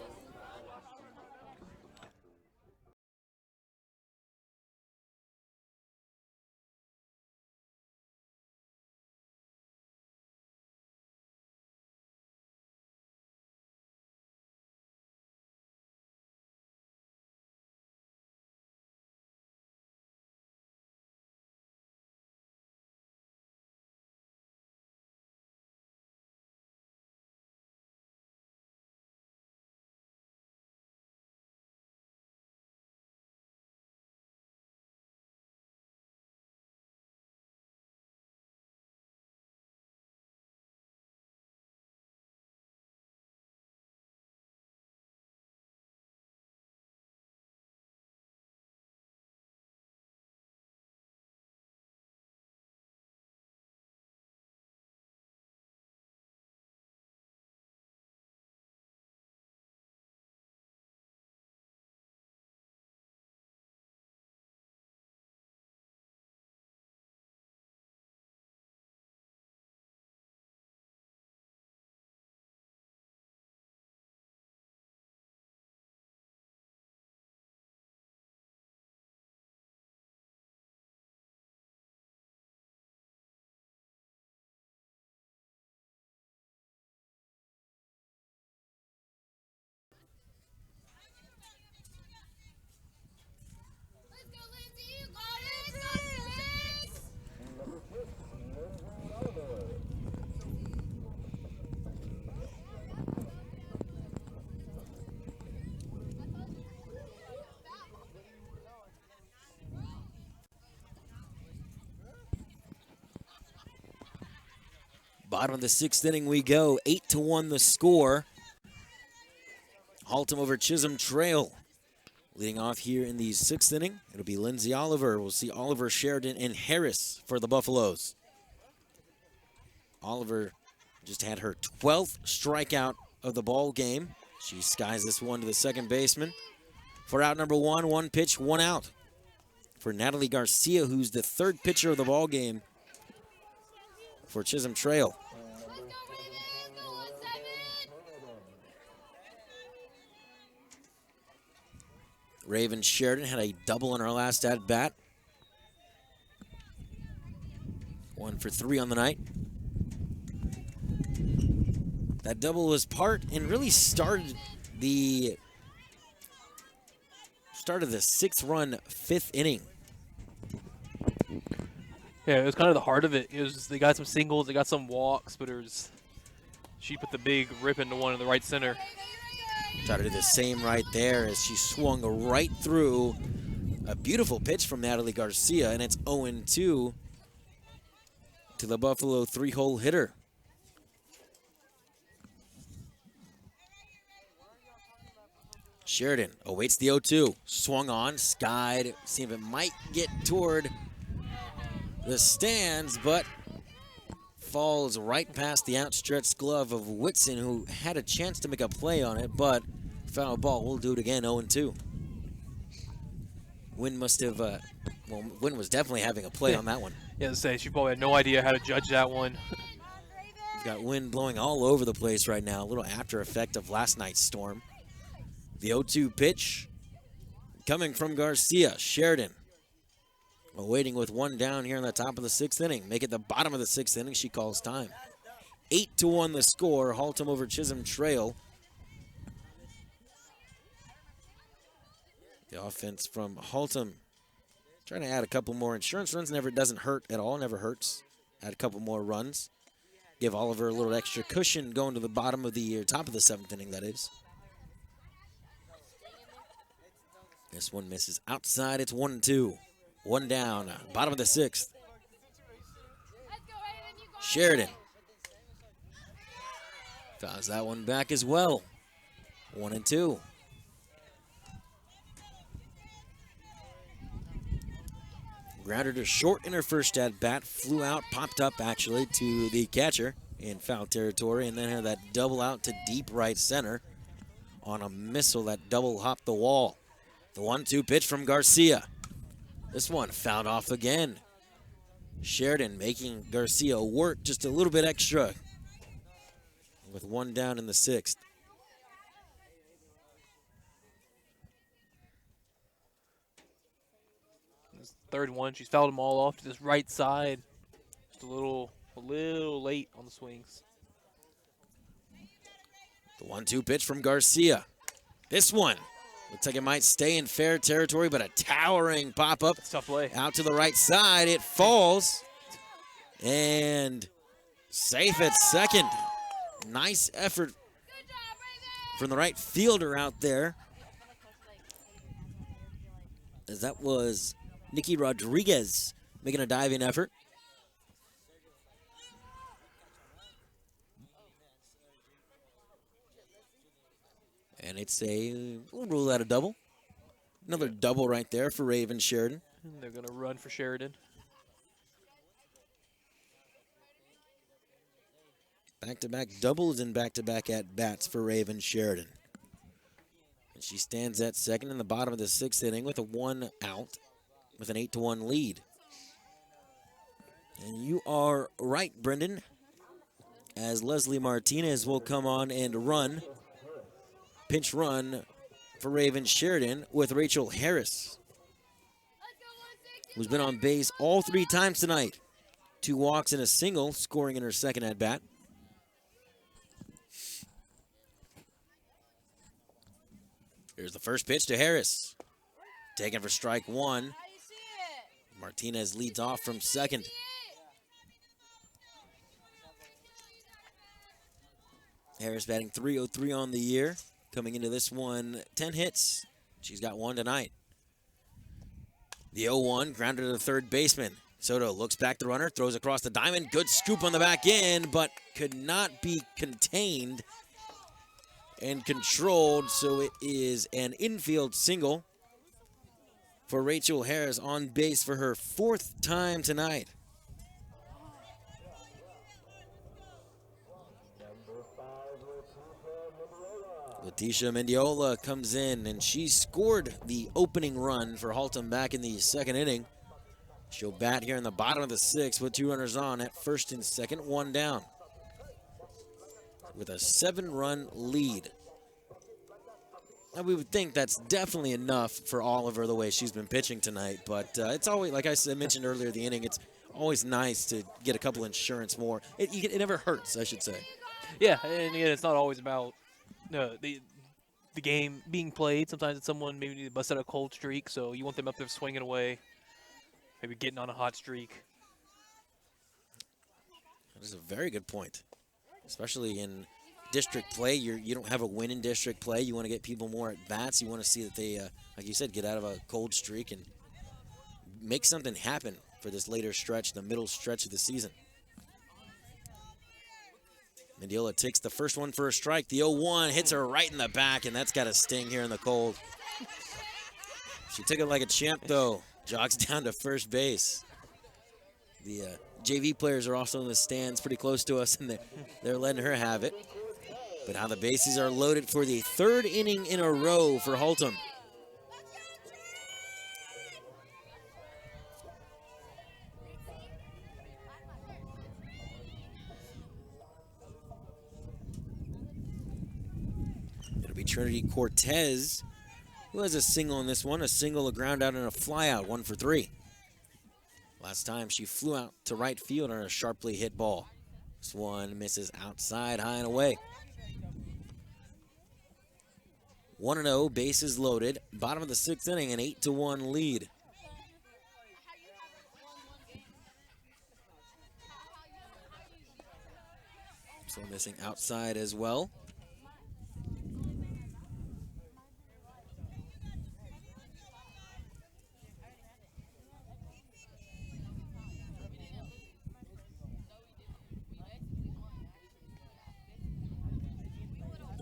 Bottom of the 6th inning we go. 8-1 the score. Haltom over Chisolm Trail. Leading off here in the 6th inning, it'll be Lindsay Oliver. We'll see Oliver, Sheridan, and Harris for the Buffaloes. Oliver just had her 12th strikeout of the ball game. She skies this one to the second baseman. For out number 1, 1 pitch, 1 out. For Natalie Garcia, who's the 3rd pitcher of the ball game for Chisolm Trail. Let's go, Ravens. Go 17. Raven Sheridan had a double on her last at-bat. 1 for 3 on the night. That double was part and really started the 6-run 5th inning. Yeah, it was kind of the heart of it. They got some singles, they got some walks, but she put the big rip into one in the right center. Tried to do the same right there as she swung right through a beautiful pitch from Natalie Garcia, and it's 0-2 to the Buffalo 3-hole hitter. Sheridan awaits the 0-2. Swung on, skied, see if it might get toward the stands, but falls right past the outstretched glove of Whitson, who had a chance to make a play on it, but foul ball. We'll do it again, 0-2. Wynn must have, Wynn was definitely having a play on that one. Yeah, to say, she probably had no idea how to judge that one. We've got wind blowing all over the place right now, a little after effect of last night's storm. The 0-2 pitch coming from Garcia. Sheridan awaiting with 1 down here in the top of the 6th inning. Make it the bottom of the 6th inning. She calls time. 8-1 the score. Haltom over Chisolm Trail. The offense from Haltom trying to add a couple more insurance runs. Doesn't hurt at all. Never hurts. Add a couple more runs. Give Oliver a little extra cushion going to the bottom of the top of the 7th inning, that is. This one misses outside. It's 1-2. 1 down. Bottom of the 6th. Let's go, Raven. You go. Sheridan fouls that one back as well. 1-2. Grounded her short in her first at bat. Flew out, popped up actually to the catcher in foul territory, and then had that double out to deep right center on a missile that double hopped the wall. The 1-2 pitch from Garcia. This one fouled off again. Sheridan making Garcia work just a little bit extra with 1 down in the 6th. This 3rd one, she's fouled them all off to this right side. Just a little late on the swings. The 1-2 pitch from Garcia. This one looks like it might stay in fair territory, but a towering pop-up Tough play. out to the right side. It falls, and safe at second. Nice effort Good job, Raven. from the right fielder out there, as that was Nikki Rodriguez making a diving effort. And we'll rule that a double. Another double right there for Raven Sheridan. And they're going to run for Sheridan. Back-to-back doubles and back-to-back at-bats for Raven Sheridan. And she stands at second in the bottom of the 6th inning with a 1 out with an 8-1 lead. And you are right, Brendan, as Leslie Martinez will come on and run. Pinch run for Raven Sheridan with Rachel Harris, Let's go 160. who's been on base all 3 times tonight. 2 walks and a single, scoring in her second at-bat. Here's the first pitch to Harris. Taken for strike 1. How you see it? Martinez leads off from second. Harris batting .303 on the year. Coming into this one, 10 hits. She's got 1 tonight. The 0-1 grounded to the third baseman. Soto looks back the runner, throws across the diamond. Good scoop on the back end, but could not be contained and controlled. So it is an infield single for Rachel Harris, on base for her 4th time tonight. Leticia Mendiola comes in, and she scored the opening run for Haltom back in the 2nd inning. She'll bat here in the bottom of the 6th with 2 runners on at 1st and 2nd, 1 down, with a 7-run lead. And we would think that's definitely enough for Oliver the way she's been pitching tonight, but it's always, like I said, mentioned earlier in the inning, it's always nice to get a couple insurance more. It never hurts, I should say. Yeah, and again, it's not always about the game being played. Sometimes it's someone maybe bust out a cold streak, so you want them up there swinging away, maybe getting on a hot streak. That is a very good point, especially in district play. You don't have a win in district play. You want to get people more at bats. You want to see that they, like you said, get out of a cold streak and make something happen for this later stretch, the middle stretch of the season. Mendiola takes the first one for a strike. The 0-1 hits her right in the back, and that's got a sting here in the cold. She took it like a champ, though. Jogs down to first base. The JV players are also in the stands pretty close to us, and they're letting her have it. But now the bases are loaded for the 3rd inning in a row for Haltom. It'll be Trinity Cortez who has a single in this one, a single, a ground out, and a fly out, 1 for 3. Last time she flew out to right field on a sharply hit ball. This one misses outside, high and away. 1-0, bases loaded. Bottom of the 6th inning, an 8-1 lead. So missing outside as well.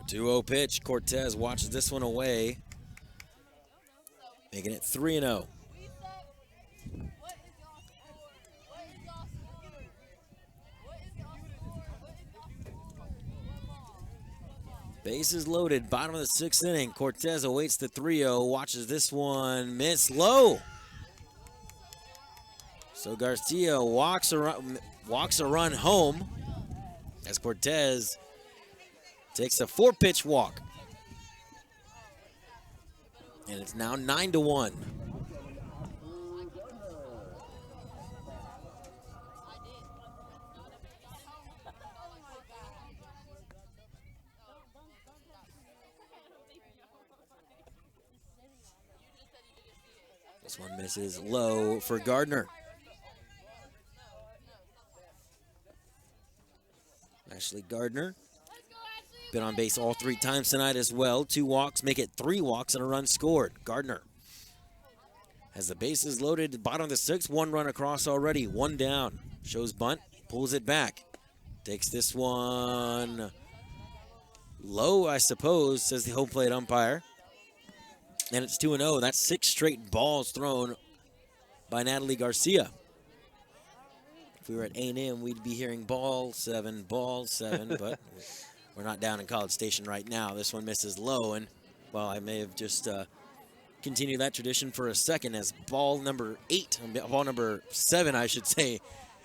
The 2-0 pitch. Cortez watches this one away, making it 3-0. Bases loaded, bottom of the 6th inning. Cortez awaits the 3-0, watches this one miss low. So Garcia walks a run home as Cortez takes a 4-pitch walk. And it's now 9-1. This one misses low for Gardner. Ashley Gardner been on base all 3 times tonight as well. 2 walks make it 3 walks and a run scored. Gardner has the bases loaded, bottom of the 6th, 1 run across already, 1 down. Shows bunt, pulls it back. Takes this one low, I suppose, says the home plate umpire. And it's 2-0. That's 6 straight balls thrown by Natalie Garcia. If we were at A&M, we'd be hearing ball 7, but we're not down in College Station right now. This one misses low, and, well, I may have just continued that tradition for a second as ball number 7, I should say,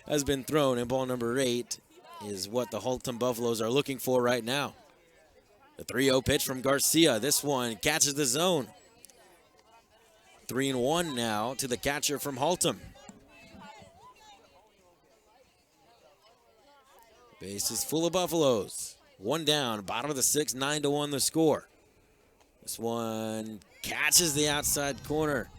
has been thrown, and ball number 8 is what the Haltom Buffaloes are looking for right now. The 3-0 pitch from Garcia. This one catches the zone. 3-1 now to the catcher from Haltom. Base is full of Buffaloes. 1 down, bottom of the 6th, 9-1 the score. This one catches the outside corner.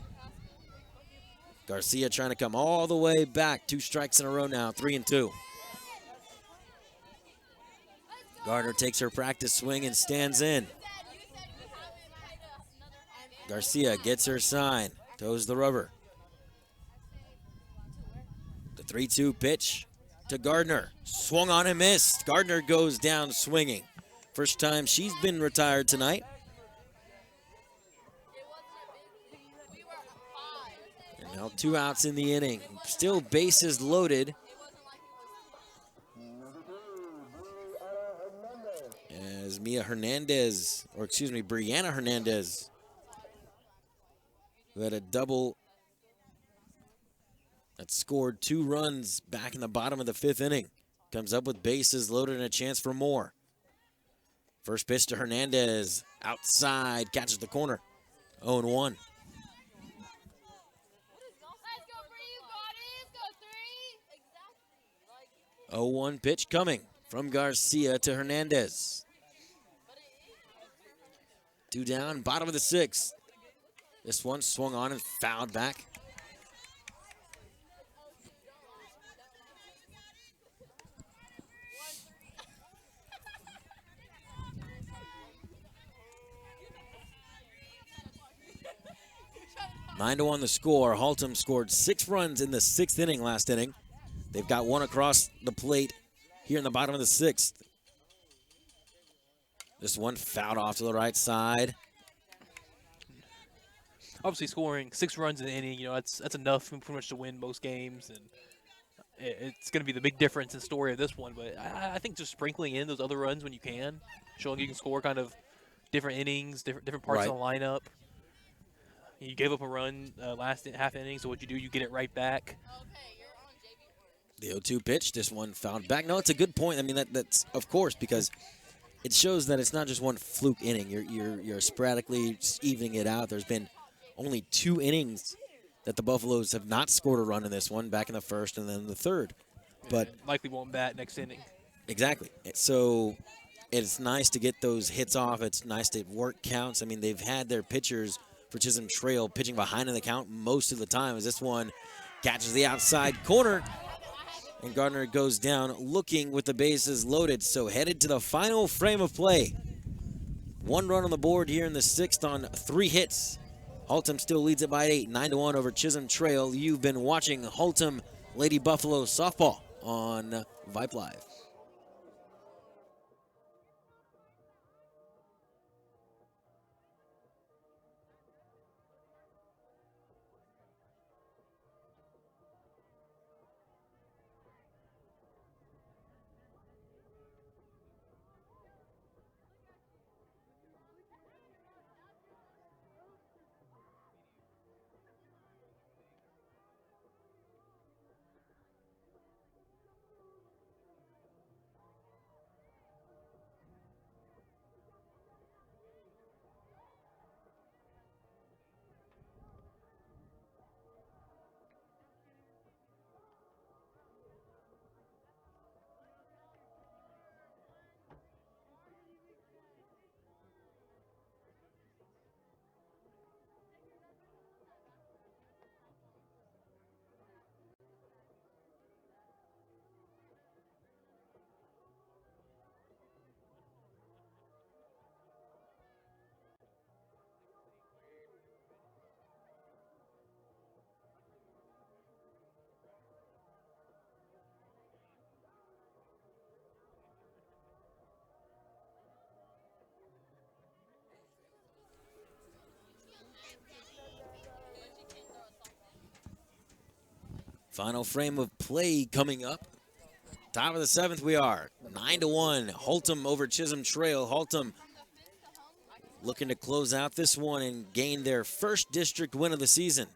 Garcia trying to come all the way back. 2 strikes in a row now, 3-2. Gardner takes her practice swing and stands in. Garcia gets her sign, toes the rubber. 3-2 pitch to Gardner. Swung on and missed. Gardner goes down swinging. First time she's been retired tonight. And now 2 outs in the inning. Still bases loaded. As Brianna Hernandez, who had a double that scored 2 runs back in the bottom of the 5th inning, comes up with bases loaded and a chance for more. First pitch to Hernandez, outside, catches the corner, 0-1. 0-1 pitch coming from Garcia to Hernandez. 2 down, bottom of the 6th. This one swung on and fouled back. Nine to 1 the score. Haltom scored 6 runs in the 6th inning last inning. They've got 1 across the plate here in the bottom of the 6th. This one fouled off to the right side. Obviously, scoring 6 runs in an inning, that's enough pretty much to win most games, and it's going to be the big difference in story of this one. But I think just sprinkling in those other runs when you can, showing you can score kind of different innings, different parts of the lineup. You gave up a run last half inning, so what you do, you get it right back. The 0-2 pitch, this one fouled back. No, it's a good point. I mean, that's of course, because it shows that it's not just one fluke inning. You're sporadically evening it out. There's been only 2 innings that the Buffaloes have not scored a run in this one, back in the 1st and then the 3rd. But likely won't bat next inning. Exactly. So it's nice to get those hits off. It's nice to work counts. I mean, they've had their pitchers for Chisolm Trail pitching behind in the count most of the time, as this one catches the outside corner. And Gardner goes down looking with the bases loaded. So headed to the final frame of play. 1 run on the board here in the 6th on 3 hits. Haltom still leads it by 8, 9-1 over Chisolm Trail. You've been watching Haltom Lady Buffalo softball on Vype Live. Final frame of play coming up. Top of the 7th we are. 9-1. Haltom over Chisolm Trail. Haltom looking to close out this one and gain their first district win of the season.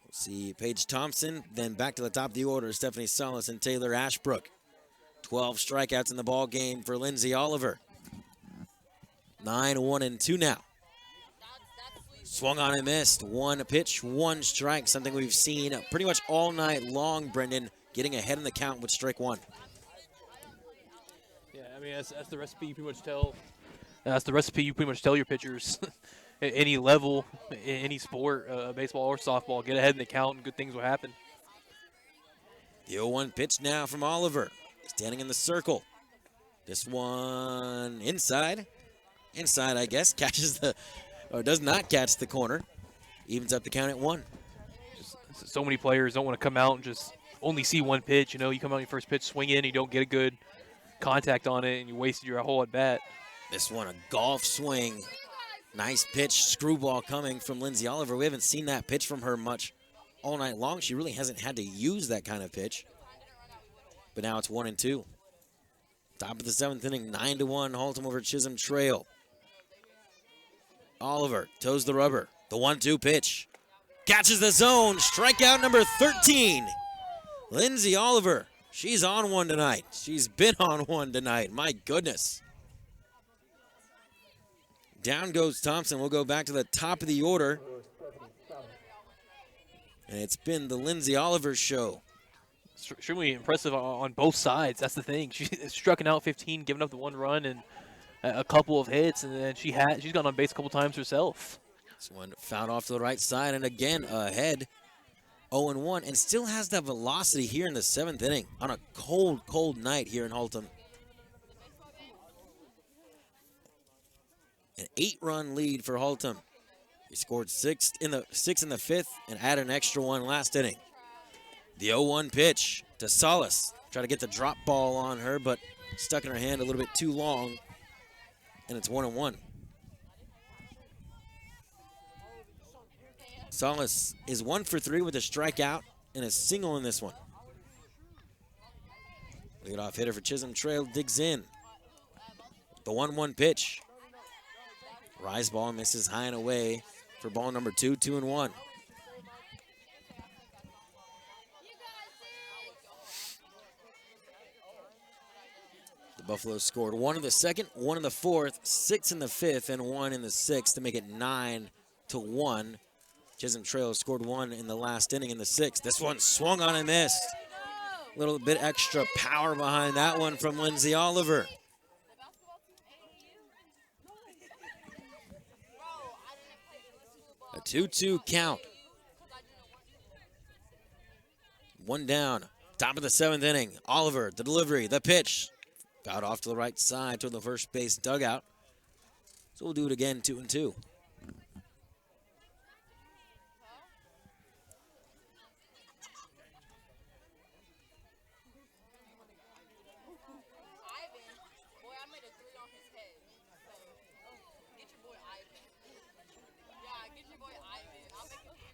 We'll see Paige Thompson, then back to the top of the order, Stephanie Salas and Taylor Ashbrook. 12 strikeouts in the ball game for Lindsay Oliver. 9-1-2 now. Swung on and missed. 1 pitch, 1 strike, something we've seen pretty much all night long, Brendan, getting ahead in the count with strike 1. Yeah, I mean, that's the recipe you pretty much tell. That's the recipe you pretty much tell your pitchers at any level, in any sport, baseball or softball. Get ahead in the count and good things will happen. The 0-1 pitch now from Oliver. Standing in the circle. This one inside. Inside, I guess. Catches the... or does not catch the corner. Evens up the count at 1. So many players don't want to come out and just only see one pitch. You know, you come out on your first pitch, swing in, you don't get a good contact on it, and you wasted your whole at bat. This one, a golf swing. Nice pitch, screwball coming from Lindsay Oliver. We haven't seen that pitch from her much all night long. She really hasn't had to use that kind of pitch. But now it's 1-2. Top of the 7th inning, 9-1, Haltom over Chisholm Trail. Oliver toes the rubber. The 1-2 pitch. Catches the zone. Strikeout number 13. Lindsay Oliver. She's on one tonight. She's been on one tonight. My goodness. Down goes Thompson. We'll go back to the top of the order. And it's been the Lindsay Oliver show. Extremely impressive on both sides. That's the thing. She struck out 15, giving up the 1 run and a couple of hits, and then she's gone on base a couple times herself. This one fouled off to the right side, and again ahead, 0-1, and still has that velocity here in the 7th inning on a cold, cold night here in Haltom. An 8-run lead for Haltom. He scored 6 in the 5th and added an extra one last inning. The 0-1 pitch to Salas. Try to get the drop ball on her, but stuck in her hand a little bit too long, and it's 1-1. Salas is 1 for 3 with a strikeout and a single in this one. Leadoff hitter for Chisholm Trail digs in. The 1-1 pitch. Rise ball misses high and away for ball number 2, 2-1. The Buffaloes scored 1 in the 2nd, 1 in the 4th, 6 in the 5th, and 1 in the 6th to make it 9-1. Chisholm Trail scored 1 in the last inning in the 6th. This one swung on and missed. A little bit extra power behind that one from Lindsay Oliver. A 2-2 count. 1 down. Top of the 7th inning. Oliver, the delivery, the pitch. Fouled off to the right side toward the first base dugout. So we'll do it again, 2-2. Boy, I made a 3 on his head. Get your boy Ivan. Yeah, get your boy Ivan. I'll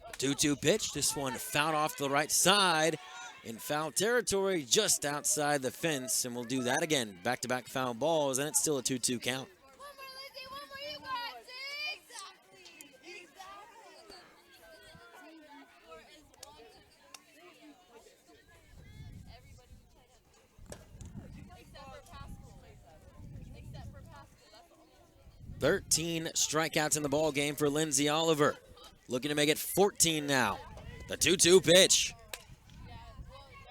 make 2-2 pitch. This one fouled off to the right side in foul territory just outside the fence, and we'll do that again. Back-to-back foul balls, and it's still a 2-2 count. One more, Lizzie. One more, you got 6. Exactly. Except for Pascal. That's all. 13 strikeouts in the ball game for Lindsay Oliver. Looking to make it 14 now. The 2-2 pitch.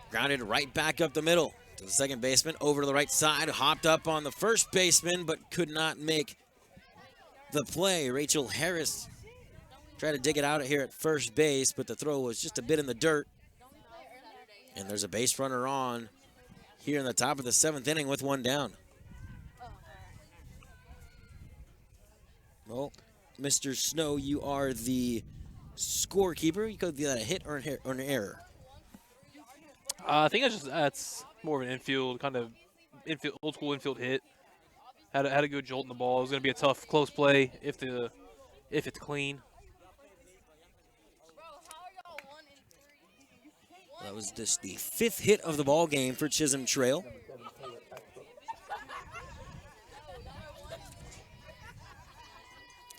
Grounded right back up the middle to the second baseman, over to the right side, hopped up on the first baseman, but could not make the play. Rachel Harris tried to dig it out of here at first base, but the throw was just a bit in the dirt. And there's a base runner on here in the top of the 7th inning with 1 down. Well, Mr. Snow, you are the scorekeeper. You could be that a hit or an error. I think that's more of an infield kind of old school infield hit. Had a good jolt in the ball. It was going to be a tough close play if it's clean. That was just the 5th hit of the ball game for Chisholm Trail.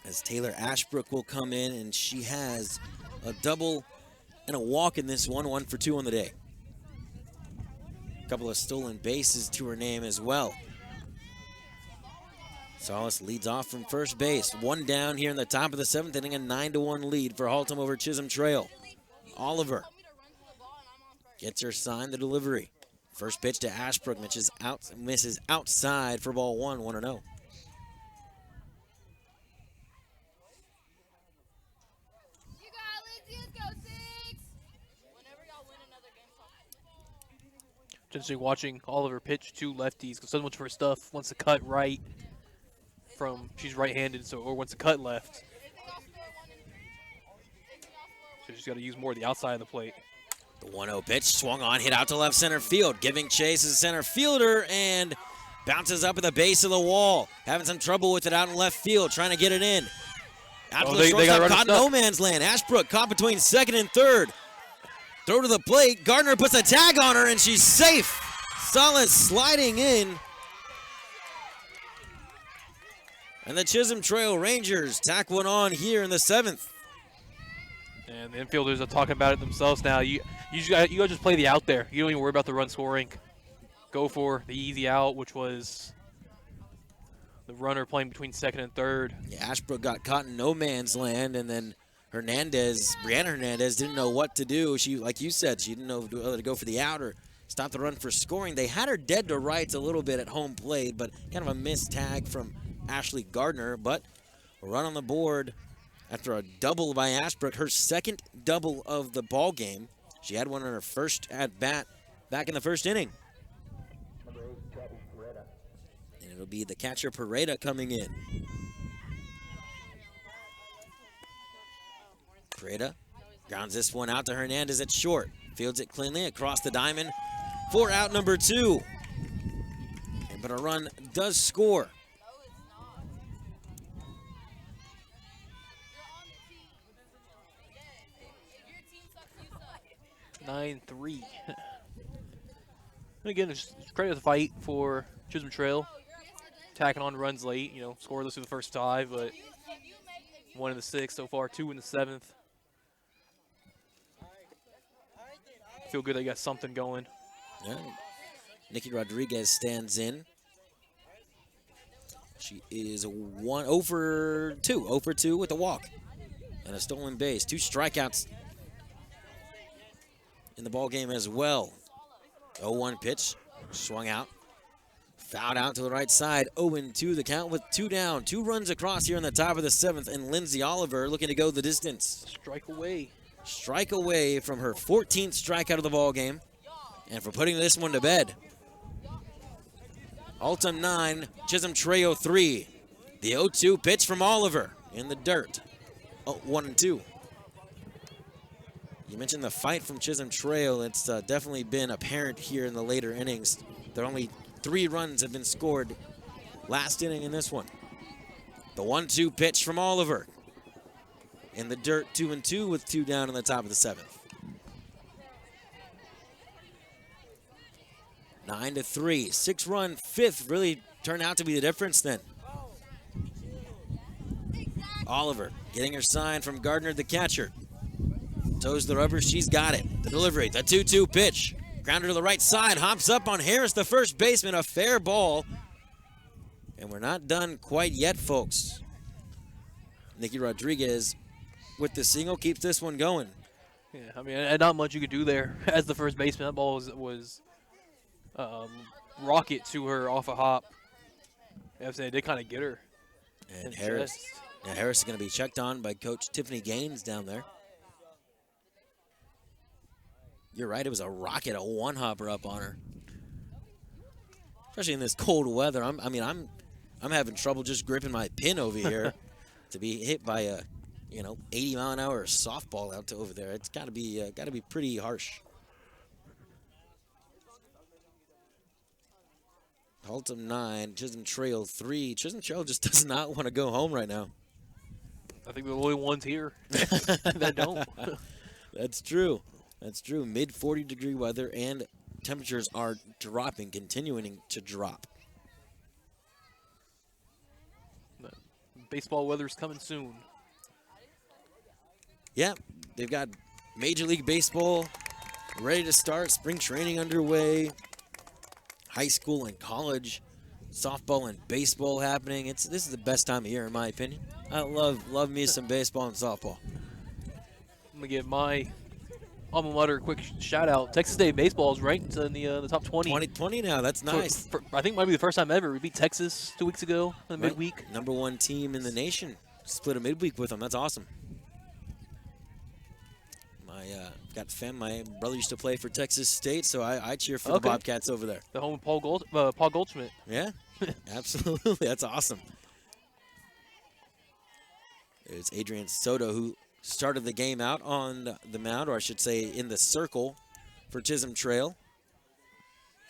As Taylor Ashbrook will come in, and she has a double and a walk in this one, 1 for 2 on the day. A couple of stolen bases to her name as well. Salas leads off from first base. 1 down here in the top of the 7th inning, a 9-1 lead for Haltom over Chisholm Trail. Oliver gets her sign, the delivery. First pitch to Ashbrook, misses outside for ball 1, 1-0. You got Lizzie. Let's go 6. Whenever y'all win another game, Essentially watching Oliver pitch 2 lefties because so much of her stuff wants to cut right she's right-handed, or wants to cut left. So just got to use more of the outside of the plate. The 1-0 pitch swung on, hit out to left center field. Giving chase is the center fielder and bounces up at the base of the wall. Having some trouble with it out in left field, trying to get it in. Out to the shortstop, caught in no man's land. Ashbrook caught between second and third. Throw to the plate. Gardner puts a tag on her, and she's safe. Salas sliding in. And the Chisholm Trail Rangers tack one on here in the 7th. And the infielders are talking about it themselves now. You gotta just play the out there. You don't even worry about the run scoring. Go for the easy out, which was the runner playing between second and third. Yeah, Ashbrook got caught in no man's land, and then Brianna Hernandez didn't know what to do. She, like you said, she didn't know whether to go for the out or stop the run for scoring. They had her dead to rights a little bit at home plate, but kind of a missed tag from Ashley Gardner. But a run on the board after a double by Ashbrook, her second double of the ball game. She had one on her first at bat back in the first inning. And it'll be the catcher Pareda coming in. Pareda grounds this one out to Hernandez at short. Fields it cleanly across the diamond for out number 2. But a run does score. No, it's not. 9-3. And again, just credit the fight for Chisholm Trail. Tacking on runs late, scoreless through the first 5, but 1 in the 6th so far, 2 in the 7th. Feel good they got something going. Yeah. Nikki Rodriguez stands in. She is 0 for 2 with a walk and a stolen base. 2 strikeouts in the ball game as well. 0-1 pitch, swung out, fouled out to the right side. 0-2 the count with 2 down. 2 runs across here in the top of the 7th, and Lindsay Oliver looking to go the distance. Strike away from her 14th strikeout of the ball game, and for putting this one to bed. Haltom 9, Chisholm Trail 3. The 0-2 pitch from Oliver in the dirt. 1-2. You mentioned the fight from Chisholm Trail. It's definitely been apparent here in the later innings. There are only 3 runs have been scored last inning in this one. The 1-2 pitch from Oliver. In the dirt, 2-2 with 2 down in the top of the 7th. 9-3, 6-run 5th really turned out to be the difference then. Oliver getting her sign from Gardner, the catcher. Toes the rubber, she's got it. The delivery, the 2-2 pitch. Grounder to the right side, hops up on Harris, the first baseman, a fair ball. And we're not done quite yet, folks. Nikki Rodriguez with the single keeps this one going. Yeah, I mean, and not much you could do there as the first baseman. That ball was rocket to her off a hop. I'm saying it did kind of get her. And Harris is going to be checked on by Coach Tiffany Gaines down there. You're right, it was a rocket, a one-hopper up on her. Especially in this cold weather. I'm having trouble just gripping my pin over here to be hit by a 80-mile-an-hour softball out to over there. It's got to be pretty harsh. Haltom 9, Chisholm Trail 3. Chisholm Trail just does not want to go home right now. I think we're the only ones here that don't. That's true. That's true. Mid 40-degree weather and temperatures are dropping, continuing to drop. Baseball weather's coming soon. Yeah, they've got Major League Baseball ready to start, spring training underway, high school and college softball and baseball happening. This is the best time of year in my opinion. I love me some baseball and softball. I'm gonna give my alma mater a quick shout out. Texas State baseball is ranked in the top 20. 2020 now. That's nice. I think it might be the first time ever. We beat Texas 2 weeks ago in the midweek. #1 team in the nation. Split a midweek with them. That's awesome. My brother used to play for Texas State, so I cheer for the Bobcats over there. The home of Paul Goldschmidt. Yeah, absolutely. That's awesome. It's Adrian Soto who started the game out on the mound, or I should say in the circle for Chisholm Trail.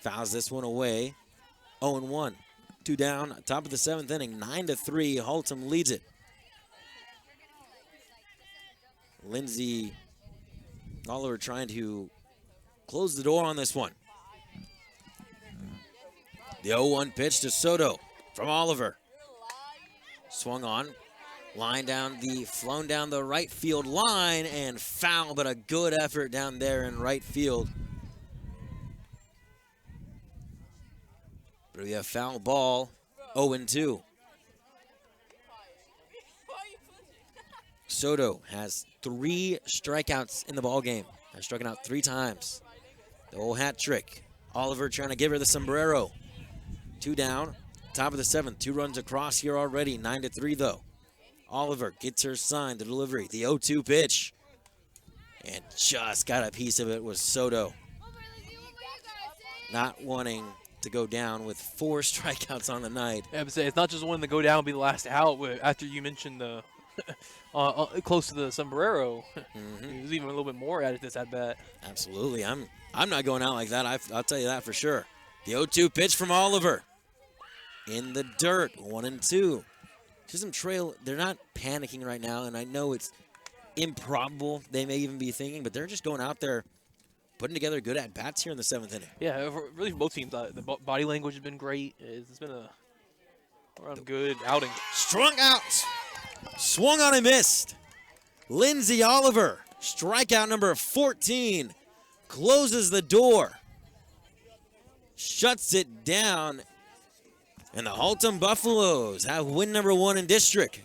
Fouls this one away. 0-1. 2 down, top of the 7th inning. 9-3. Haltom leads it. Lindsay Oliver trying to close the door on this one. The 0-1 pitch to Soto from Oliver. Swung on. Flown down the right field line and foul, but a good effort down there in right field. But we have foul ball, 0-2. Soto has 3 strikeouts in the ball game. Has struck out 3 times. The old hat trick. Oliver trying to give her the sombrero. 2 down, top of the 7th. 2 runs across here already. 9-3 though. Oliver gets her sign, the delivery. The 0-2 pitch. And just got a piece of it was Soto. Not wanting to go down with 4 strikeouts on the night. Yeah, but say it's not just one to go down and be the last out. After you mentioned the close to the sombrero, he was even a little bit more at it this at bat. Absolutely, I'm not going out like that. I'll tell you that for sure. The 0-2 pitch from Oliver in the dirt, 1-2. Chisholm Trail, they're not panicking right now, and I know it's improbable they may even be thinking, but they're just going out there putting together good at-bats here in the 7th inning. Yeah, really for both teams. The body language has been great. It's been a good outing. Strung out. Swung on and missed. Lindsay Oliver, strikeout number 14, closes the door, shuts it down, and the Haltom Buffaloes have win number 1 in district.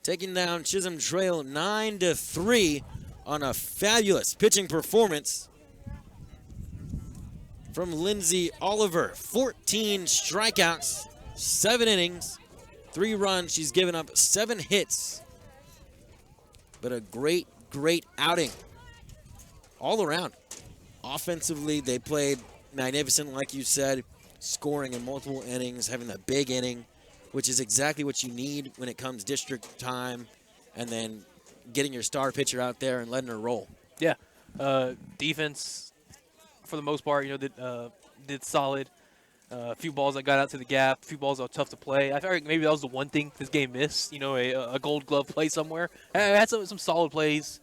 Taking down Chisholm Trail 9-3 on a fabulous pitching performance from Lindsay Oliver. 14 strikeouts, 7 innings, 3 runs. She's given up 7 hits. But a great, great outing all around. Offensively, they played magnificent, like you said, scoring in multiple innings, having a big inning, which is exactly what you need when it comes district time, and then getting your star pitcher out there and letting her roll. Yeah, defense for the most part, did solid. A few balls that got out to the gap, a few balls that were tough to play. I feel like maybe that was the one thing this game missed. A Gold Glove play somewhere. I had some solid plays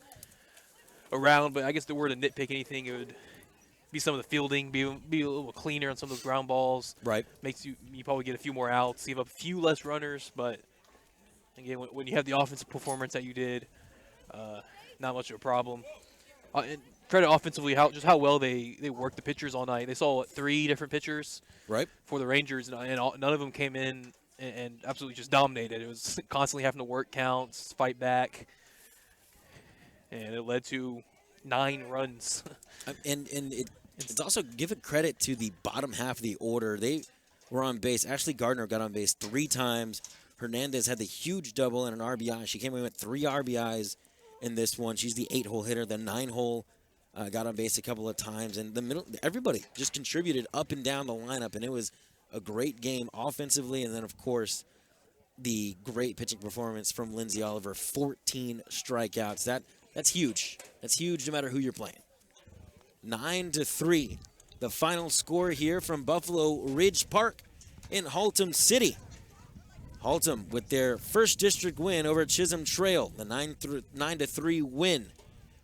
around, but I guess if we were to nitpick anything, it would be some of the fielding, be a little cleaner on some of those ground balls. Right. Makes you probably get a few more outs, give up a few less runners, but again, when you have the offensive performance that you did, not much of a problem. And credit offensively how well they worked the pitchers all night. They saw 3 different pitchers for the Rangers, and none of them came in and absolutely just dominated. It was constantly having to work counts, fight back, and it led to 9 runs. And it's also give it credit to the bottom half of the order. They were on base. Ashley Gardner got on base 3 times. Hernandez had the huge double and an RBI. She came in with 3 RBIs in this one. She's the 8-hole hitter. The 9-hole got on base a couple of times. And the middle, everybody just contributed up and down the lineup. And it was a great game offensively. And then, of course, the great pitching performance from Lindsay Oliver. 14 strikeouts. That's huge. That's huge no matter who you're playing. 9-3. The final score here from Buffalo Ridge Park in Haltom City. Haltom with their first district win over Chisholm Trail, the 9-3 win.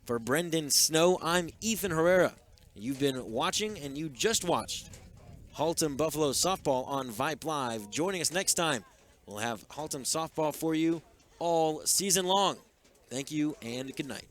For Brendan Snow, I'm Ethan Herrera. You've been watching, and you just watched Haltom Buffalo softball on Vype Live. Joining us next time, we'll have Haltom softball for you all season long. Thank you and good night.